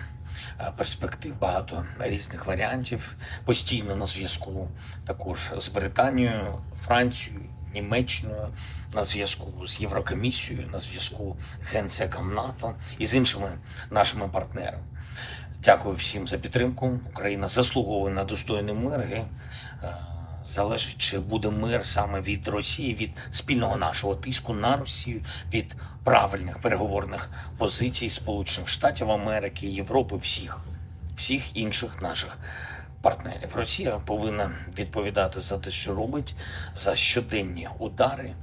перспектив, багато різних варіантів. Постійно на зв'язку також з Британією, Францією, Німеччиною, на зв'язку з Єврокомісією, на зв'язку з Генсеком НАТО і з іншими нашими партнерами. Дякую всім за підтримку. Україна заслуговує на достойний мир. І залежить, чи буде мир саме від Росії, від спільного нашого тиску на Росію, від правильних переговорних позицій Сполучених Штатів Америки, Європи, всіх інших наших партнерів. Росія повинна відповідати за те, що робить, за щоденні удари,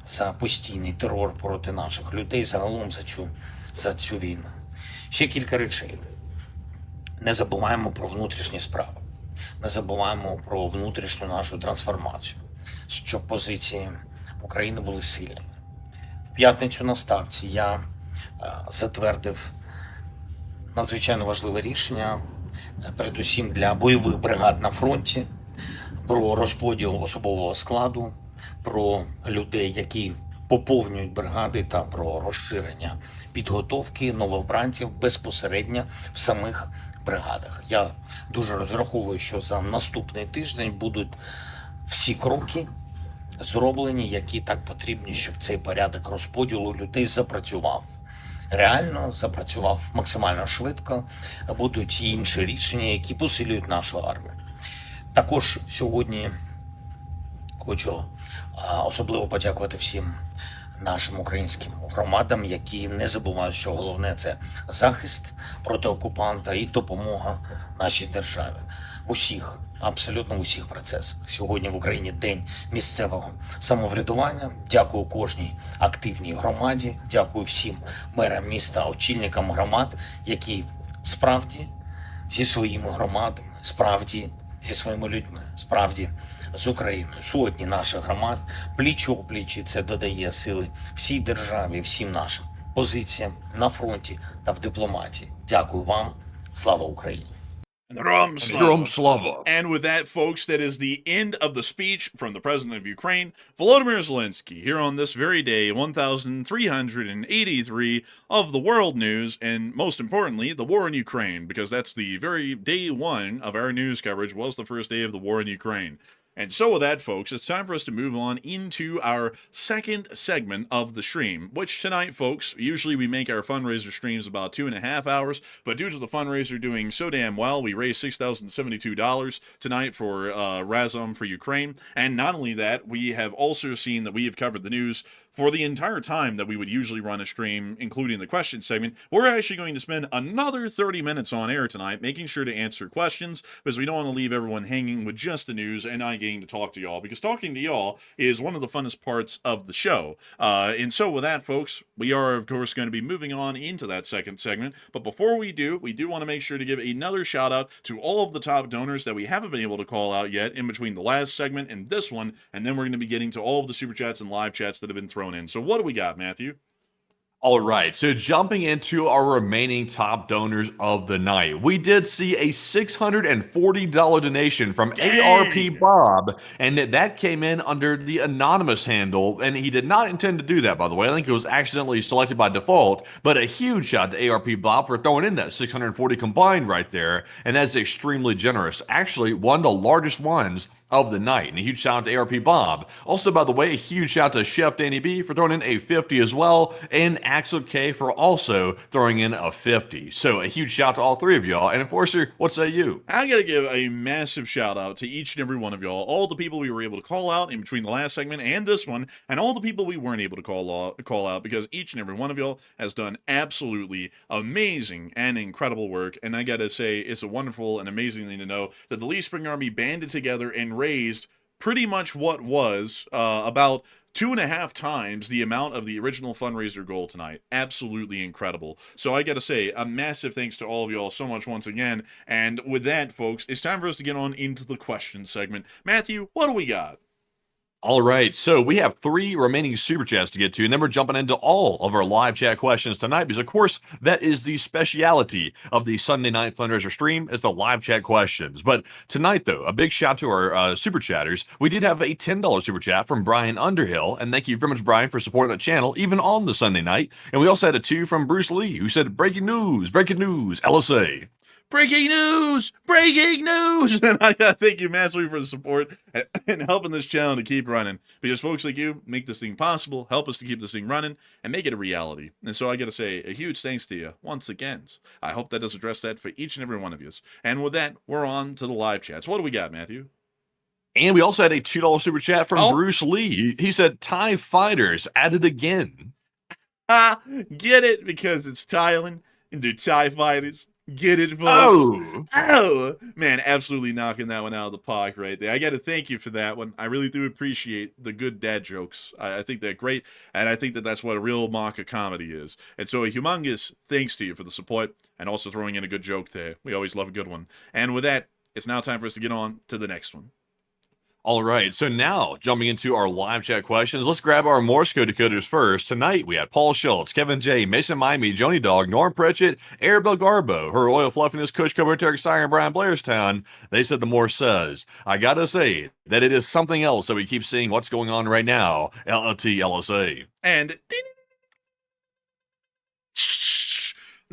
за постійний терор проти наших людей, загалом за цю війну. Ще кілька речей. Не забуваємо про внутрішні справи. Не забуваємо про внутрішню нашу трансформацію, щоб позиції України були сильними. В п'ятницю на Ставці я затвердив надзвичайно важливе рішення, передусім для бойових бригад на фронті, про розподіл особового складу, про людей, які поповнюють бригади, та про розширення підготовки новобранців безпосередньо в самих бригадах. Я дуже розраховую, що за наступний тиждень будуть всі кроки зроблені, які так потрібні, щоб цей порядок розподілу людей запрацював. Реально запрацював максимально швидко. Будуть і інші рішення, які посилюють нашу армію. Також сьогодні хочу особливо подякувати всім нашим українським громадам, які не забувають, що головне – це захист проти окупанта і допомога нашій державі. Усіх, абсолютно в усіх процесах. Сьогодні в Україні День місцевого самоврядування. Дякую кожній активній громаді, дякую всім мерам міста, очільникам громад, які справді зі своїми громадами, справді зі своїми людьми, справді з Україною. Сотні наших громад пліч-опліч, і це додає сили всій державі, всім нашим позиціям на фронті та в дипломатії. Дякую вам. Слава Україні! Rom Slava. And with that, folks, that is the end of the speech from the President of Ukraine, Volodymyr Zelensky, here on this very day, 1383 of the world news, and most importantly, the war in Ukraine, because that's the very day one of our news coverage was the first day of the war in Ukraine. And so with that, folks, it's time for us to move on into our second segment of the stream, which tonight, folks, usually we make our fundraiser streams about 2.5 hours, but due to the fundraiser doing so damn well, we raised $6,072 tonight for Razom for Ukraine. And not only that, we have also seen that we have covered the news for the entire time that we would usually run a stream, including the question segment. We're actually going to spend another 30 minutes on air tonight, making sure to answer questions, because we don't want to leave everyone hanging with just the news and not getting to talk to y'all, because talking to y'all is one of the funnest parts of the show. And so with that, folks, we are, of course, going to be moving on into that second segment. But before we do want to make sure to give another shout out to all of the top donors that we haven't been able to call out yet in between the last segment and this one, and then we're going to be getting to all of the super chats and live chats that have been thrown in. So what do we got, Matthew? All right, so jumping into our remaining top donors of the night, we did see a $640 donation from ARP Bob, and that came in under the anonymous handle, and he did not intend to do that, by the way. I think it was accidentally selected by default, but a huge shout to ARP Bob for throwing in that 640 combined right there, and that's extremely generous. Actually, one of the largest ones of the night, and a huge shout out to ARP Bob. Also, by the way, a huge shout out to Chef Danny B for throwing in a 50 as well, and Axel K for also throwing in a 50. So a huge shout out to all three of y'all. And Enforcer, what say you? I gotta give a massive shout out to each and every one of y'all, all the people we were able to call out in between the last segment and this one, and all the people we weren't able to call out, because each and every one of y'all has done absolutely amazing and incredible work. And I gotta say, it's a wonderful and amazing thing to know that the Lee Spring Army banded together and raised pretty much what was about 2.5 times the amount of the original fundraiser goal tonight. Absolutely incredible. So I gotta say, a massive thanks to all of y'all so much once again. And with that, folks, it's time for us to get on into the question segment. Matthew, what do we got? All right, so we have 3 remaining super chats to get to, and then we're jumping into all of our live chat questions tonight, because of course that is the speciality of the Sunday night fundraiser stream, is the live chat questions. But tonight, though, a big shout to our super chatters. We did have a $10 super chat from Brian Underhill, and thank you very much, Brian, for supporting the channel even on the Sunday night. And we also had a 2 from Bruce Lee, who said, breaking news, LSA. Breaking news! Breaking news! And I gotta thank you massively for the support and helping this channel to keep running. Because folks like you make this thing possible, help us to keep this thing running, and make it a reality. And so I gotta say a huge thanks to you once again. I hope that does address that for each and every one of you. And with that, we're on to the live chats. What do we got, Matthew? And we also had a $2 super chat from Bruce Lee. He said, Thai fighters at it again. Get it? Because it's Thailand and they're Thai fighters. Get it, folks? Oh, man, absolutely knocking that one out of the park right there. I got to thank you for that one. I really do appreciate the good dad jokes. I think they're great, and I think that that's what a real mark of comedy is. And so a humongous thanks to you for the support and also throwing in a good joke there. We always love a good one. And with that, it's now time for us to get on to the next one. All right, so now jumping into our live chat questions, let's grab our Morse code decoders first. Tonight we had Paul Schultz, Kevin J, Mason Miami, Joni Dog, Norm Pritchett, Arabelle Garbo, Her Royal Fluffiness, Kush Cobra, Turk Siren, Brian Blairstown. They said the Morse says, I gotta say that it is something else that we keep seeing what's going on right now. LLT LSA. And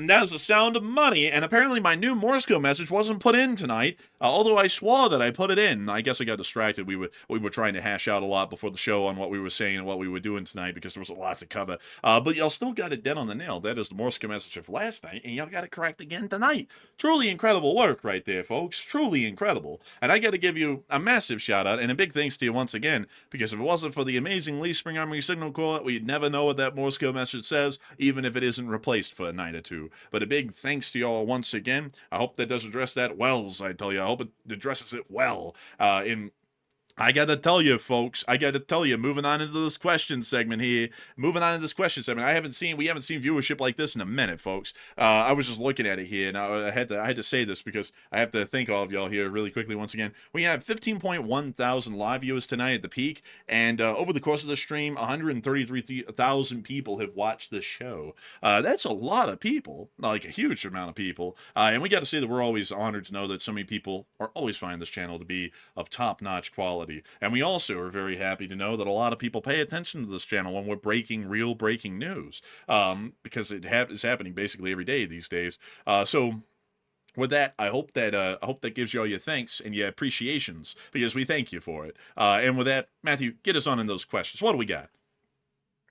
that's the sound of money, and apparently my new Morse code message wasn't put in tonight, although I swore that I put it in. I guess I got distracted. We were trying to hash out a lot before the show on what we were saying and what we were doing tonight, because there was a lot to cover. But y'all still got it dead on the nail. That is the Morse code message of last night, and y'all got it correct again tonight. Truly incredible work right there, folks. Truly incredible. And I got to give you a massive shout out and a big thanks to you once again, because if it wasn't for the amazing Lee Spring Army Signal Corps, we'd never know what that Morse code message says, even if it isn't replaced for a night or two. But a big thanks to y'all once again. I hope that does address that well, I tell you. I hope it addresses it well. I gotta tell you, folks, moving on into this question segment here, we haven't seen viewership like this in a minute, folks. I was just looking at it here, and I had to say this because I have to thank all of y'all here really quickly once again. We have 15.1 thousand live viewers tonight at the peak, and over the course of the stream, 133,000 people have watched the show. That's a lot of people, like a huge amount of people, and we got to say that we're always honored to know that so many people are always finding this channel to be of top-notch quality. And we also are very happy to know that a lot of people pay attention to this channel when we're breaking real breaking news, because it is happening basically every day these days. So with that, I hope that gives you all your thanks and your appreciations, because we thank you for it. And with that, Matthew, get us on in those questions. What do we got?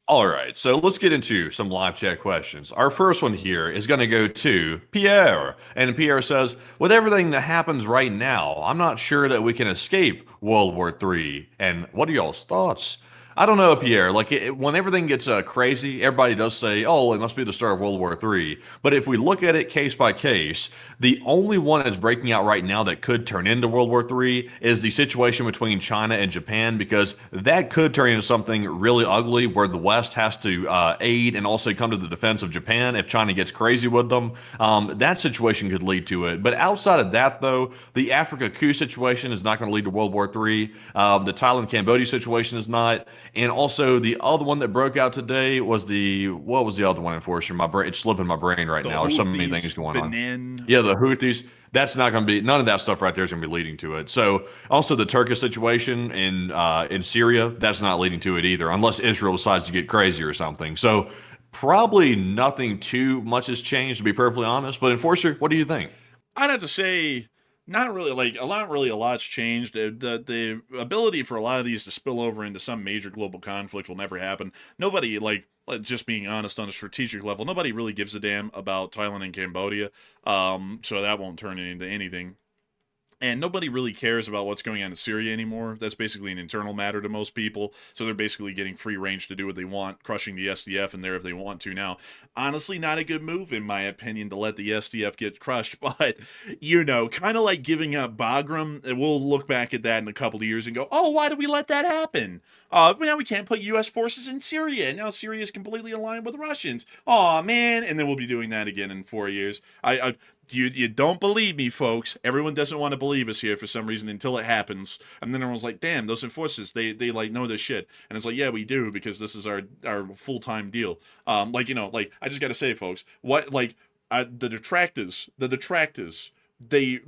All right, so let's get into some live chat questions. Our first one here is going to go to Pierre. And Pierre says, with everything that happens right now, I'm not sure that we can escape World War III. And what are y'all's thoughts? I don't know, Pierre. Like, when everything gets crazy, everybody does say, oh, it must be the start of World War III. But if we look at it case by case, the only one that's breaking out right now that could turn into World War III is the situation between China and Japan, because that could turn into something really ugly where the West has to aid and also come to the defense of Japan if China gets crazy with them. That situation could lead to it. But outside of that, though, the Africa Coup situation is not going to lead to World War III. The Thailand Cambodia situation is not. And also the other one that broke out today was what was the other one, Enforcer? It's slipping my brain right now. There's so many things going Benin. on. Yeah, the Houthis. That's not going to be, none of that stuff right there is going to be leading to it. So also the Turkish situation in Syria, that's not leading to it either, unless Israel decides to get crazy or something. So probably nothing too much has changed, to be perfectly honest. But Enforcer, what do you think? I'd have to say, not really. Like, a lot's changed. The ability for a lot of these to spill over into some major global conflict will never happen. Nobody, like, just being honest, on a strategic level, nobody really gives a damn about Thailand and Cambodia. So that won't turn into anything. And nobody really cares about what's going on in Syria anymore. That's basically an internal matter to most people. So they're basically getting free range to do what they want, crushing the SDF in there if they want to now. Honestly, not a good move, in my opinion, to let the SDF get crushed. But, kind of like giving up Bagram, we'll look back at that in a couple of years and go, oh, why did we let that happen? Now we can't put U.S. forces in Syria. Now Syria is completely aligned with the Russians. Oh man. And then we'll be doing that again in 4 years. You don't believe me, folks. Everyone doesn't want to believe us here for some reason until it happens. And then everyone's like, damn, those enforcers, they like know this shit. And it's like, yeah, we do, because this is our full-time deal. I just got to say, folks, the detractors, they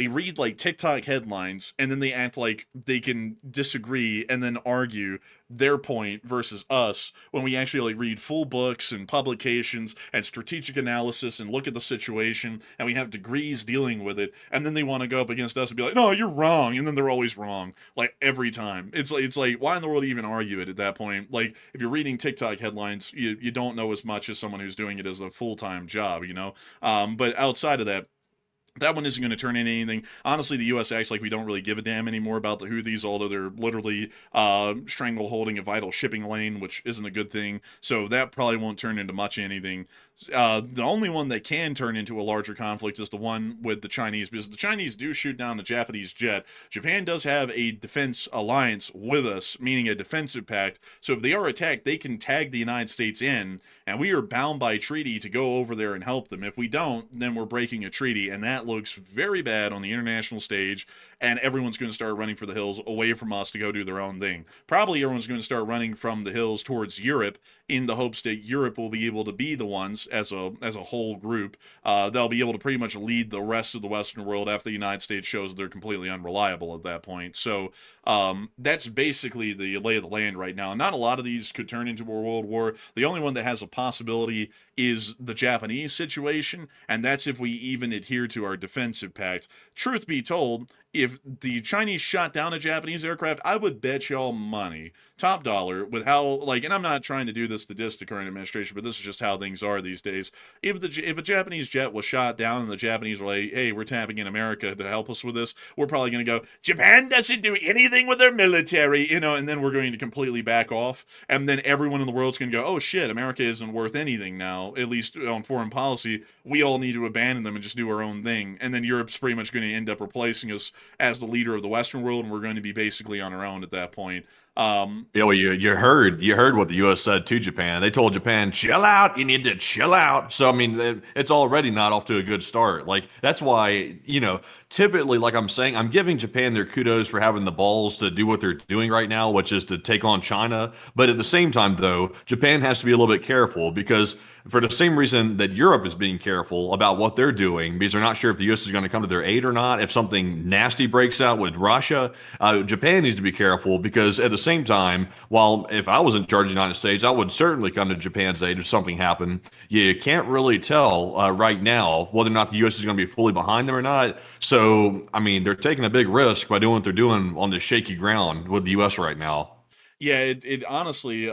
read like TikTok headlines and then they act like they can disagree and then argue their point versus us, when we actually read full books and publications and strategic analysis and look at the situation, and we have degrees dealing with it, and then they want to go up against us and be like, no, you're wrong, and then they're always wrong, like, every time. It's like why in the world even argue it at that point? Like, if you're reading TikTok headlines, you don't know as much as someone who's doing it as a full-time job, but outside of that one isn't going to turn into anything. Honestly, the U.S. acts like we don't really give a damn anymore about the Houthis, although they're literally strangleholding a vital shipping lane, which isn't a good thing. So that probably won't turn into much anything. The only one that can turn into a larger conflict is the one with the Chinese, because the Chinese do shoot down a Japanese jet. Japan does have a defense alliance with us, meaning a defensive pact. So if they are attacked, they can tag the United States in, and we are bound by treaty to go over there and help them. If we don't, then we're breaking a treaty, and that looks very bad on the international stage, and everyone's going to start running for the hills away from us to go do their own thing. Probably everyone's going to start running from the hills towards Europe, in the hopes that Europe will be able to be the ones, as a whole group, they'll be able to pretty much lead the rest of the Western world after the United States shows they're completely unreliable at that point. So that's basically the lay of the land right now. Not a lot of these could turn into a world war. The only one that has a possibility is the Japanese situation, and that's if we even adhere to our defensive pact. Truth be told, if the Chinese shot down a Japanese aircraft, I would bet y'all money, top dollar, with how, and I'm not trying to do this to diss the current administration, but this is just how things are these days. If a Japanese jet was shot down and the Japanese were like, hey, we're tapping in America to help us with this, we're probably going to go, Japan doesn't do anything with their military, and then we're going to completely back off. And then everyone in the world's going to go, oh shit, America isn't worth anything now, at least on foreign policy. We all need to abandon them and just do our own thing. And then Europe's pretty much going to end up replacing us as the leader of the Western world, and we're going to be basically on our own at that point. Well, you heard what the U.S. said to Japan. They told Japan, chill out. You need to chill out. So, I mean, it's already not off to a good start. Like, that's why, typically, like I'm saying, I'm giving Japan their kudos for having the balls to do what they're doing right now, which is to take on China. But at the same time, though, Japan has to be a little bit careful, because for the same reason that Europe is being careful about what they're doing, because they're not sure if the U.S. is going to come to their aid or not, if something nasty breaks out with Russia, Japan needs to be careful, because at the same time, while if I was in charge of the United States, I would certainly come to Japan's aid if something happened. You can't really tell right now whether or not the U.S. is going to be fully behind them or not. So, I mean, they're taking a big risk by doing what they're doing on this shaky ground with the U.S. right now. Yeah, it honestly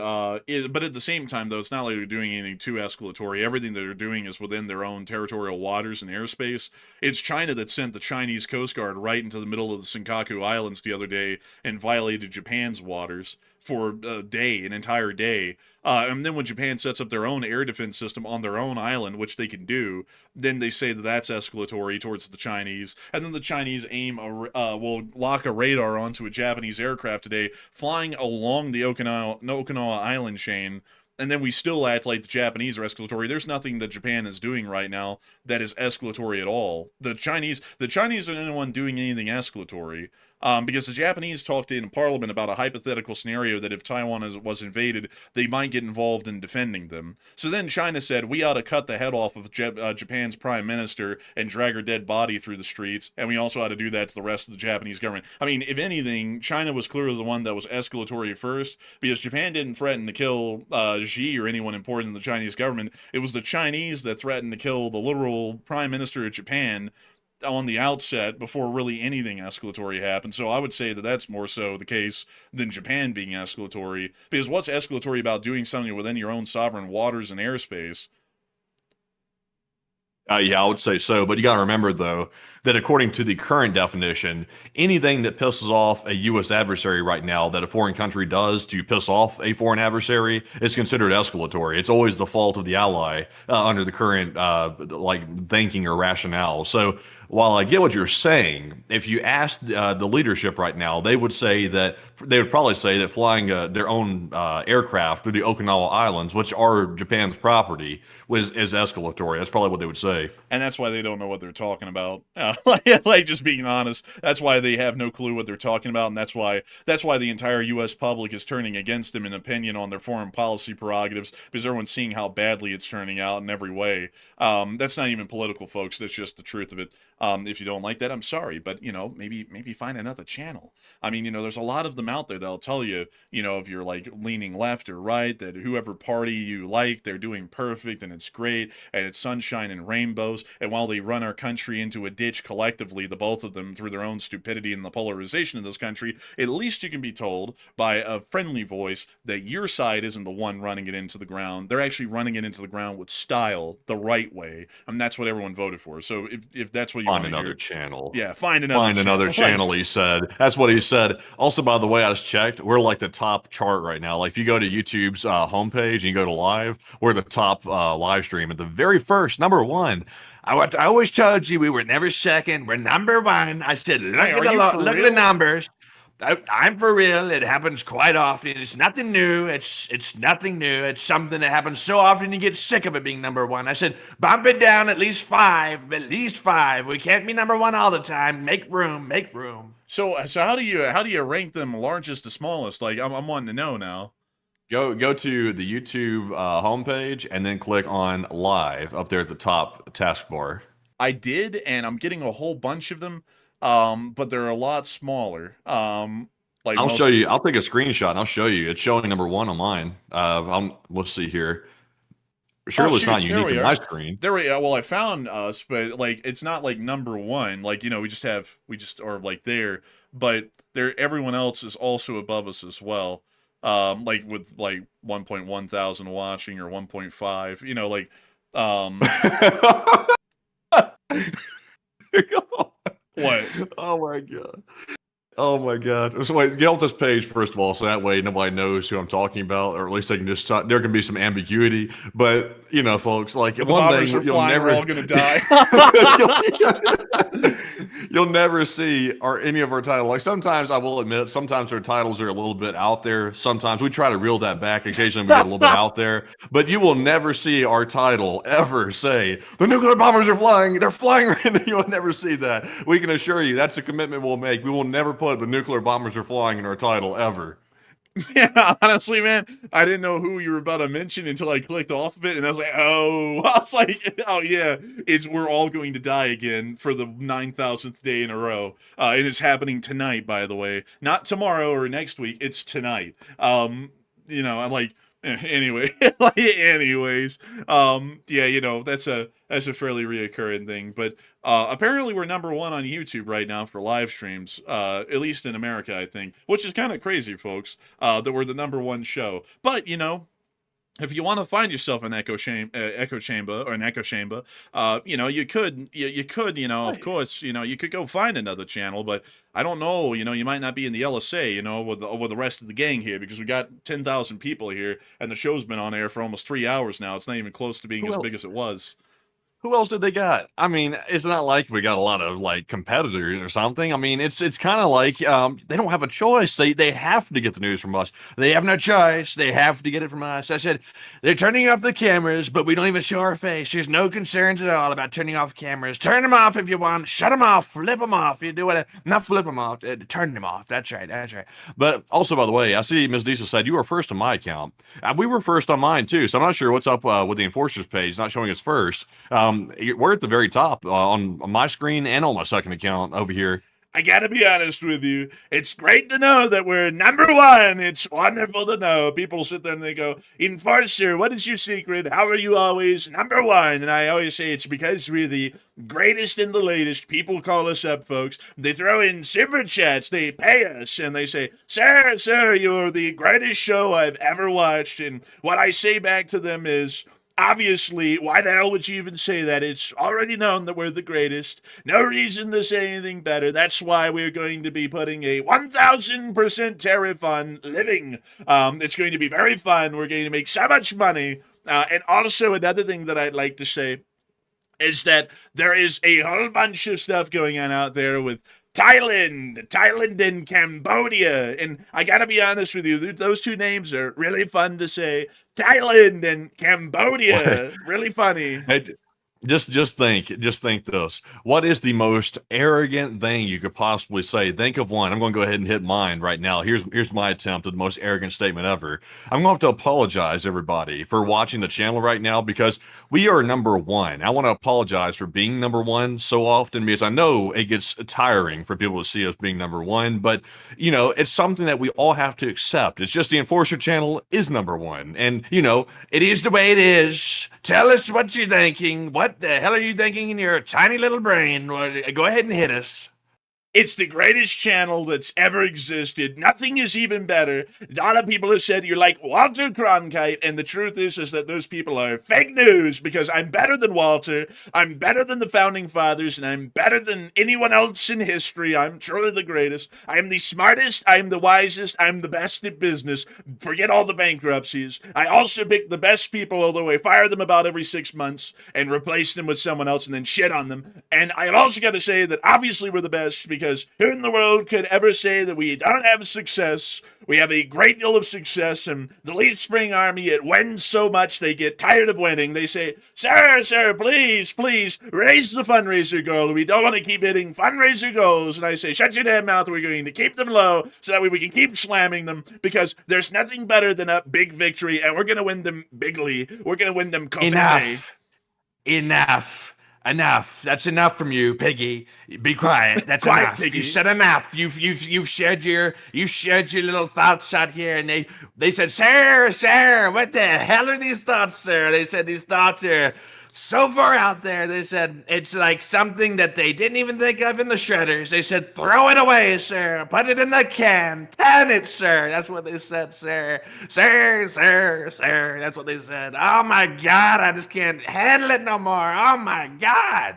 is, but at the same time, though, it's not like they're doing anything too escalatory. Everything that they're doing is within their own territorial waters and airspace. It's China that sent the Chinese Coast Guard right into the middle of the Senkaku Islands the other day and violated Japan's waters for a day, an entire day. And then when Japan sets up their own air defense system on their own island, which they can do, then they say that that's escalatory towards the Chinese. And then the Chinese will lock a radar onto a Japanese aircraft today flying along the Okinawa island chain. And then we still act like the Japanese are escalatory. There's nothing that Japan is doing right now that is escalatory at all. The Chinese are the only one doing anything escalatory. Because the Japanese talked in Parliament about a hypothetical scenario that if Taiwan was invaded, they might get involved in defending them. So then China said, we ought to cut the head off of Japan's prime minister and drag her dead body through the streets, and we also ought to do that to the rest of the Japanese government. I mean, if anything, China was clearly the one that was escalatory first, because Japan didn't threaten to kill Xi or anyone important in the Chinese government. It was the Chinese that threatened to kill the literal prime minister of Japan on the outset before really anything escalatory happened. So I would say that that's more so the case than Japan being escalatory, because what's escalatory about doing something within your own sovereign waters and airspace? Yeah, I would say so. But you got to remember, though, that according to the current definition, anything that pisses off a U.S. adversary right now that a foreign country does to piss off a foreign adversary is considered escalatory. It's always the fault of the ally under the current thinking or rationale. So while I get what you're saying, if you ask the leadership right now, they would probably say that flying their own aircraft through the Okinawa Islands, which are Japan's property, is escalatory. That's probably what they would say. And that's why they don't know what they're talking about. Like just being honest, that's why they have no clue what they're talking about, and that's why the entire U.S. public is turning against them in opinion on their foreign policy prerogatives, because everyone's seeing how badly it's turning out in every way. That's not even political, folks. That's just the truth of it. If you don't like that, I'm sorry, but maybe find another channel. I mean, there's a lot of them out there that'll tell you, if you're like leaning left or right, that whoever party you like, they're doing perfect and it's great and it's sunshine and rainbows. And while they run our country into a ditch collectively, the both of them, through their own stupidity and the polarization of this country, at least you can be told by a friendly voice that your side isn't the one running it into the ground. They're actually running it into the ground with style, the right way, and that's what everyone voted for. So if that's what you Find another channel. Yeah, find another channel, he said. That's what he said. Also, by the way, I just checked. We're like the top chart right now. Like if you go to YouTube's homepage and you go to live, we're the top live stream at the very first, number one. I always told you we were never second. We're number one. I said, look at the numbers. I'm for real. It happens quite often. It's nothing new. It's nothing new. It's something that happens so often you get sick of it being number one. I said, bump it down at least five. At least five. We can't be number one all the time. Make room. Make room. So how do you rank them largest to smallest? Like I'm wanting to know now. Go to the YouTube homepage and then click on live up there at the top taskbar. I did, and I'm getting a whole bunch of them. But they're a lot smaller. I'll show you. I'll take a screenshot and I'll show you. It's showing number one on mine. Let's see here. Surely it's not unique to my screen. There we go. Well, I found us, but like it's not like number one. Like we just are like there, but everyone else is also above us as well. Like with like 1.1 thousand watching or 1.5. What? Oh my god. Oh my god. So wait, get off this page first of all, so that way nobody knows who I'm talking about, or at least they can just there can be some ambiguity. But folks, like the one thing you'll never, we're all gonna die. You'll never see any of our titles. Like sometimes I will admit, sometimes our titles are a little bit out there. Sometimes we try to reel that back. Occasionally we get a little bit out there, but you will never see our title ever say the nuclear bombers are flying. They're flying right now. You'll never see that. We can assure you that's a commitment we'll make. We will never put the nuclear bombers are flying in our title ever. Yeah, honestly, man, I didn't know who you were about to mention until I clicked off of it, and I was like, oh, I was like, oh yeah, we're all going to die again for the 9,000th day in a row. It is happening tonight, by the way, not tomorrow or next week. It's tonight. I'm like, anyway, anyways, yeah, that's a fairly reoccurring thing, but apparently we're number one on YouTube right now for live streams, at least in America, I think, which is kind of crazy, folks, that we're the number one show. But, if you want to find yourself an echo chamber or an echo chamber, you could, of course, you could go find another channel, but I don't know, you might not be in the LSA, with the rest of the gang here, because we got 10,000 people here, and the show's been on air for almost 3 hours now. It's not even close to being as big as it was. Who else did they got? I mean, it's not like we got a lot of like competitors or something. I mean, it's kind of like they don't have a choice. They have to get the news from us. They have no choice. They have to get it from us. I said they're turning off the cameras, but we don't even show our face. There's no concerns at all about turning off cameras. Turn them off if you want. Shut them off. Flip them off. You do it. Not flip them off. Turn them off. That's right. That's right. But also, by the way, I see Ms. Diesel said you were first on my account. We were first on mine too. So I'm not sure what's up with the Enforcers page. It's not showing us first. We're at the very top on my screen and on my second account over here. I gotta be honest with you. It's great to know that we're number one. It's wonderful to know. People sit there and they go, Enforcer, what is your secret? How are you always number one? And I always say it's because we're the greatest and the latest. People call us up, folks. They throw in super chats. They pay us. And they say, sir, you're the greatest show I've ever watched. And what I say back to them is, obviously, why the hell would you even say that? It's already known that we're the greatest. No reason to say anything better. That's why we're going to be putting a 1,000% tariff on living. It's going to be very fun. We're going to make so much money. And also, another thing that I'd like to say is that there is a whole bunch of stuff going on out there with Thailand and Cambodia. And I gotta be honest with you, those two names are really fun to say. Thailand and Cambodia. Really funny. Hey, just think this. What is the most arrogant thing you could possibly say? Think of one. I'm going to go ahead and hit mine right now. Here's my attempt at the most arrogant statement ever. I'm going to have to apologize, everybody, for watching the channel right now, because we are number one. I want to apologize for being number one so often, because I know it gets tiring for people to see us being number one, but it's something that we all have to accept. It's just the Enforcer channel is number one, and it is the way it is. Tell us what you're thinking. What the hell are you thinking in your tiny little brain? Go ahead and hit us. It's the greatest channel that's ever existed. Nothing is even better. A lot of people have said you're like Walter Cronkite, and the truth is that those people are fake news, because I'm better than Walter, I'm better than the Founding Fathers, and I'm better than anyone else in history. I'm truly the greatest. I am the smartest, I'm the wisest, I'm the best at business. Forget all the bankruptcies. I also pick the best people, although I fire them about every 6 months and replace them with someone else and then shit on them. And I've also got to say that obviously we're the best, because who in the world could ever say that we don't have success? We have a great deal of success, and the Lead Spring Army, it wins so much they get tired of winning. They say, sir, please, raise the fundraiser goal. We don't want to keep hitting fundraiser goals. And I say, shut your damn mouth. We're going to keep them low so that way we can keep slamming them, because there's nothing better than a big victory, and we're going to win them bigly. We're going to win them comfortably. Enough. That's enough from you, Piggy. Be quiet. That's Quiet, enough. Piggy. You said enough. You've shared your little thoughts out here, and they said, sir, what the hell are these thoughts, sir? They said these thoughts are so far out there. They said it's like something that they didn't even think of in the shredders. They said, throw it away, sir. Put it in the can. Pan it, sir. That's what they said, sir. Sir. That's what they said. Oh my God, I just can't handle it no more. Oh my God.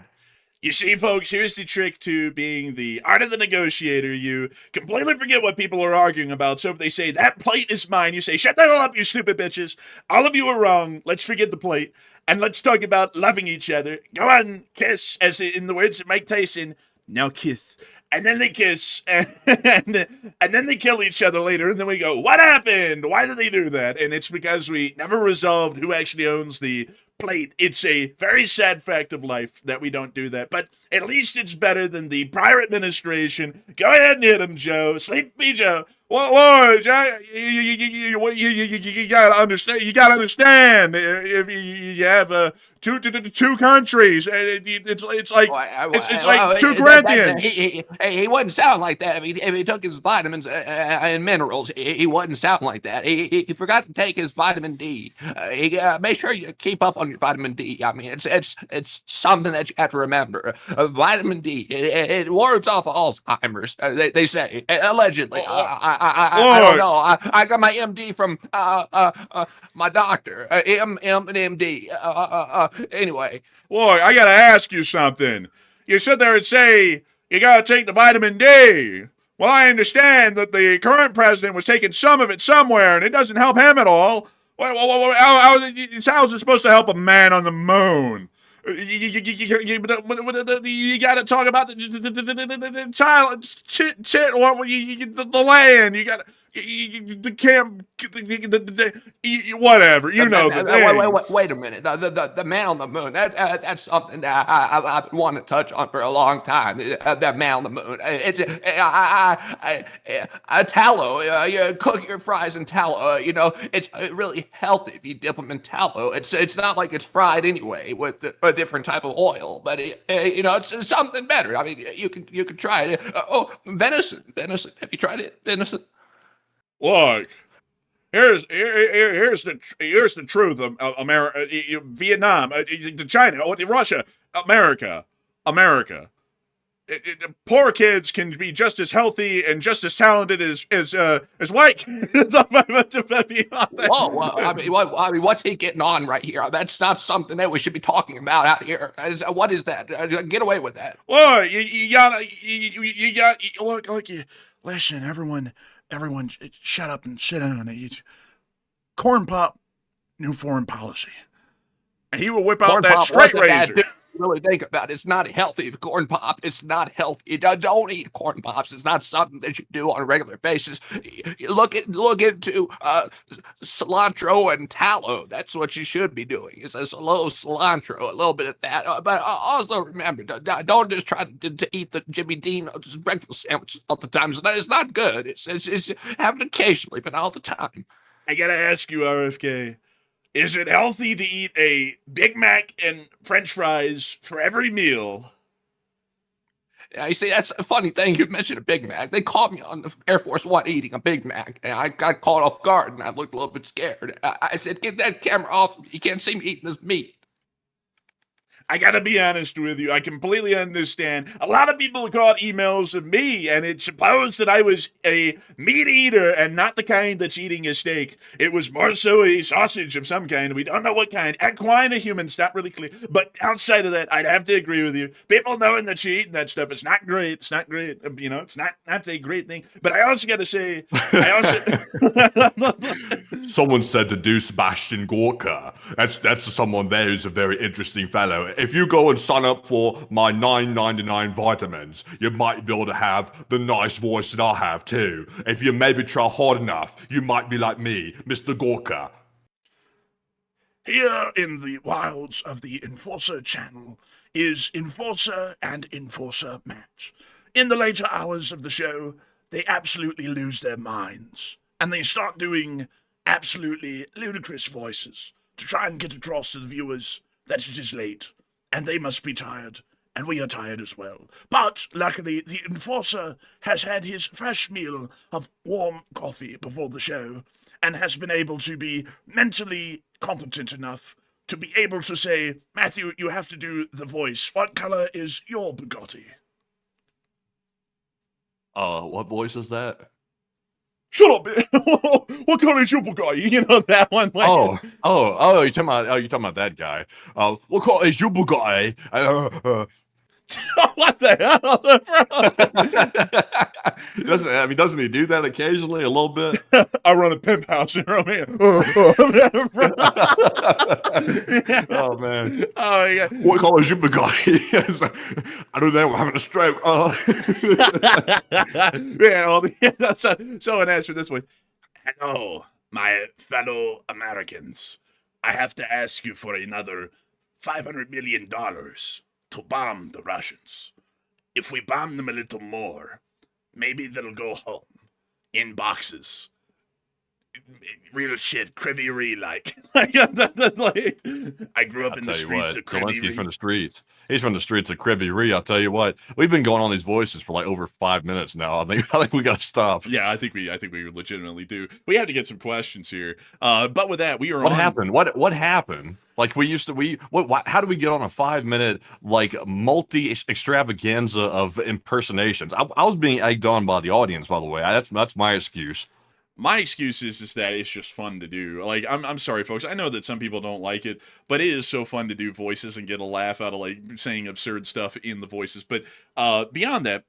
You see, folks, here's the trick to being the art of the negotiator. You completely forget what people are arguing about. So if they say, that plate is mine, you say, shut that all up, you stupid bitches. All of you are wrong. Let's forget the plate. And let's talk about loving each other. Go on, kiss, as in the words of Mike Tyson. Now kiss. And then they kiss, and then they kill each other later, and then we go, what happened? Why did they do that? And it's because we never resolved who actually owns the plate. It's a very sad fact of life that we don't do that, but at least it's better than the prior administration. Go ahead and hit him, Joe. Sleepy Joe. Well, Lord, you gotta understand. You gotta understand. If you have two countries, it's like it's like two Corinthians. He wouldn't sound like that if he took his vitamins and minerals. He wouldn't sound like that. He forgot to take his vitamin D. Make sure you keep up on your vitamin D. I mean, it's something that you have to remember. Vitamin D it wards off Alzheimer's. They say allegedly. I don't know. I got my MD from my doctor. MD. Anyway. Boy, I gotta ask you something. You sit there and say you gotta take the vitamin D. Well, I understand that the current president was taking some of it somewhere, and it doesn't help him at all. How is it supposed to help a man on the moon? You got to talk about the child, the land. You got the camp, whatever. You know the thing. Wait a minute. The man on the moon. That's something that I've been wanting to touch on for a long time. That man on the moon. It's tallow. You cook your fries in tallow. It's really healthy if you dip them in tallow. It's not like it's fried anyway with a different type of oil, but it's something better. I mean, you can try it. Venison. Have you tried it? Venison. Look, here's the truth of America, Vietnam, China, Russia, America. Poor kids can be just as healthy and just as talented as white kids. Whoa! I mean, what's he getting on right here? That's not something that we should be talking about out here. What is that? Get away with that. Well, you got look. Listen, everyone, shut up and sit down. Corn Pop, new foreign policy, and he will whip out that straight razor. Really think about it. It's not healthy. Corn pop. It's not healthy. Don't eat corn pops. It's not something that you do on a regular basis. Look into cilantro and tallow. That's what you should be doing. It's a little cilantro, a little bit of that. But also remember, don't just try to eat the Jimmy Dean breakfast sandwich all the time. It's not good. It's have it occasionally, but all the time. I gotta ask you, RFK. Is it healthy to eat a Big Mac and French fries for every meal? Yeah, you see, that's a funny thing. You mentioned a Big Mac. They caught me on the Air Force One eating a Big Mac, and I got caught off guard, and I looked a little bit scared. I said, get that camera off me. You can't see me eating this meat. I gotta be honest with you. I completely understand. A lot of people got emails of me, and it's supposed that I was a meat eater and not the kind that's eating a steak. It was more so a sausage of some kind. We don't know what kind. Equine or human, it's not really clear. But outside of that, I'd have to agree with you. People knowing that you're eating that stuff, it's not great. It's not great. It's not a great thing. But I also gotta say, Someone said to do Sebastian Gorka. That's someone there who's a very interesting fellow. If you go and sign up for my $9.99 vitamins, you might be able to have the nice voice that I have too. If you maybe try hard enough, you might be like me, Mr. Gorka. Here in the wilds of the Enforcer channel is Enforcer and Enforcer Matt. In the later hours of the show, they absolutely lose their minds, and they start doing absolutely ludicrous voices to try and get across to the viewers that it is late. And they must be tired, and we are tired as well. But, luckily, the Enforcer has had his fresh meal of warm coffee before the show, and has been able to be mentally competent enough to be able to say, Matthew, you have to do the voice. What color is your Bugatti? What voice is that? Shut up, man. What color is your Bugatti? You know that one. You're talking about that guy. What color is your Bugatti? What the hell, doesn't he do that occasionally a little bit? I run a pimp house in Romania. Oh man. Oh yeah. What color is your Bugatti? I don't know. I'm having a stroke. Man, someone answered this one. Hello, my fellow Americans. I have to ask you for another $500 million to bomb the Russians. If we bomb them a little more, maybe they'll go home. in boxes. Real shit, Creverie like. Like, I grew up in the streets of Zelensky's from Creverie. the streets. He's from the streets of Creverie. I'll tell you what. We've been going on these voices for like over 5 minutes now. I think we got to stop. Yeah, I think we legitimately do. We have to get some questions here. But with that, we are What on. happened? What happened? Like how do we get on a 5 minute like multi extravaganza of impersonations? I was being egged on by the audience, by the way. That's my excuse. My excuse is that it's just fun to do. Like, I'm sorry, folks. I know that some people don't like it, but it is so fun to do voices and get a laugh out of like saying absurd stuff in the voices. But beyond that,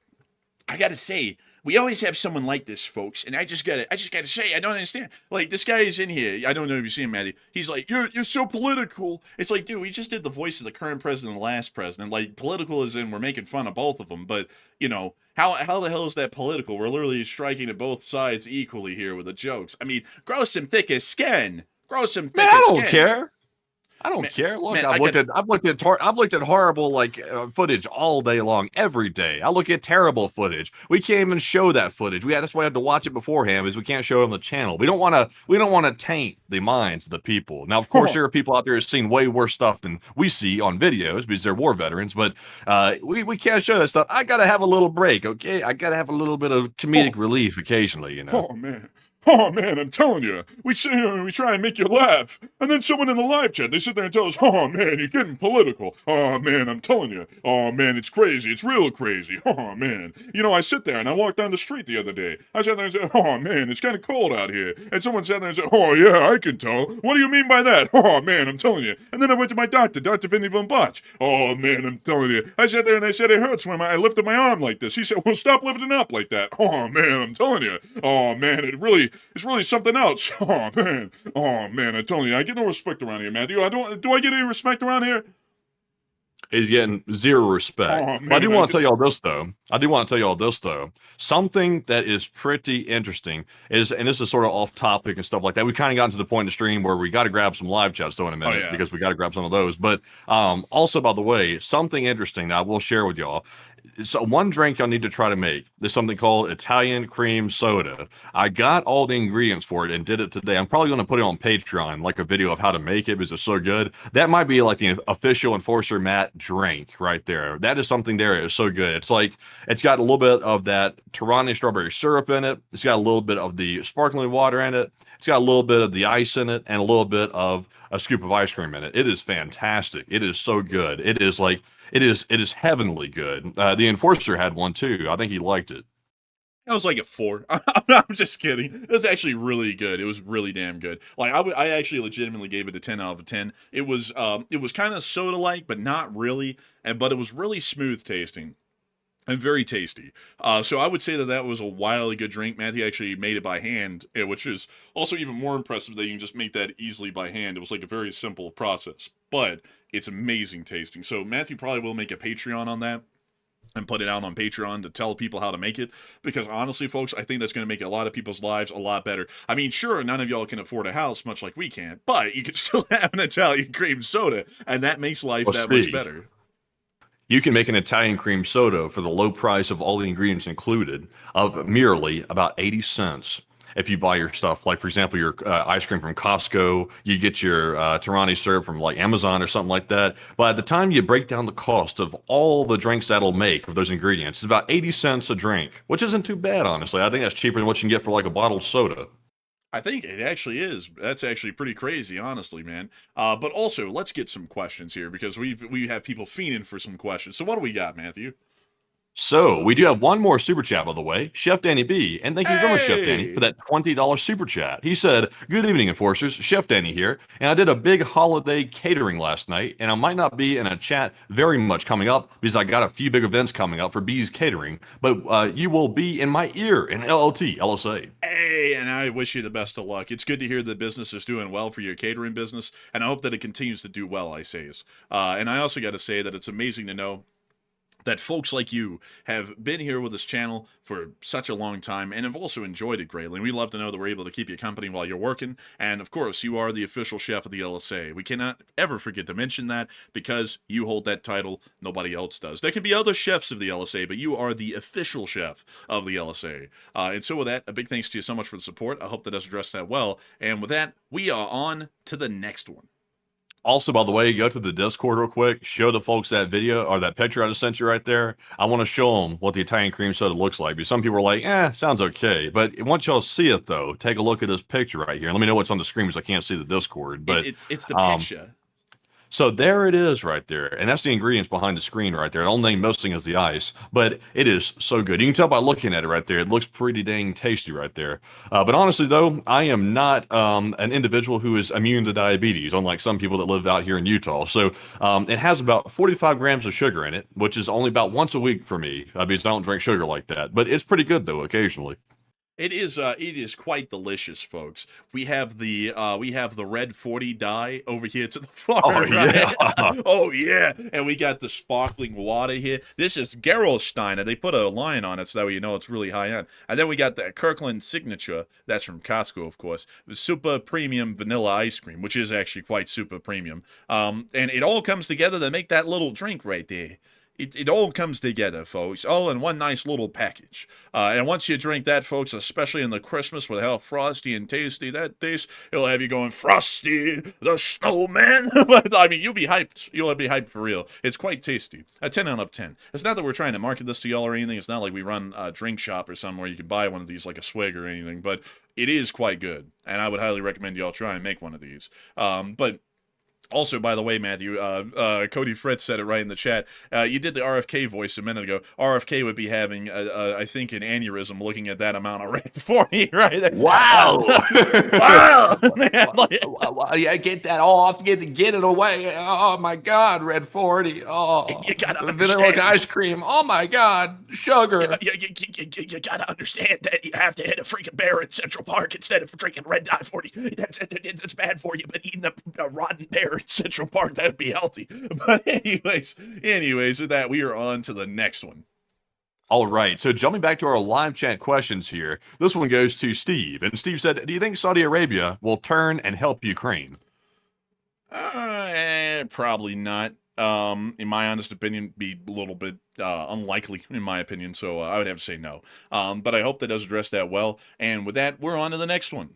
I gotta say, we always have someone like this, folks, and I just gotta say, I don't understand. Like, this guy is in here. I don't know if you see him, Matty. He's like, you're so political. It's like, dude, we just did the voice of the current president and the last president. Like, political is in we're making fun of both of them, but you know, how the hell is that political? We're literally striking at both sides equally here with the jokes. I mean, grow some thick as skin. Grow some thick Man, as I skin. don't care. I don't care. Look, man, I've looked at horrible like footage all day long, every day. I look at terrible footage. We can't even show that footage. That's why I have to watch it beforehand, because we can't show it on the channel. We don't want to taint the minds of the people. Now, of course, there are people out there who've seen way worse stuff than we see on videos because they're war veterans. But we can't show that stuff. I gotta have a little break, okay? I gotta have a little bit of comedic relief occasionally, you know. Oh man, I'm telling you, we sit here and we try and make you laugh, and then someone in the live chat, they sit there and tell us, oh man, you're getting political. Oh man, I'm telling you. Oh man, it's crazy. It's real crazy. Oh man. You know, I sit there and I walked down the street the other day. I sat there and said, oh man, it's kind of cold out here. And someone sat there and said, oh yeah, I can tell. What do you mean by that? Oh man, I'm telling you. And then I went to my doctor, Dr. Vinny Von Botch. Oh man, I'm telling you. I sat there and I said, it hurts when I lifted my arm like this. He said, well, stop lifting up like that. Oh man, I'm telling you. Oh man, it's really something else. Oh man, I'm telling you, I get no respect around here, Matthew. Do I get any respect around here? He's getting zero respect. Oh, man, But I do want to tell y'all this though. Something that is pretty interesting is, and this is sort of off topic and stuff like that. We kind of gotten to the point in the stream where we got to grab some live chats though in a minute, yeah. because we got to grab some of those. But also, by the way, something interesting that I will share with y'all. So one drink y'all need to try to make is something called Italian cream soda. I got all the ingredients for it and did it today. I'm probably going to put it on Patreon, like a video of how to make it, because it's so good. That might be like the official Enforcer Matt drink right there. That is something there. It's so good. It's like, it's got a little bit of that Tirani strawberry syrup in it. It's got a little bit of the sparkling water in it. It's got a little bit of the ice in it and a little bit of a scoop of ice cream in it. It is fantastic. It is so good. It is like, it is heavenly good. The Enforcer had one too. I think he liked it. I was like a 4. I'm just kidding. It was actually really good. It was really damn good. Like I actually legitimately gave it a 10 out of 10. It was kind of soda-like, but not really. But it was really smooth tasting and very tasty. So I would say that was a wildly good drink. Matthew actually made it by hand, which is also even more impressive that you can just make that easily by hand. It was like a very simple process, but it's amazing tasting. So Matthew probably will make a Patreon on that and put it out on Patreon to tell people how to make it, because honestly, folks, I think that's going to make a lot of people's lives a lot better. I mean, sure, none of y'all can afford a house, much like we can, but you can still have an Italian cream soda, and that makes life much better. You can make an Italian cream soda for the low price of all the ingredients included of merely about 80 cents. If you buy your stuff, like for example, your ice cream from Costco, you get your Tirani syrup from like Amazon or something like that. But at the time you break down the cost of all the drinks that'll make of those ingredients, it's about 80 cents a drink, which isn't too bad, honestly. I think that's cheaper than what you can get for like a bottled soda. I think it actually is. That's actually pretty crazy, honestly, man. But also, let's get some questions here, because we have people fiending for some questions. So what do we got, Matthew? So we do have one more super chat, by the way, Chef Danny B, and thank you very much, Chef Danny, for that $20 super chat. He said, "Good evening, Enforcers. Chef Danny here, and I did a big holiday catering last night, and I might not be in a chat very much coming up because I got a few big events coming up for B's Catering, but you will be in my ear in LLT, LSA." Hey, and I wish you the best of luck. It's good to hear the business is doing well for your catering business, and I hope that it continues to do well, I say. And I also got to say that it's amazing to know that folks like you have been here with this channel for such a long time and have also enjoyed it greatly. And we love to know that we're able to keep you company while you're working. And of course, you are the official chef of the LSA. We cannot ever forget to mention that because you hold that title. Nobody else does. There can be other chefs of the LSA, but you are the official chef of the LSA. And so with that, a big thanks to you so much for the support. I hope that does address that well. And with that, we are on to the next one. Also, by the way, go to the Discord real quick. Show the folks that video or that picture I just sent you right there. I want to show them what the Italian cream soda looks like. Because some people are like, sounds okay. But once y'all see it, though, take a look at this picture right here. And let me know what's on the screen because I can't see the Discord. But it's the picture. So there it is right there. And that's the ingredients behind the screen right there. The only thing missing is the ice. But it is so good. You can tell by looking at it right there. It looks pretty dang tasty right there. But honestly, though, I am not an individual who is immune to diabetes, unlike some people that live out here in Utah. So it has about 45 grams of sugar in it, which is only about once a week for me because I don't drink sugar like that. But it's pretty good, though, occasionally. It is quite delicious, folks. We have the red 40 dye over here to the far right. Yeah. Oh yeah, and we got the sparkling water here. This is Gerolsteiner. They put a line on it so that way you know it's really high end. And then we got the Kirkland Signature. That's from Costco, of course. The super premium vanilla ice cream, which is actually quite super premium. And it all comes together to make that little drink right there. It all comes together, folks, all in one nice little package. And once you drink that, folks, especially in the Christmas with how frosty and tasty that tastes, it'll have you going, Frosty the Snowman. But, I mean, you'll be hyped. You'll be hyped for real. It's quite tasty. A 10 out of 10. It's not that we're trying to market this to y'all or anything. It's not like we run a drink shop or somewhere you can buy one of these like a swig or anything. But it is quite good. And I would highly recommend y'all try and make one of these. But also, by the way, Matthew, Cody Fritz said it right in the chat. You did the RFK voice a minute ago. RFK would be having, I think, an aneurysm looking at that amount of red 40 right there. Wow. Wow. Yeah, get that off. Get it away. Oh, my God, red 40. Oh, you gotta vanilla understand. ice cream. Oh, my God, sugar. You gotta understand that you have to hit a freaking bear in Central Park instead of drinking red dye 40. It's bad for you, but eating a rotten bear in Central Park, that would be healthy. But anyways, with that, we are on to the next one. All right. So jumping back to our live chat questions here, this one goes to Steve. And Steve said, do you think Saudi Arabia will turn and help Ukraine? Probably not. In my honest opinion, be a little bit unlikely, in my opinion. So I would have to say no. But I hope that does address that well. And with that, we're on to the next one.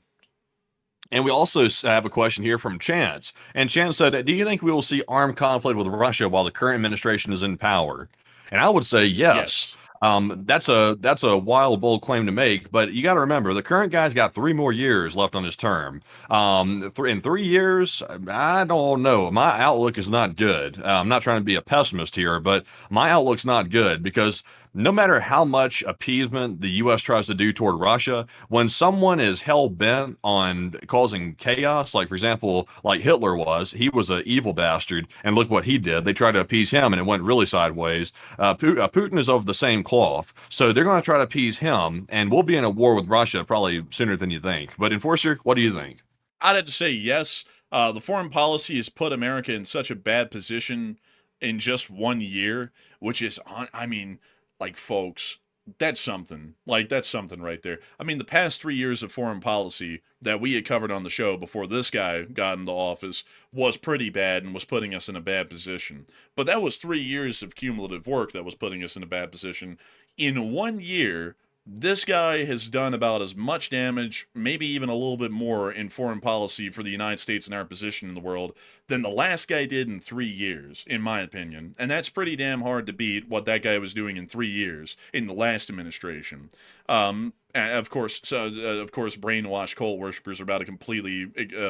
And we also have a question here from Chance. And Chance said, do you think we will see armed conflict with Russia while the current administration is in power? And I would say yes. That's a wild, bold claim to make, but you got to remember the current guy's got 3 more years left on his term. In 3 years, I don't know. My outlook is not good. I'm not trying to be a pessimist here, but my outlook's not good because no matter how much appeasement the U.S. tries to do toward Russia, when someone is hell-bent on causing chaos, like, for example, like Hitler was, he was an evil bastard, and look what he did. They tried to appease him, and it went really sideways. Putin is of the same cloth, so they're going to try to appease him, and we'll be in a war with Russia probably sooner than you think. But, Enforcer, what do you think? I'd have to say yes. The foreign policy has put America in such a bad position in just 1 year, which is, I mean, like, folks, that's something. Like, that's something right there. I mean, the past 3 years of foreign policy that we had covered on the show before this guy got into office was pretty bad and was putting us in a bad position. But that was 3 years of cumulative work that was putting us in a bad position. In 1 year, this guy has done about as much damage, maybe even a little bit more in foreign policy for the United States and our position in the world than the last guy did in 3 years, in my opinion. And that's pretty damn hard to beat what that guy was doing in 3 years in the last administration. And of course, brainwashed cult worshippers are about to completely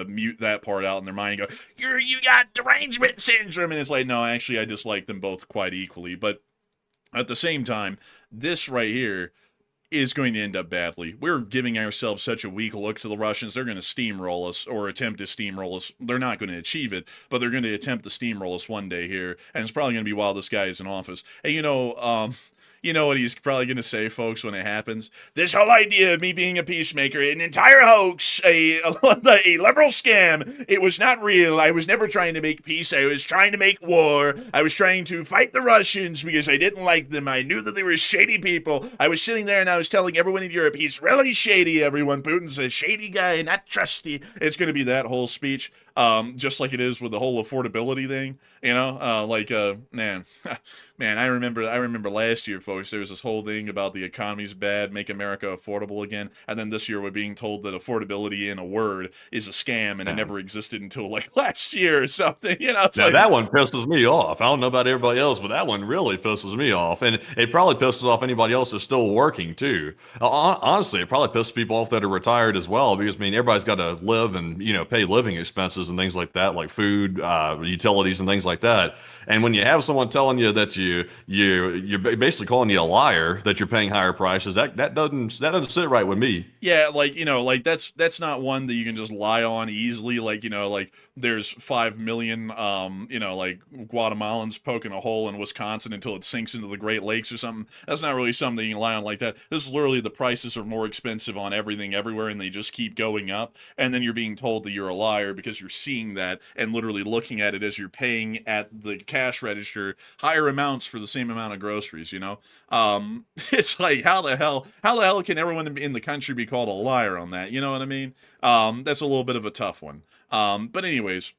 mute that part out in their mind and go, you got derangement syndrome. And it's like, no, actually, I dislike them both quite equally. But at the same time, this right here is going to end up badly. We're giving ourselves such a weak look to the Russians. They're going to steamroll us or attempt to steamroll us. They're not going to achieve it, but they're going to attempt to steamroll us one day here, and it's probably going to be while this guy is in office. And You know what he's probably going to say, folks, when it happens? This whole idea of me being a peacemaker, an entire hoax, a liberal scam. It was not real. I was never trying to make peace. I was trying to make war. I was trying to fight the Russians because I didn't like them. I knew that they were shady people. I was sitting there and I was telling everyone in Europe, he's really shady, everyone. Putin's a shady guy, not trusty. It's going to be that whole speech. Just like it is with the whole affordability thing, you know, man, I remember last year, folks, there was this whole thing about the economy's bad, make America affordable again. And then this year we're being told that affordability in a word is a scam and it never existed until like last year or something, you know. It's Now like, that one pisses me off. I don't know about everybody else, but that one really pisses me off. And it probably pisses off anybody else that's still working too. Honestly, it probably pisses people off that are retired as well, because I mean, everybody's got to live and, you know, pay living expenses and things like that, like food, utilities and things like that. And when you have someone telling you that you're basically calling you a liar, that you're paying higher prices, that doesn't sit right with me. yeah, like, you know, like that's not one that you can just lie on easily. Like, you know, like there's 5 million, you know, like Guatemalans poking a hole in Wisconsin until it sinks into the Great Lakes or something. That's not really something you can lie on like that. This is literally the prices are more expensive on everything everywhere and they just keep going up. And then you're being told that you're a liar because you're seeing that and literally looking at it as you're paying at the cash register higher amounts for the same amount of groceries, you know? It's like, how the hell can everyone in the country be called a liar on that? You know what I mean? That's a little bit of a tough one. But anyways,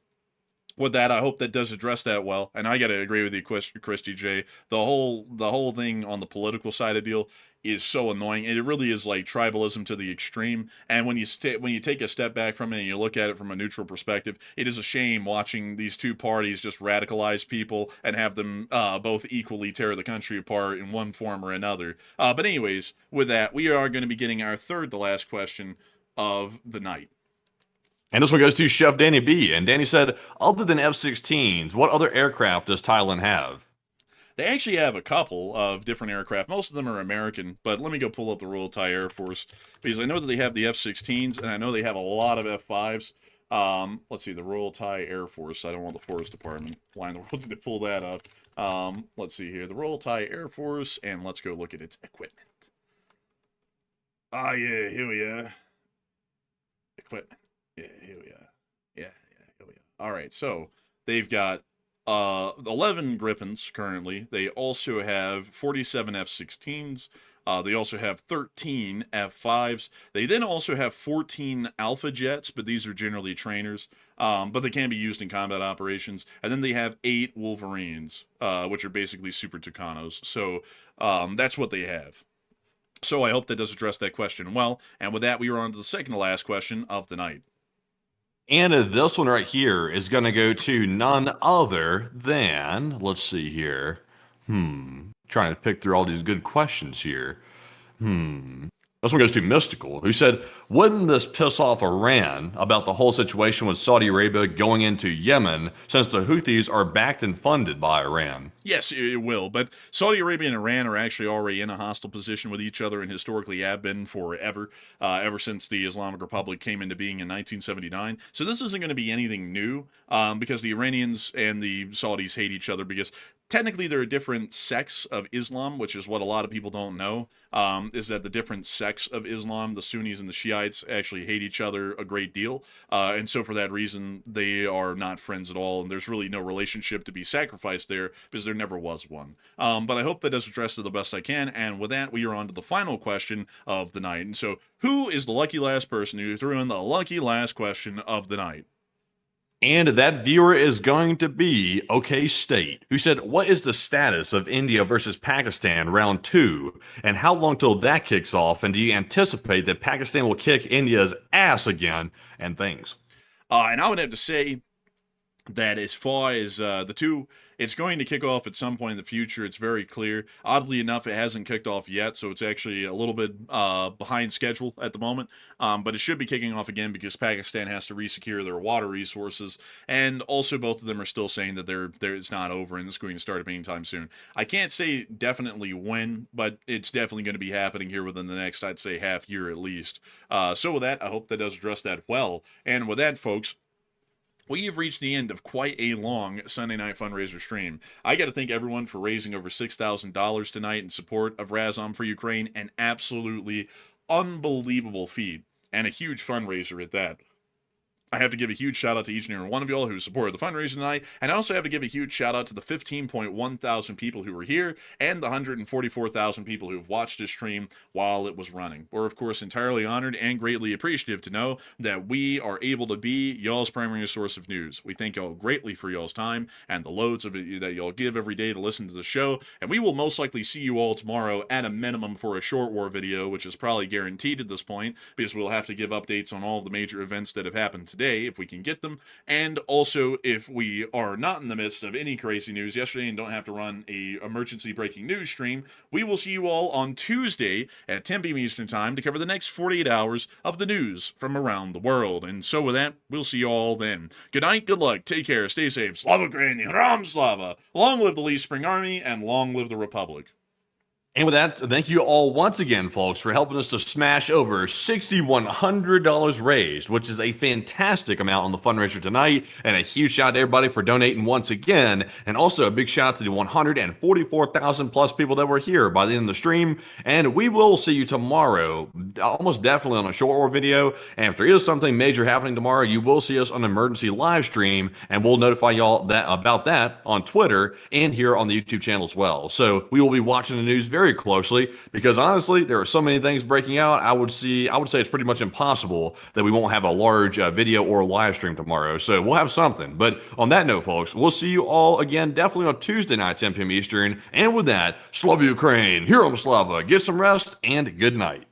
with that, I hope that does address that well. And I got to agree with you, Christy J. The whole thing on the political side of the deal is so annoying. And it really is like tribalism to the extreme. And when you take a step back from it and you look at it from a neutral perspective, it is a shame watching these two parties just radicalize people and have them both equally tear the country apart in one form or another. But anyways, with that, we are going to be getting our third to last question of the night. And this one goes to Chef Danny B. And Danny said, other than F-16s, what other aircraft does Thailand have? They actually have a couple of different aircraft. Most of them are American, but let me go pull up the Royal Thai Air Force because I know that they have the F-16s and I know they have a lot of F-5s. Let's see, the Royal Thai Air Force. I don't want the Forest Department. Why in the world did they pull that up? Let's see here. The Royal Thai Air Force, and let's go look at its equipment. Ah, yeah, here we are. Equipment. Yeah, here we are. Yeah, here we are. All right, so they've got 11 Gripens currently. They also have 47 F-16s. They also have 13 F-5s. They then also have 14 Alpha Jets, but these are generally trainers. But they can be used in combat operations. And then they have 8 Wolverines, which are basically Super Tucanos. So that's what they have. So I hope that does address that question well. And with that, we are on to the second to last question of the night. And this one right here is going to go to none other than, let's see here. Trying to pick through all these good questions here. This one goes to Mystical, who said, wouldn't this piss off Iran about the whole situation with Saudi Arabia going into Yemen, since the Houthis are backed and funded by Iran? Yes, it will, but Saudi Arabia and Iran are actually already in a hostile position with each other and historically have been forever, ever since the Islamic Republic came into being in 1979. So this isn't going to be anything new, because the Iranians and the Saudis hate each other because technically they're a different sects of Islam, which is what a lot of people don't know, is that the different sects of Islam, the Sunnis and the Shiites, actually hate each other a great deal. And so for that reason, they are not friends at all. And there's really no relationship to be sacrificed there because there never was one. But I hope that does address it the best I can. And with that, we are on to the final question of the night. And so who is the lucky last person who threw in the lucky last question of the night? And that viewer is going to be OK State, who said, what is the status of India versus Pakistan round 2? And how long till that kicks off? And do you anticipate that Pakistan will kick India's ass again? And things. And I would have to say that as far as the two, it's going to kick off at some point in the future. It's very clear. Oddly enough, it hasn't kicked off yet, so it's actually a little bit behind schedule at the moment. But it should be kicking off again because Pakistan has to resecure their water resources, and also both of them are still saying that it's not over and it's going to start anytime soon. I can't say definitely when, but it's definitely going to be happening here within the next, I'd say, half year at least. So with that, I hope that does address that well. And with that, folks, We have reached the end of quite a long Sunday night fundraiser stream. I got to thank everyone for raising over $6,000 tonight in support of Razom for Ukraine. An absolutely unbelievable feat, and a huge fundraiser at that. I have to give a huge shout out to each and every one of y'all who supported the fundraiser tonight, and I also have to give a huge shout out to the 15.1 thousand people who were here and the 144,000 people who have watched this stream while it was running. We're, of course, entirely honored and greatly appreciative to know that we are able to be y'all's primary source of news. We thank y'all greatly for y'all's time and the loads of it that y'all give every day to listen to the show, and we will most likely see you all tomorrow at a minimum for a short war video, which is probably guaranteed at this point, because we'll have to give updates on all of the major events that have happened today, if we can get them, and also if we are not in the midst of any crazy news yesterday and don't have to run a emergency breaking news stream, we will see you all on Tuesday at 10 p.m. Eastern Time to cover the next 48 hours of the news from around the world. And so with that, we'll see you all then. Good night, good luck, take care, stay safe, Slava Ukraini, Ram Slava, long live the Lee Spring Army, and long live the Republic. And with that, thank you all once again, folks, for helping us to smash over $6,100 raised, which is a fantastic amount on the fundraiser tonight. And a huge shout out to everybody for donating once again. And also a big shout out to the 144,000 plus people that were here by the end of the stream. And we will see you tomorrow, almost definitely on a short war video. And if there is something major happening tomorrow, you will see us on an emergency live stream. And we'll notify y'all about that on Twitter and here on the YouTube channel as well. So we will be watching the news very closely, because honestly, there are so many things breaking out. I would say it's pretty much impossible that we won't have a large video or live stream tomorrow. So we'll have something. But on that note, folks, we'll see you all again definitely on Tuesday night, 10 p.m. Eastern. And with that, Slava Ukraine, Hero Slava, get some rest, and good night.